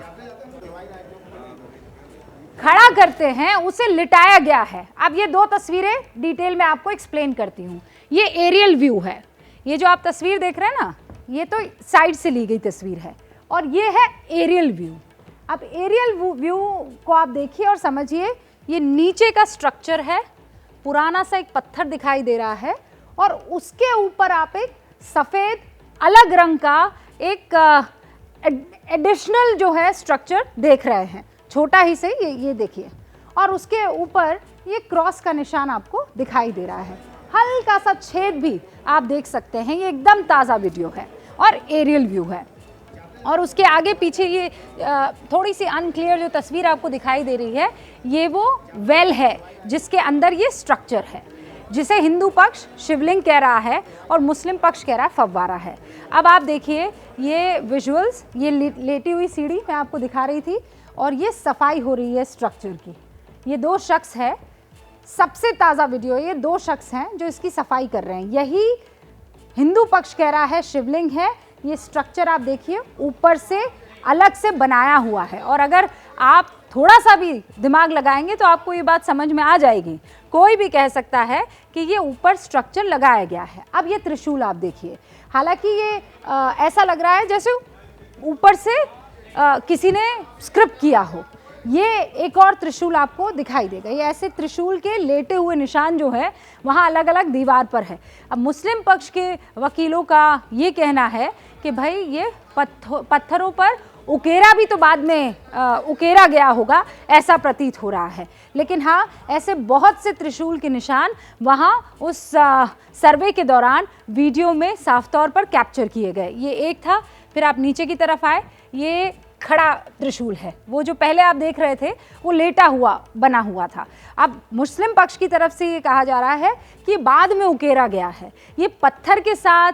खड़ा करते हैं उसे लिटाया गया है। अब ये दो तस्वीरें डिटेल में आपको एक्सप्लेन करती हूँ। ये एरियल व्यू है, ये जो आप तस्वीर देख रहे हैं ना, ये तो साइड से ली गई तस्वीर है और ये है एरियल व्यू। अब एरियल व्यू को आप देखिए और समझिए, ये नीचे का स्ट्रक्चर है, पुराना सा एक पत्थर दिखाई दे रहा है और उसके ऊपर आप एक सफ़ेद अलग रंग का एक एडिशनल जो है स्ट्रक्चर देख रहे हैं, छोटा ही से ये देखिए, और उसके ऊपर ये क्रॉस का निशान आपको दिखाई दे रहा है। हल्का सा छेद भी आप देख सकते हैं। ये एकदम ताज़ा वीडियो है और एरियल व्यू है। और उसके आगे पीछे ये थोड़ी सी अनक्लियर जो तस्वीर आपको दिखाई दे रही है, ये वो वेल है जिसके अंदर ये स्ट्रक्चर है, जिसे हिंदू पक्ष शिवलिंग कह रहा है और मुस्लिम पक्ष कह रहा है फव्वारा है। अब आप देखिए ये विजुअल्स, ये लेटी हुई सीढ़ी मैं आपको दिखा रही थी और ये सफाई हो रही है स्ट्रक्चर की। ये दो शख्स है, सबसे ताज़ा वीडियो, ये दो शख्स हैं जो इसकी सफाई कर रहे हैं। यही हिंदू पक्ष कह रहा है शिवलिंग है। ये स्ट्रक्चर आप देखिए ऊपर से अलग से बनाया हुआ है और अगर आप थोड़ा सा भी दिमाग लगाएंगे तो आपको ये बात समझ में आ जाएगी। कोई भी कह सकता है कि ये ऊपर स्ट्रक्चर लगाया गया है। अब ये त्रिशूल आप देखिए, हालांकि ये ऐसा लग रहा है जैसे ऊपर से किसी ने स्क्रिप्ट किया हो। ये एक और त्रिशूल आपको दिखाई देगा। ये ऐसे त्रिशूल के लेटे हुए निशान जो है वहाँ अलग अलग दीवार पर है। अब मुस्लिम पक्ष के वकीलों का ये कहना है कि भाई ये पत्थरों पर उकेरा भी तो बाद में उकेरा गया होगा, ऐसा प्रतीत हो रहा है। लेकिन हाँ, ऐसे बहुत से त्रिशूल के निशान वहाँ उस सर्वे के दौरान वीडियो में साफ तौर पर कैप्चर किए गए। ये एक था, फिर आप नीचे की तरफ आए, ये खड़ा त्रिशूल है। वो जो पहले आप देख रहे थे वो लेटा हुआ बना हुआ था। अब मुस्लिम पक्ष की तरफ से ये कहा जा रहा है कि बाद में उकेरा गया है। ये पत्थर के साथ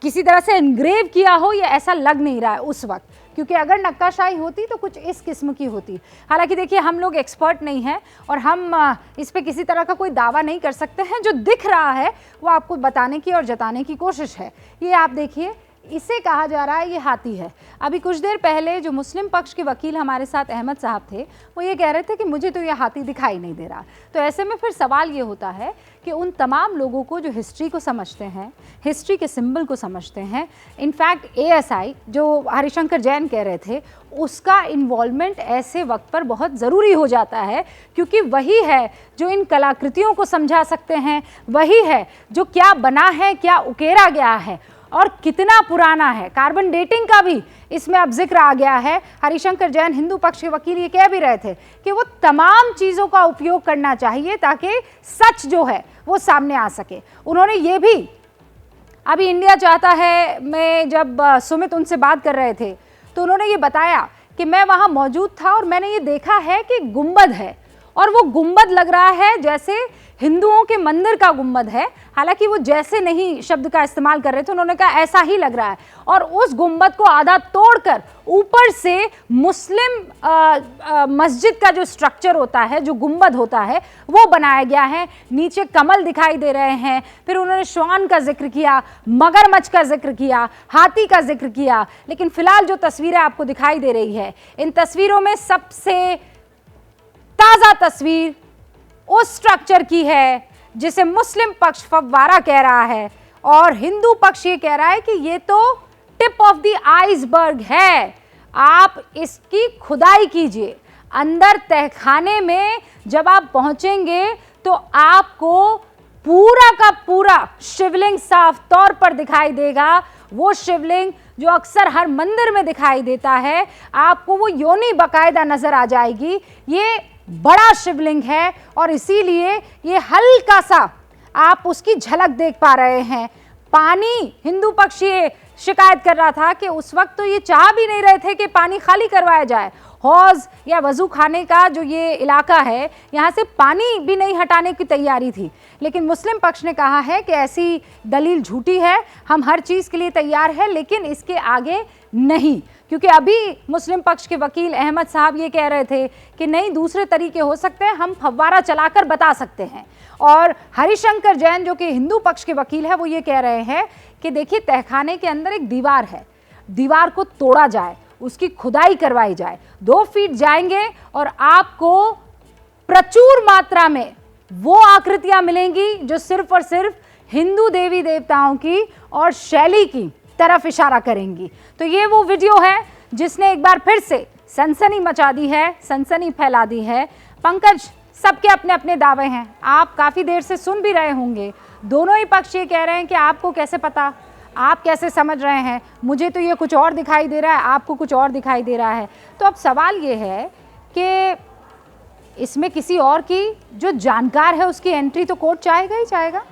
किसी तरह से एनग्रेव किया हो, ये ऐसा लग नहीं रहा है उस वक्त, क्योंकि अगर नक्काशाई होती तो कुछ इस किस्म की होती। हालांकि देखिए, हम लोग एक्सपर्ट नहीं हैं और हम इस पे किसी तरह का कोई दावा नहीं कर सकते हैं। जो दिख रहा है वो आपको बताने की और जताने की कोशिश है। ये आप देखिए, इसे कहा जा रहा है ये हाथी है। अभी कुछ देर पहले जो मुस्लिम पक्ष के वकील हमारे साथ अहमद साहब थे, वो ये कह रहे थे कि मुझे तो ये हाथी दिखाई नहीं दे रहा। तो ऐसे में फिर सवाल ये होता है कि उन तमाम लोगों को जो हिस्ट्री को समझते हैं, हिस्ट्री के सिंबल को समझते हैं, इनफैक्ट ASI जो हरिशंकर जैन कह रहे थे, उसका इन्वॉल्वमेंट ऐसे वक्त पर बहुत ज़रूरी हो जाता है, क्योंकि वही है जो इन कलाकृतियों को समझा सकते हैं, वही है जो क्या बना है, क्या उकेरा गया है और कितना पुराना है। कार्बन डेटिंग का भी इसमें अब जिक्र आ गया है। हरिशंकर जैन हिंदू पक्ष के वकील ये कह भी रहे थे कि वो तमाम चीज़ों का उपयोग करना चाहिए ताकि सच जो है वो सामने आ सके। उन्होंने ये भी, अभी इंडिया चाहता है में जब सुमित उनसे बात कर रहे थे तो उन्होंने ये बताया कि मैं वहाँ मौजूद था और मैंने ये देखा है कि गुंबद है और वो गुंबद लग रहा है जैसे हिंदुओं के मंदिर का गुंबद है। हालांकि वो जैसे नहीं शब्द का इस्तेमाल कर रहे थे, उन्होंने कहा ऐसा ही लग रहा है। और उस गुंबद को आधा तोड़कर ऊपर से मुस्लिम मस्जिद का जो स्ट्रक्चर होता है, जो गुंबद होता है, वो बनाया गया है। नीचे कमल दिखाई दे रहे हैं। फिर उन्होंने श्वान का जिक्र किया, मगरमच्छ का जिक्र किया, हाथी का जिक्र किया। लेकिन फिलहाल जो तस्वीरें आपको दिखाई दे रही है, इन तस्वीरों में सबसे ताज़ा तस्वीर उस स्ट्रक्चर की है जिसे मुस्लिम पक्ष फव्वारा कह रहा है और हिंदू पक्ष ये कह रहा है कि ये तो टिप ऑफ द आइसबर्ग है। आप इसकी खुदाई कीजिए। अंदर तहखाने में जब आप पहुंचेंगे तो आपको पूरा का पूरा शिवलिंग साफ तौर पर दिखाई देगा। वो शिवलिंग जो अक्सर हर मंदिर में दिखाई देता है, आपको वो योनि बाकायदा नजर आ जाएगी। ये बड़ा शिवलिंग है और इसीलिए ये हल्का सा आप उसकी झलक देख पा रहे हैं। पानी, हिंदू पक्ष ये शिकायत कर रहा था कि उस वक्त तो ये चाह भी नहीं रहे थे कि पानी खाली करवाया जाए। हौज या वजू खाने का जो ये इलाका है, यहाँ से पानी भी नहीं हटाने की तैयारी थी। लेकिन मुस्लिम पक्ष ने कहा है कि ऐसी दलील झूठी है, हम हर चीज़ के लिए तैयार है लेकिन इसके आगे नहीं। क्योंकि अभी मुस्लिम पक्ष के वकील अहमद साहब ये कह रहे थे कि नहीं, दूसरे तरीके हो सकते हैं, हम फव्वारा चलाकर बता सकते हैं। और हरिशंकर जैन जो कि हिंदू पक्ष के वकील है, वो ये कह रहे हैं कि देखिए, तहखाने के अंदर एक दीवार है, दीवार को तोड़ा जाए, उसकी खुदाई करवाई जाए, 2 फीट जाएंगे और आपको प्रचुर मात्रा में वो आकृतियां मिलेंगी जो सिर्फ और सिर्फ हिंदू देवी देवताओं की और शैली की तरफ इशारा करेंगी। तो ये वो वीडियो है जिसने एक बार फिर से सनसनी मचा दी है, सनसनी फैला दी है। पंकज, सबके अपने अपने दावे हैं, आप काफ़ी देर से सुन भी रहे होंगे, दोनों ही पक्ष ये कह रहे हैं कि आपको कैसे पता, आप कैसे समझ रहे हैं, मुझे तो ये कुछ और दिखाई दे रहा है, आपको कुछ और दिखाई दे रहा है। तो अब सवाल ये है कि इसमें किसी और की जो जानकार है उसकी एंट्री तो कोर्ट चाहेगा ही चाहेगा।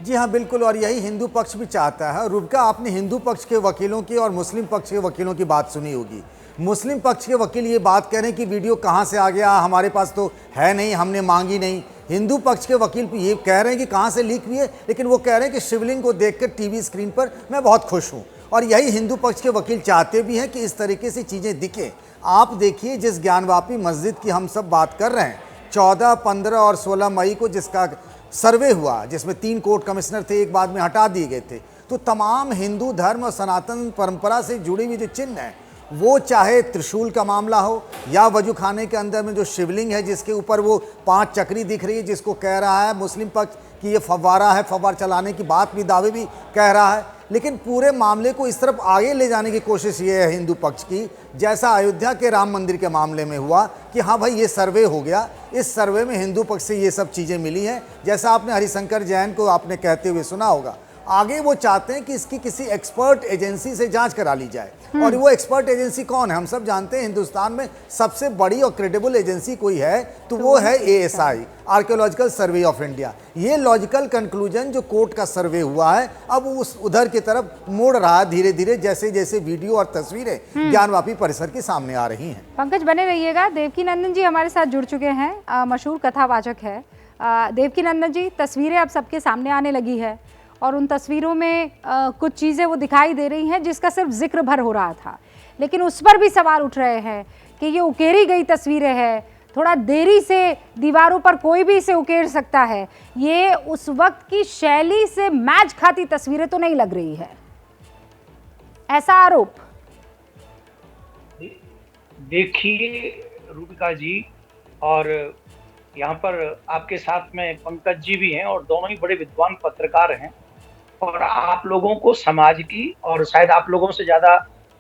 जी हाँ, बिल्कुल, और यही हिंदू पक्ष भी चाहता है। रुबका, आपने हिंदू पक्ष के वकीलों की और मुस्लिम पक्ष के वकीलों की बात सुनी होगी। मुस्लिम पक्ष के वकील ये बात कह रहे हैं कि वीडियो कहाँ से आ गया, हमारे पास तो है नहीं, हमने मांगी नहीं। हिंदू पक्ष के वकील ये कह रहे हैं कि कहाँ से लीक हुई है, लेकिन वो कह रहे हैं कि शिवलिंग को देखकर टीवी स्क्रीन पर मैं बहुत खुश हूँ। और यही हिंदू पक्ष के वकील चाहते भी हैं कि इस तरीके से चीज़ें दिखें। आप देखिए, जिस ज्ञानवापी मस्जिद की हम सब बात कर रहे हैं, 14, 15 और 16 मई को जिसका सर्वे हुआ, जिसमें 3 कोर्ट कमिश्नर थे, एक बाद में हटा दिए गए थे, तो तमाम हिंदू धर्म और सनातन परंपरा से जुड़ी हुई जो चिन्ह है, वो चाहे त्रिशूल का मामला हो या वजू खाने के अंदर में जो शिवलिंग है जिसके ऊपर वो 5 चक्री दिख रही है, जिसको कह रहा है मुस्लिम पक्ष कि ये फव्वारा है, फव्वार चलाने की बात भी, दावे भी कह रहा है। लेकिन पूरे मामले को इस तरफ आगे ले जाने की कोशिश ये है हिंदू पक्ष की, जैसा अयोध्या के राम मंदिर के मामले में हुआ कि हाँ भाई ये सर्वे हो गया, इस सर्वे में हिंदू पक्ष से ये सब चीज़ें मिली हैं। जैसा आपने हरिशंकर जैन को आपने कहते हुए सुना होगा, आगे वो चाहते हैं कि इसकी किसी एक्सपर्ट एजेंसी से जांच करा ली जाए। और वो एक्सपर्ट एजेंसी कौन है? हम सब जानते हैं हिंदुस्तान में सबसे बड़ी और क्रेडिबल एजेंसी कोई है तो वो है ASI, archaeological survey of India. ये लॉजिकल कंक्लूजन जो कोर्ट का सर्वे हुआ है, अब उस उधर की तरफ मोड़ रहा है धीरे धीरे, जैसे जैसे वीडियो और तस्वीरें ज्ञानवापी परिसर के सामने आ रही हैं। पंकज, बने रहिएगा। देवकीनंदन जी हमारे साथ जुड़ चुके हैं, मशहूर कथावाचक है। देवकीनंदन जी, तस्वीरें अब सबके सामने आने लगी है और उन तस्वीरों में कुछ चीज़ें वो दिखाई दे रही हैं जिसका सिर्फ जिक्र भर हो रहा था, लेकिन उस पर भी सवाल उठ रहे हैं कि ये उकेरी गई तस्वीरें हैं, थोड़ा देरी से दीवारों पर कोई भी इसे उकेर सकता है, ये उस वक्त की शैली से मैच खाती तस्वीरें तो नहीं लग रही है, ऐसा आरोप। देखिए रूबिका जी, और यहाँ पर आपके साथ में पंकज जी भी हैं और दोनों ही बड़े विद्वान पत्रकार हैं, और आप लोगों को समाज की और शायद आप लोगों से ज्यादा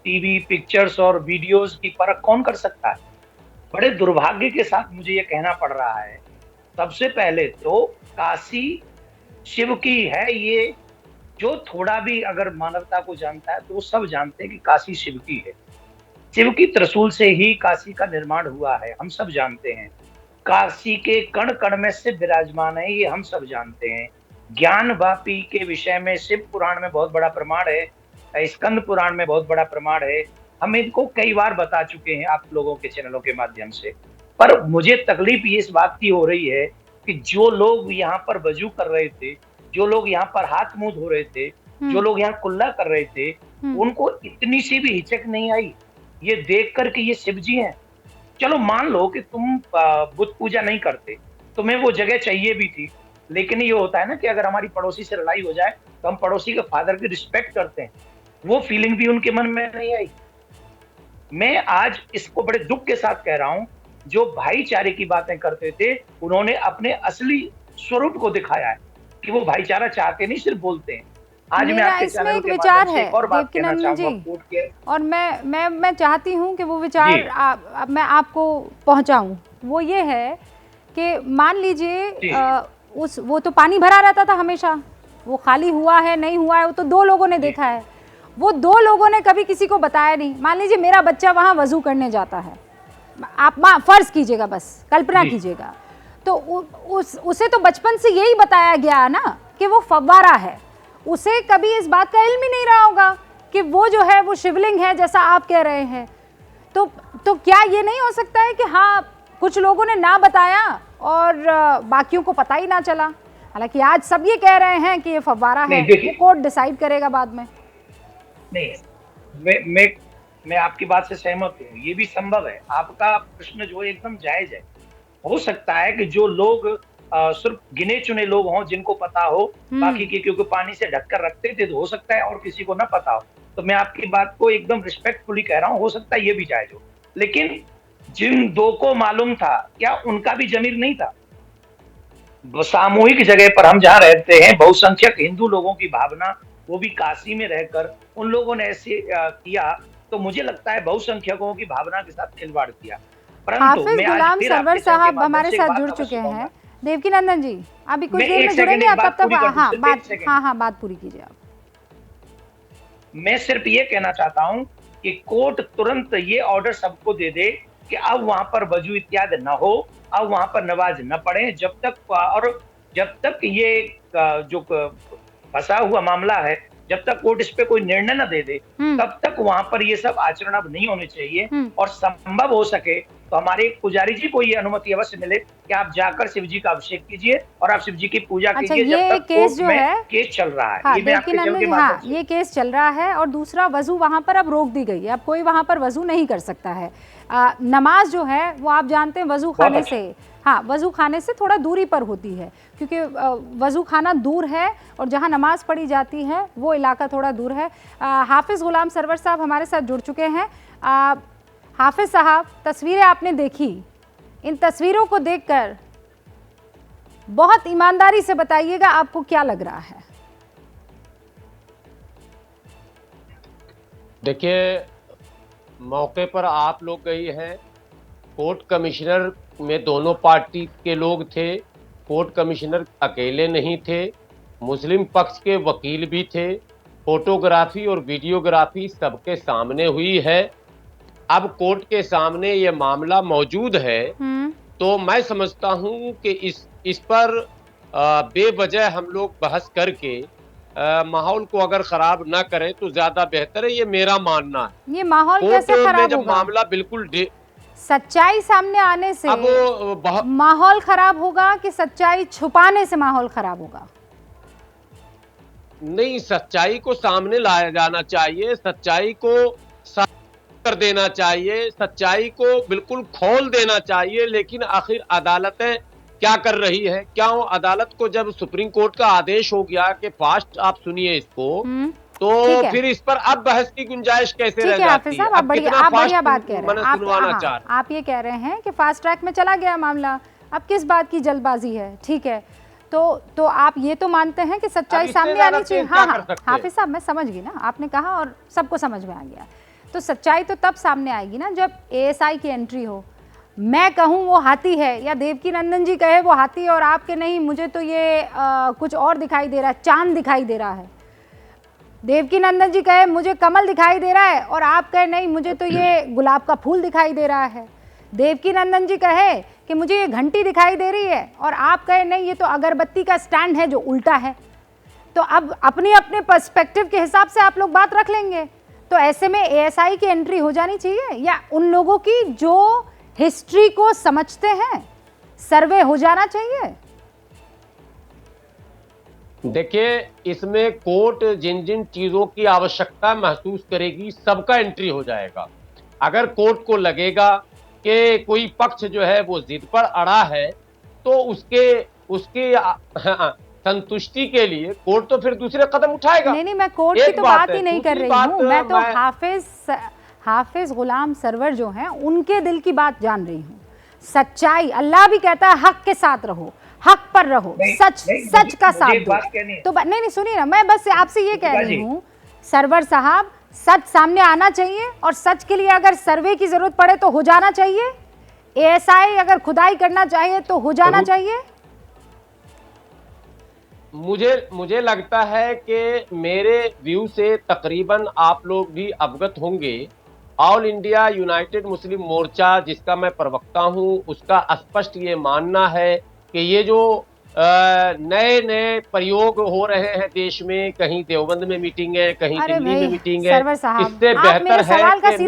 टीवी पिक्चर्स और वीडियोस की परख कौन कर सकता है। बड़े दुर्भाग्य के साथ मुझे ये कहना पड़ रहा है, सबसे पहले तो काशी शिव की है, ये जो थोड़ा भी अगर मानवता को जानता है तो वो सब जानते हैं कि काशी शिव की है। शिव की त्रिशूल से ही काशी का निर्माण हुआ है, हम सब जानते हैं। काशी के कण कण में शिव विराजमान है, ये हम सब जानते हैं। ज्ञान वापी के विषय में शिव पुराण में बहुत बड़ा प्रमाण है, स्कंद पुराण में बहुत बड़ा प्रमाण है, हम इनको कई बार बता चुके हैं आप लोगों के चैनलों के माध्यम से। पर मुझे तकलीफ ये इस बात की हो रही है कि जो लोग यहाँ पर वजू कर रहे थे, जो लोग यहाँ पर हाथ मुंह धो रहे थे, जो लोग यहाँ कुल्ला कर रहे थे, उनको इतनी सी भी हिचक नहीं आई ये देख कर कि ये शिव जी हैं। चलो मान लो कि तुम बुद्ध पूजा नहीं करते, तुम्हें वो जगह चाहिए भी थी, लेकिन ये होता है ना कि अगर हमारी पड़ोसी से लड़ाई हो जाए तो हम पड़ोसी के फादर की रिस्पेक्ट करते हैं, वो फीलिंग भी उनके मन में नहीं आई। मैं आज इसको बड़े दुख के साथ कह रहा हूं, जो भाईचारे की बातें करते थे उन्होंने अपने असली स्वरूप को दिखाया है कि वो भाईचारा चाहते नहीं, सिर्फ बोलते हैं। आज मैं आपके चैनल के विचार माध्यम से है एक और बात कहना देवकीनंदन चाहूंगा जी, कोर्ट के, और मैं चाहती हूं कि वो विचार मैं आपको पहुंचाऊं। वो ये है कि मान लीजिए वो तो पानी भरा रहता था हमेशा, वो खाली हुआ है नहीं हुआ है वो तो 2 लोगों ने देखा है, वो 2 लोगों ने कभी किसी को बताया नहीं। मान लीजिए मेरा बच्चा वहां वजू करने जाता है, आप फर्ज कीजिएगा, बस कल्पना कीजिएगा, तो उसे तो बचपन से यही बताया गया ना कि वो फव्वारा है, उसे कभी इस बात का इल्म ही नहीं रहा होगा कि वो जो है वो शिवलिंग है जैसा आप कह रहे हैं। तो क्या ये नहीं हो सकता है कि हाँ कुछ लोगों ने ना बताया और बाकियों को पता ही ना चला? हालांकि आज सब ये कह रहे हैं कि ये फव्वारा है, वो कोर्ट डिसाइड करेगा बाद में। नहीं, मैं आपकी बात से सहमत हूँ, ये भी संभव है। आपका प्रश्न जो है एकदम जायज है। हो सकता है कि जो लोग सिर्फ गिने चुने लोग हों जिनको पता हो, बाकी के क्योंकि पानी से ढककर रखते थे, तो हो सकता है और किसी को ना पता हो। तो मैं आपकी बात को एकदम रिस्पेक्टफुली कह रहा हूँ, हो सकता है ये भी जायज हो। लेकिन जिन दो को मालूम था, क्या उनका भी जमीर नहीं था? सामूहिक जगह पर हम जहाँ रहते हैं, बहुसंख्यक हिंदू लोगों की भावना, वो भी काशी में रहकर उन लोगों ने ऐसे किया, तो मुझे लगता है बहुसंख्यकों की भावना के साथ खिलवाड़ किया। परंतु हाफिज गुलाम सरवर साहब हमारे साथ जुड़ चुके हैं। देवकीनंदन जी अभी कुछ देर में जुड़ेंगे, आप तब तक बात पूरी कीजिए आप। मैं सिर्फ ये कहना चाहता हूं कि कोर्ट तुरंत ये ऑर्डर सबको दे दे कि अब वहां पर वजू इत्यादि न हो, अब वहां पर नमाज न पढ़े, जब तक ये जो फंसा हुआ मामला है, जब तक कोर्ट इस पे कोई निर्णय न दे दे, तब तक वहां पर ये सब आचरण अब नहीं होने चाहिए। और संभव हो सके तो हमारे पुजारी जी को ये अनुमति अवश्य मिले कि आप जाकर शिव जी का अभिषेक कीजिए और आप शिव जी की पूजा कीजिए। ये जब तक केस जो है केस चल रहा है, ये केस चल रहा है। और दूसरा, वजू वहां पर अब रोक दी गई है, अब कोई वहां पर वजू नहीं कर सकता है। नमाज जो है वो आप जानते हैं वजू खाने से, वजू खाने से थोड़ा दूरी पर होती है, क्योंकि वजू खाना दूर है और जहां नमाज पढ़ी जाती है वो इलाका थोड़ा दूर है। हाफिज गुलाम सरवर साहब हमारे साथ जुड़ चुके हैं। हाफिज साहब, तस्वीरें आपने देखी, इन तस्वीरों को देखकर बहुत ईमानदारी से बताइएगा आपको क्या लग रहा है? देखिए, मौके पर आप लोग गई हैं, कोर्ट कमिश्नर में दोनों पार्टी के लोग थे, कोर्ट कमिश्नर अकेले नहीं थे, मुस्लिम पक्ष के वकील भी थे, फोटोग्राफी और वीडियोग्राफी सबके सामने हुई है। अब कोर्ट के सामने ये मामला मौजूद है, तो मैं समझता हूँ कि इस पर बेवजह हम लोग बहस करके माहौल को अगर खराब ना करें तो ज्यादा बेहतर है, ये मेरा मानना है। ये माहौल कैसे खराब जब होगा? मामला बिल्कुल सच्चाई सामने आने से माहौल खराब होगा कि सच्चाई छुपाने से माहौल खराब होगा? नहीं, सच्चाई को सामने लाया जाना चाहिए, सच्चाई को कर देना चाहिए, सच्चाई को बिल्कुल खोल देना चाहिए। लेकिन आखिर अदालतें क्या कर रही है? क्या अदालत को जब सुप्रीम कोर्ट का आदेश हो गया कि फास्ट आप सुनिए इसको, तो फिर इस पर अब बहस की गुंजाइश कैसे रह जाती है? आप बढ़िया बात कह रहे हैं। आप ये कह रहे हैं कि फास्ट ट्रैक में चला गया मामला, अब किस बात की जल्दबाजी है? ठीक है, तो आप ये तो मानते हैं कि सच्चाई सामने आनी चाहिए। हाँ, हाफिज साहब मैं समझ गई ना, आपने कहा और सबको समझ में आ गया। तो सच्चाई तो तब सामने आएगी ना जब एएसआई की एंट्री हो। मैं कहूँ वो हाथी है या देवकीनंदन जी कहे वो हाथी और आपके नहीं, मुझे तो ये कुछ और दिखाई दे रहा है, चांद दिखाई दे रहा है। देवकीनंदन जी कहे मुझे कमल दिखाई दे रहा है और आप कहे नहीं मुझे तो ये गुलाब का फूल दिखाई दे रहा है। देवकीनंदन जी कहे कि मुझे ये घंटी दिखाई दे रही है और आप कहे नहीं ये तो अगरबत्ती का स्टैंड है जो उल्टा है। तो अब अपने अपने पर्सपेक्टिव के हिसाब से आप लोग बात रख लेंगे। तो ऐसे में एएसआई की एंट्री हो जानी चाहिए या उन लोगों की जो हिस्ट्री को समझते हैं सर्वे हो जाना चाहिए? देखिए, इसमें कोर्ट जिन जिन चीजों की आवश्यकता महसूस करेगी सबका एंट्री हो जाएगा। अगर कोर्ट को लगेगा कि कोई पक्ष जो है वो जिद पर अड़ा है तो उसके संतुष्टि के लिए कोर्ट तो फिर दूसरे कदम उठाएगा। नहीं, मैं कोर्ट की तो बात ही नहीं कर रही हूँ, मैं तो हाफिज गुलाम सरवर जो हैं उनके दिल की बात जान रही हूँ। सच्चाई, अल्लाह भी कहता है हक के साथ रहो, हक पर रहो, सच का साथ दो। तो नहीं सुनिए ना, मैं बस आपसे ये कह रही हूँ सरवर साहब, सच सामने आना चाहिए और सच के लिए अगर सर्वे की जरूरत पड़े तो हो जाना चाहिए। एएसआई अगर खुदाई करना चाहिए तो हो जाना चाहिए। मुझे लगता है कि मेरे व्यू से तकरीबन आप लोग भी अवगत होंगे, ऑल इंडिया यूनाइटेड मुस्लिम मोर्चा जिसका मैं प्रवक्ता हूं, उसका स्पष्ट ये मानना है कि ये जो नए प्रयोग हो रहे हैं देश में, कहीं देवबंद में मीटिंग है, कहीं दिल्ली में मीटिंग है, इससे बेहतर है कि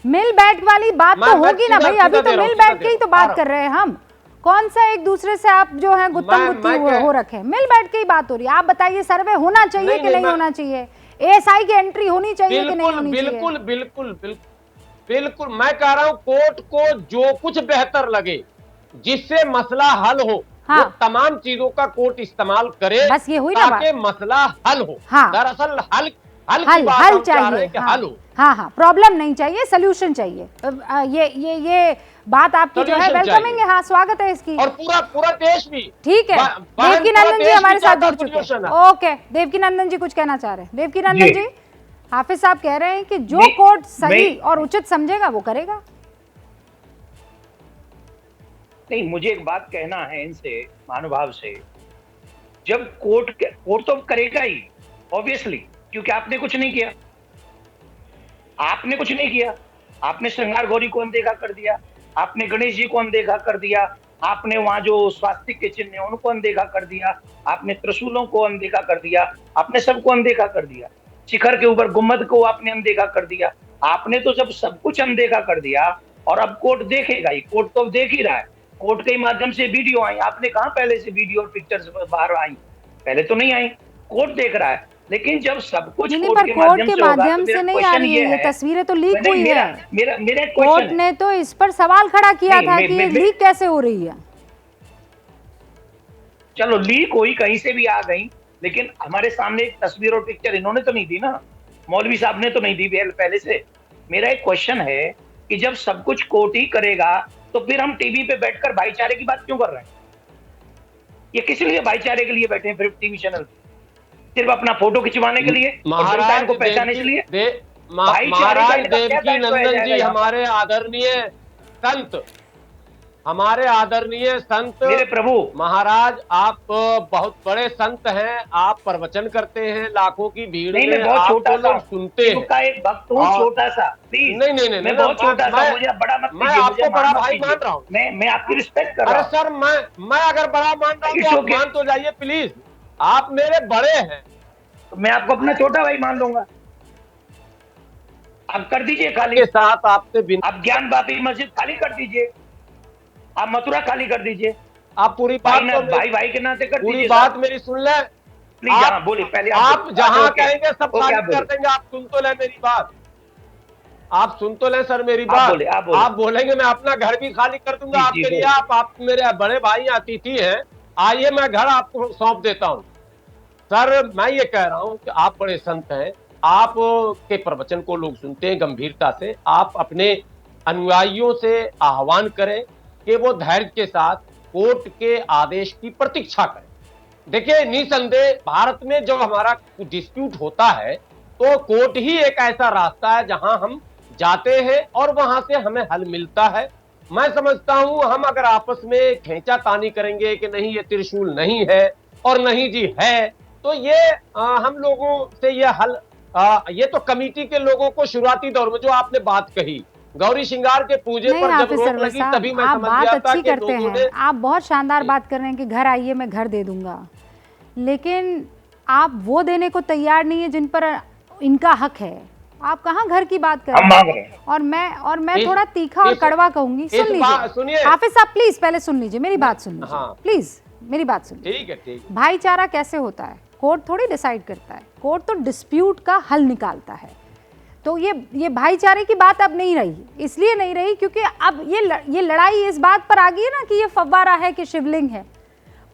मिल बैठ वाली बात तो होगी ना भाई। अभी तो मिल बैठ के ही तो बात कर रहे हैं हम, कौन सा एक दूसरे से आप जो है गुत्तम गुत्ती हो रखे। मिल बैठ के ही बात हो रही है। आप बताइए सर्वे होना चाहिए कि नहीं होना चाहिए? एएसआई की एंट्री होनी चाहिए कि नहीं होनी चाहिए? बिल्कुल बिल्कुल बिल्कुल बिल्कुल मैं कह रहा हूं कोर्ट को जो कुछ बेहतर लगे, जिससे मसला हल हो, वो तमाम चीजों का कोर्ट इस्तेमाल करे, बस ये हुई ना बात, ताकि मसला हल हो। दरअसल हल चाहिए, हल हो। हाँ, प्रॉब्लम नहीं चाहिए, सोल्यूशन चाहिए। ये बात आपकी जो है वेलकमिंग है, हाँ, स्वागत है इसकी। और पूरा देश भी ठीक है। देवकी नंदन जी हमारे साथ जुड़ चुके हैं। ओके, देवकी नंदन जी कुछ कहना चाह रहे हैं। देवकी नंदन जी, हाफिज साहब कह रहे हैं कि जो कोर्ट सही और उचित समझेगा वो करेगा। नहीं, मुझे एक बात कहना है इनसे, महानुभाव से, जब कोर्ट तो करेगा ही ऑब्वियसली, क्योंकि आपने कुछ नहीं किया। आपने कुछ नहीं किया, आपने श्रृंगार गौरी को अनदेखा कर दिया, आपने गणेश जी को अनदेखा कर दिया, आपने वहां जो स्वास्तिक के चिन्ह हैं उनको अनदेखा कर दिया, आपने त्रिशूलों को अनदेखा कर दिया, आपने सबको अनदेखा कर दिया, शिखर के ऊपर गुम्बद को आपने अनदेखा कर दिया। आपने तो जब सब कुछ अनदेखा कर दिया, और अब कोर्ट देखेगा ही, कोर्ट तो देख ही रहा है, कोर्ट के माध्यम से वीडियो आई, आपने कहा पहले से वीडियो और पिक्चर्स बाहर आई? पहले तो नहीं आई, कोर्ट देख रहा है। लेकिन जब सब कुछ कोर्ट के माध्यम से नहीं आ रही है, ये तस्वीरें तो लीक हुई है। मेरा कोर्ट ने तो इस पर सवाल खड़ा किया था कि ये लीक कैसे हो रही है। चलो लीक हुई, कहीं से भी आ गई, लेकिन हमारे सामने एक तस्वीर और पिक्चर इन्होंने तो नहीं दी ना, मौलवी साहब ने तो नहीं दी पहले से। मेरा एक क्वेश्चन है कि जब सब कुछ कोर्ट ही करेगा तो फिर हम टीवी पे बैठकर भाईचारे की बात क्यों कर रहे हैं? ये किस लिए भाईचारे के लिए बैठे हैं फिर टीवी चैनल? सिर्फ अपना फोटो खिंचवाने के लिए, महाराज को पहचाने के लिए? महाराज देवकी नंदन जी हमारे आदरणीय संत मेरे प्रभु महाराज, आप बहुत बड़े संत हैं, आप प्रवचन करते हैं, लाखों की भीड़ में मैं बहुत छोटा सा सुनते हैं। का एक भक्त हूँ, छोटा सा, प्लीज। नहीं, मैं बहुत छोटा सा, मुझे बड़ा मत कीजिए, मैं आपको बड़ा भाई मान रहा हूँ, मैं आपकी रिस्पेक्ट कर रहा हूँ। अरे सर, मैं अगर बड़ा मान रहा हूँ तो आप मान तो जाइए प्लीज, आप मेरे बड़े हैं। मैं आपको अपना छोटा भाई मान लूंगा। आप कर दीजिए खाली के साथ आपसे आप ज्ञान वापी मस्जिद खाली कर दीजिए, आप मथुरा खाली कर दीजिए, आप पूरी बात भाई के नाते कर दीजिए। पूरी बात मेरी सुन ले प्लीज। बोलिए पहले आप जहां कहेंगे सब खाली कर देंगे। आप सुन तो ले मेरी बात, आप सुन तो ले सर मेरी बात। आप बोलेंगे मैं अपना घर भी खाली कर दूंगा आपके लिए। आप मेरे बड़े भाई अतिथि हैं, आइए मैं घर आपको सौंप देता हूं। सर मैं ये कह रहा हूं कि आप बड़े संत हैं, आप के प्रवचन को लोग सुनते हैं गंभीरता से। आप अपने अनुयायियों से आह्वान करें कि वो धैर्य के साथ कोर्ट के आदेश की प्रतीक्षा करें। देखिए, निसंदेह भारत में जब हमारा डिस्प्यूट होता है तो कोर्ट ही एक ऐसा रास्ता है जहां हम जाते हैं और वहां से हमें हल मिलता है। मैं समझता हूं हम अगर आपस में खींचातानी करेंगे कि नहीं ये त्रिशूल नहीं है और नहीं जी है, तो ये हम लोगों से ये हल ये तो कमेटी के लोगों को शुरुआती दौर में जो आपने बात कही गौरी श्रृंगार के पूजे पर जब रोक लगी तभी मैं समझ गया था कि लोगों ने। आप बहुत शानदार बात कर रहे हैं कि घर आइए मैं घर दे दूंगा, लेकिन आप वो देने को तैयार नहीं है जिन पर इनका हक है। आप कहाँ घर की बात कर रहे हैं? और मैं थोड़ा तीखा और कड़वा कहूंगी, सुन लीजिए हाफिज साहब, प्लीज पहले सुन लीजिए मेरी बात, सुन लीजिए प्लीज मेरी बात सुन। ठीक है। भाईचारा कैसे होता है? कोर्ट थोड़ी डिसाइड करता है, कोर्ट तो डिस्प्यूट का हल निकालता है। तो ये भाईचारे की बात अब नहीं रही, इसलिए नहीं रही क्योंकि अब ये लड़ाई इस बात पर आ गई है ना कि ये फव्वारा है कि शिवलिंग है।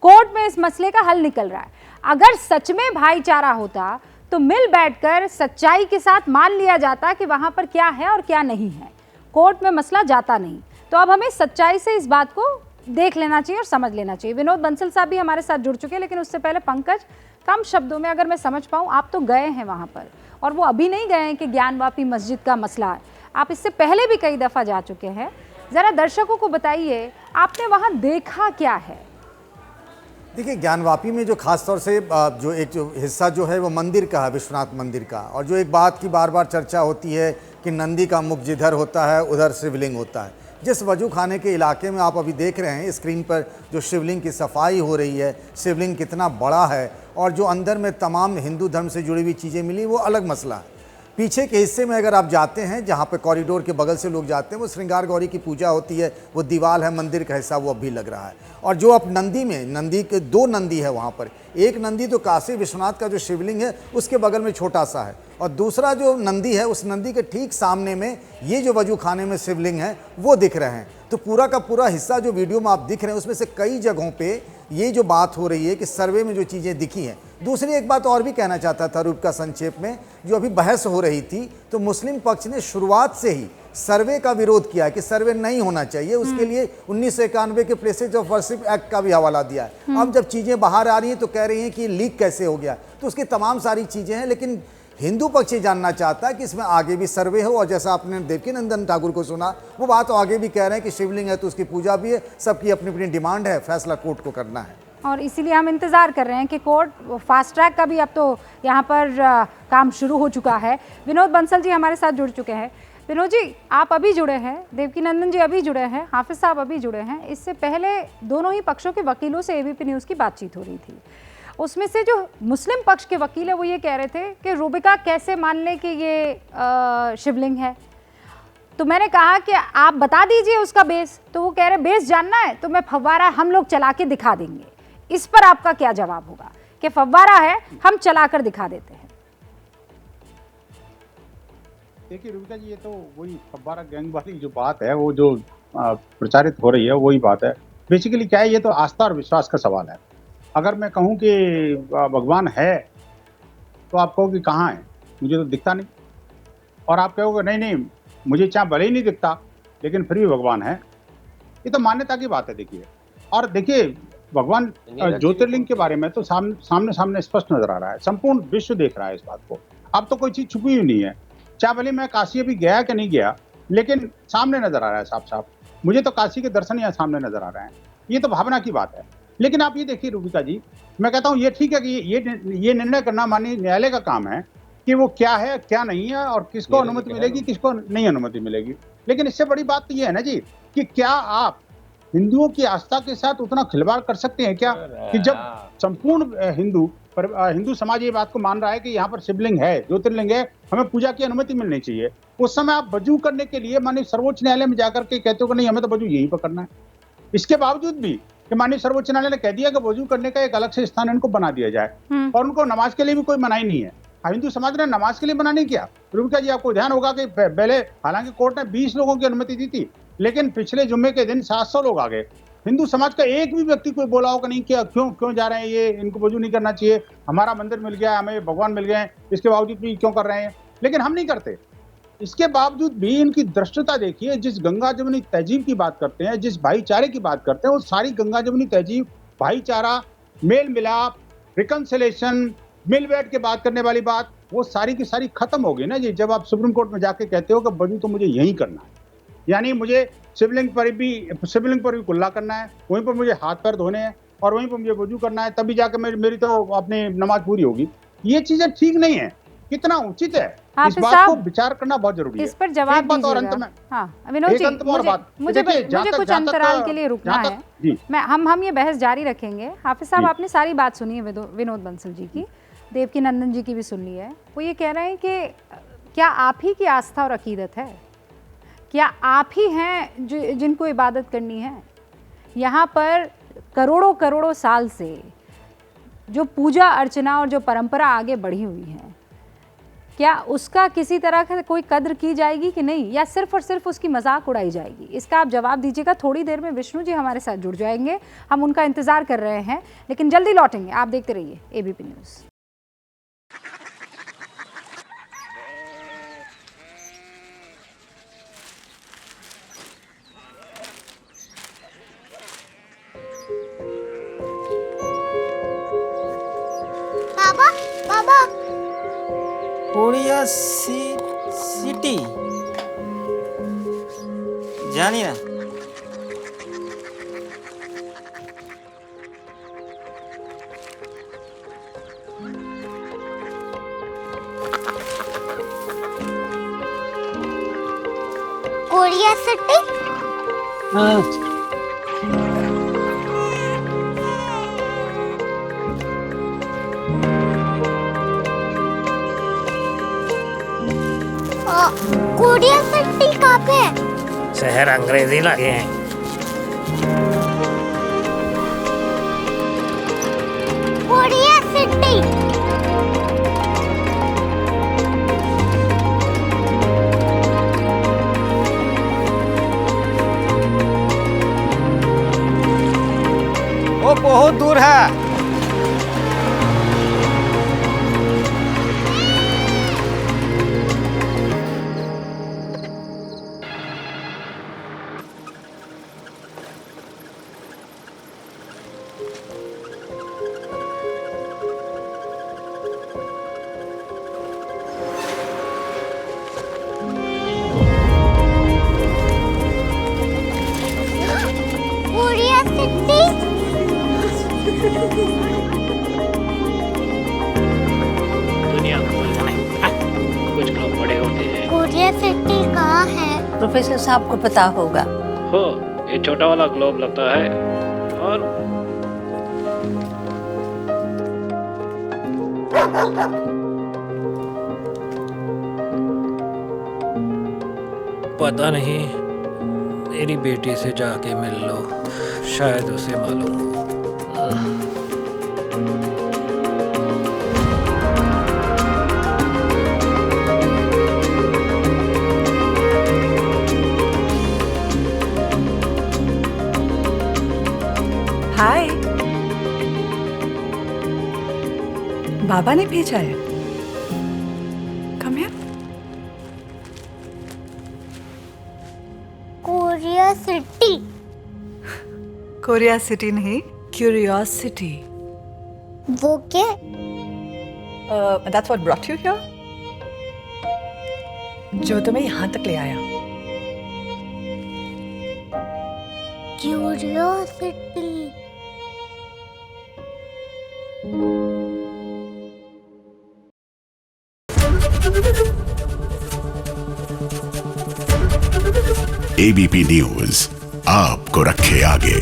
कोर्ट में इस मसले का हल निकल रहा है। अगर सच में भाईचारा होता तो मिल बैठकर सच्चाई के साथ मान लिया जाता कि वहां पर क्या है और क्या नहीं है, कोर्ट में मसला जाता नहीं। तो अब हमें सच्चाई से इस बात को देख लेना चाहिए और समझ लेना चाहिए। विनोद बंसल साहब भी हमारे साथ जुड़ चुके हैं, लेकिन उससे पहले पंकज, कम शब्दों में अगर मैं समझ पाऊँ, आप तो गए हैं वहाँ पर और वो अभी नहीं गए हैं कि ज्ञानवापी मस्जिद का मसला है, आप इससे पहले भी कई दफ़ा जा चुके हैं। ज़रा दर्शकों को बताइए आपने वहाँ देखा क्या है? देखिए, ज्ञानवापी में जो खास तौर से जो हिस्सा जो है वो मंदिर का है, विश्वनाथ मंदिर का, और जो एक बात की बार बार चर्चा होती है कि नंदी का मुख जिधर होता है उधर शिवलिंग होता है। जिस वजू खाने के इलाके में आप अभी देख रहे हैं स्क्रीन पर जो शिवलिंग की सफाई हो रही है, शिवलिंग कितना बड़ा है और जो अंदर में तमाम हिंदू धर्म से जुड़ी हुई चीज़ें मिली वो अलग मसला है। पीछे के हिस्से में अगर आप जाते हैं, जहाँ पे कॉरिडोर के बगल से लोग जाते हैं, वो श्रृंगार गौरी की पूजा होती है, वो दीवार है मंदिर का हिस्सा, वो अब भी लग रहा है। और जो अब नंदी में, नंदी के 2 नंदी है वहाँ पर, एक नंदी तो काशी विश्वनाथ का जो शिवलिंग है उसके बगल में छोटा सा है, और दूसरा जो नंदी है उस नंदी के ठीक सामने में ये जो वजू खाने में शिवलिंग है वो दिख रहे हैं। तो पूरा का पूरा हिस्सा जो वीडियो में आप दिख रहे हैं उसमें से कई जगहों पे ये जो बात हो रही है कि सर्वे में जो चीज़ें दिखी हैं। दूसरी एक बात और भी कहना चाहता था रूप का संक्षेप में, जो अभी बहस हो रही थी, तो मुस्लिम पक्ष ने शुरुआत से ही सर्वे का विरोध किया कि सर्वे नहीं होना चाहिए। उसके लिए 1991 के प्लेसेज ऑफ वर्शिप एक्ट का भी हवाला दिया है। अब जब चीज़ें बाहर आ रही हैं तो कह रही हैं कि लीक कैसे हो गया, तो उसकी तमाम सारी चीज़ें हैं। लेकिन हिंदू पक्ष ये जानना चाहता है कि इसमें आगे भी सर्वे हो, और जैसा आपने देवकीनंदन ठाकुर को सुना, वो बात आगे भी कह रहे हैं कि शिवलिंग है तो उसकी पूजा भी है, सबकी अपनी अपनी डिमांड है, फैसला कोर्ट को करना है। और इसीलिए हम इंतज़ार कर रहे हैं कि कोर्ट फास्ट ट्रैक का भी अब तो यहाँ पर काम शुरू हो चुका है। विनोद बंसल जी हमारे साथ जुड़ चुके हैं। विनोद जी, आप अभी जुड़े हैं, देवकीनंदन जी अभी जुड़े हैं, हाफिज साहब अभी जुड़े हैं। इससे पहले दोनों ही पक्षों के वकीलों से एबीपी न्यूज़ की बातचीत हो रही थी। उसमें से जो मुस्लिम पक्ष के वकील है वो ये कह रहे थे कि रूबिका कैसे मान ले कि ये शिवलिंग है। तो मैंने कहा कि आप बता दीजिए उसका बेस। तो वो कह रहे बेस जानना है तो मैं फव्वारा हम लोग चला के दिखा देंगे। इस पर आपका क्या जवाब होगा कि फव्वारा है, हम चलाकर दिखा देते हैं? देखिए रूबिका जी, ये तो वही फव्वारा गैंग वाली जो बात है, वो जो प्रचारित हो रही है वही बात है। बेसिकली क्या है, ये तो आस्था और विश्वास का सवाल है। अगर मैं कहूँ कि भगवान है तो आप कहोगे कहाँ है, मुझे तो दिखता नहीं। और आप कहोगे नहीं नहीं, मुझे चाहे भले ही नहीं दिखता लेकिन फिर भी भगवान है। ये तो मान्यता की बात है। देखिए, और देखिए भगवान ज्योतिर्लिंग के बारे में तो सामने स्पष्ट नजर आ रहा है, संपूर्ण विश्व देख रहा है इस बात को। अब तो कोई चीज छुपी हुई नहीं है। चाहे भले मैं काशी अभी गया कि नहीं गया, लेकिन सामने नजर आ रहा है साफ साफ। मुझे तो काशी के दर्शन यहाँ सामने नजर आ रहे हैं। ये तो भावना की बात है। लेकिन आप ये देखिए रूबिका जी, मैं कहता हूँ ये ठीक है कि ये निर्णय करना माननीय न्यायालय का काम है कि वो क्या है क्या नहीं है, और किसको अनुमति मिलेगी किसको नहीं अनुमति मिलेगी। लेकिन इससे बड़ी बात तो ये है ना जी कि क्या आप हिंदुओं की आस्था के साथ उतना खिलवाड़ कर सकते हैं क्या, कि जब संपूर्ण हिंदू समाज ये बात को मान रहा है कि यहाँ पर शिवलिंग है, ज्योतिर्लिंग है, हमें पूजा की अनुमति मिलनी चाहिए। उस समय आप वजू करने के लिए माननीय सर्वोच्च न्यायालय में जाकर के कहते हो कि नहीं हमें तो वजू यहीं पर करना है। इसके बावजूद भी कि माननीय सर्वोच्च न्यायालय ने कह दिया कि वजू करने का एक अलग से स्थान इनको बना दिया जाए, और उनको नमाज के लिए भी कोई मनाही नहीं है। हिंदू समाज ने नमाज के लिए मना नहीं किया। रूबिका जी, आपको ध्यान होगा कि पहले हालांकि कोर्ट ने 20 लोगों की अनुमति दी थी, लेकिन पिछले जुम्मे के दिन 700 लोग आ गए। हिंदू समाज का एक भी व्यक्ति कोई बोला होगा नहीं कि क्यों जा रहे हैं ये, इनको वजू नहीं करना चाहिए, हमारा मंदिर मिल गया, हमें भगवान मिल गए, इसके बावजूद भी क्यों कर रहे हैं। लेकिन हम नहीं करते। इसके बावजूद भी इनकी दृष्टता देखिए। जिस गंगा जमुनी तहजीब की बात करते हैं, जिस भाईचारे की बात करते हैं, वो सारी गंगा जमुनी तहजीब, भाईचारा, मेल मिलाप, रिकंसिलेशन, मिल बैठ के बात करने वाली बात, वो सारी की सारी खत्म हो गई ना जी। जब आप सुप्रीम कोर्ट में जाके कहते हो कि वजू तो मुझे यही करना है, यानी मुझे शिवलिंग पर भी कुल्ला करना है, वहीं पर मुझे हाथ पैर धोने हैं और वहीं पर मुझे वजू करना है, तभी जाके मेरी तो अपनी नमाज पूरी होगी। ये चीजें ठीक नहीं है। कितना उचित है, इस बात को विचार करना बहुत जरूरी है। इस पर जवाब दीजिएगा। हाँ विनोद जी, मुझे कुछ अंतराल के लिए रुकना है। मैं हम ये बहस जारी रखेंगे। हाफिज साहब, आपने सारी बात सुनी है विनोद बंसल जी की, देवकीनंदन जी की भी सुन ली है। वो ये कह रहे हैं कि क्या आप ही की आस्था और अकीदत है, क्या आप ही हैं जिनको इबादत करनी है? यहाँ पर करोड़ों करोड़ों साल से जो पूजा अर्चना और जो परंपरा आगे बढ़ी हुई है, क्या उसका किसी तरह का कोई कद्र की जाएगी कि नहीं, या सिर्फ और सिर्फ उसकी मजाक उड़ाई जाएगी? इसका आप जवाब दीजिएगा। थोड़ी देर में विष्णु जी हमारे साथ जुड़ जाएंगे, हम उनका इंतजार कर रहे हैं, लेकिन जल्दी लौटेंगे। आप देखते रहिए एबीपी न्यूज़। बाबा बाबा कोरिया सिटी जानी ना। Korea city? हाँ। कोरिया सिटी कहाँ पे है? शहर अंग्रेजी लगे हैं। Korea city. वो बहुत दूर है। Korea city. दुनिया को कुछ लोग बड़े होते हैं। कोरिया सिटी कहाँ है? प्रोफेसर साहब को पता होगा। हो, ये छोटा वाला ग्लोब लगता है और पता नहीं, मेरी बेटी से जाके मिल लो, शायद उसे मालूम हो। हाय, बाबा ने भेजा है। Come here. Korea city. Korea city नहीं, क्यूरियोसिटी। वो क्या? That's what brought you here? जो तुम्हें यहाँ तक ले आया। क्यूरियोसिटी। एबीपी न्यूज आपको रखे आगे।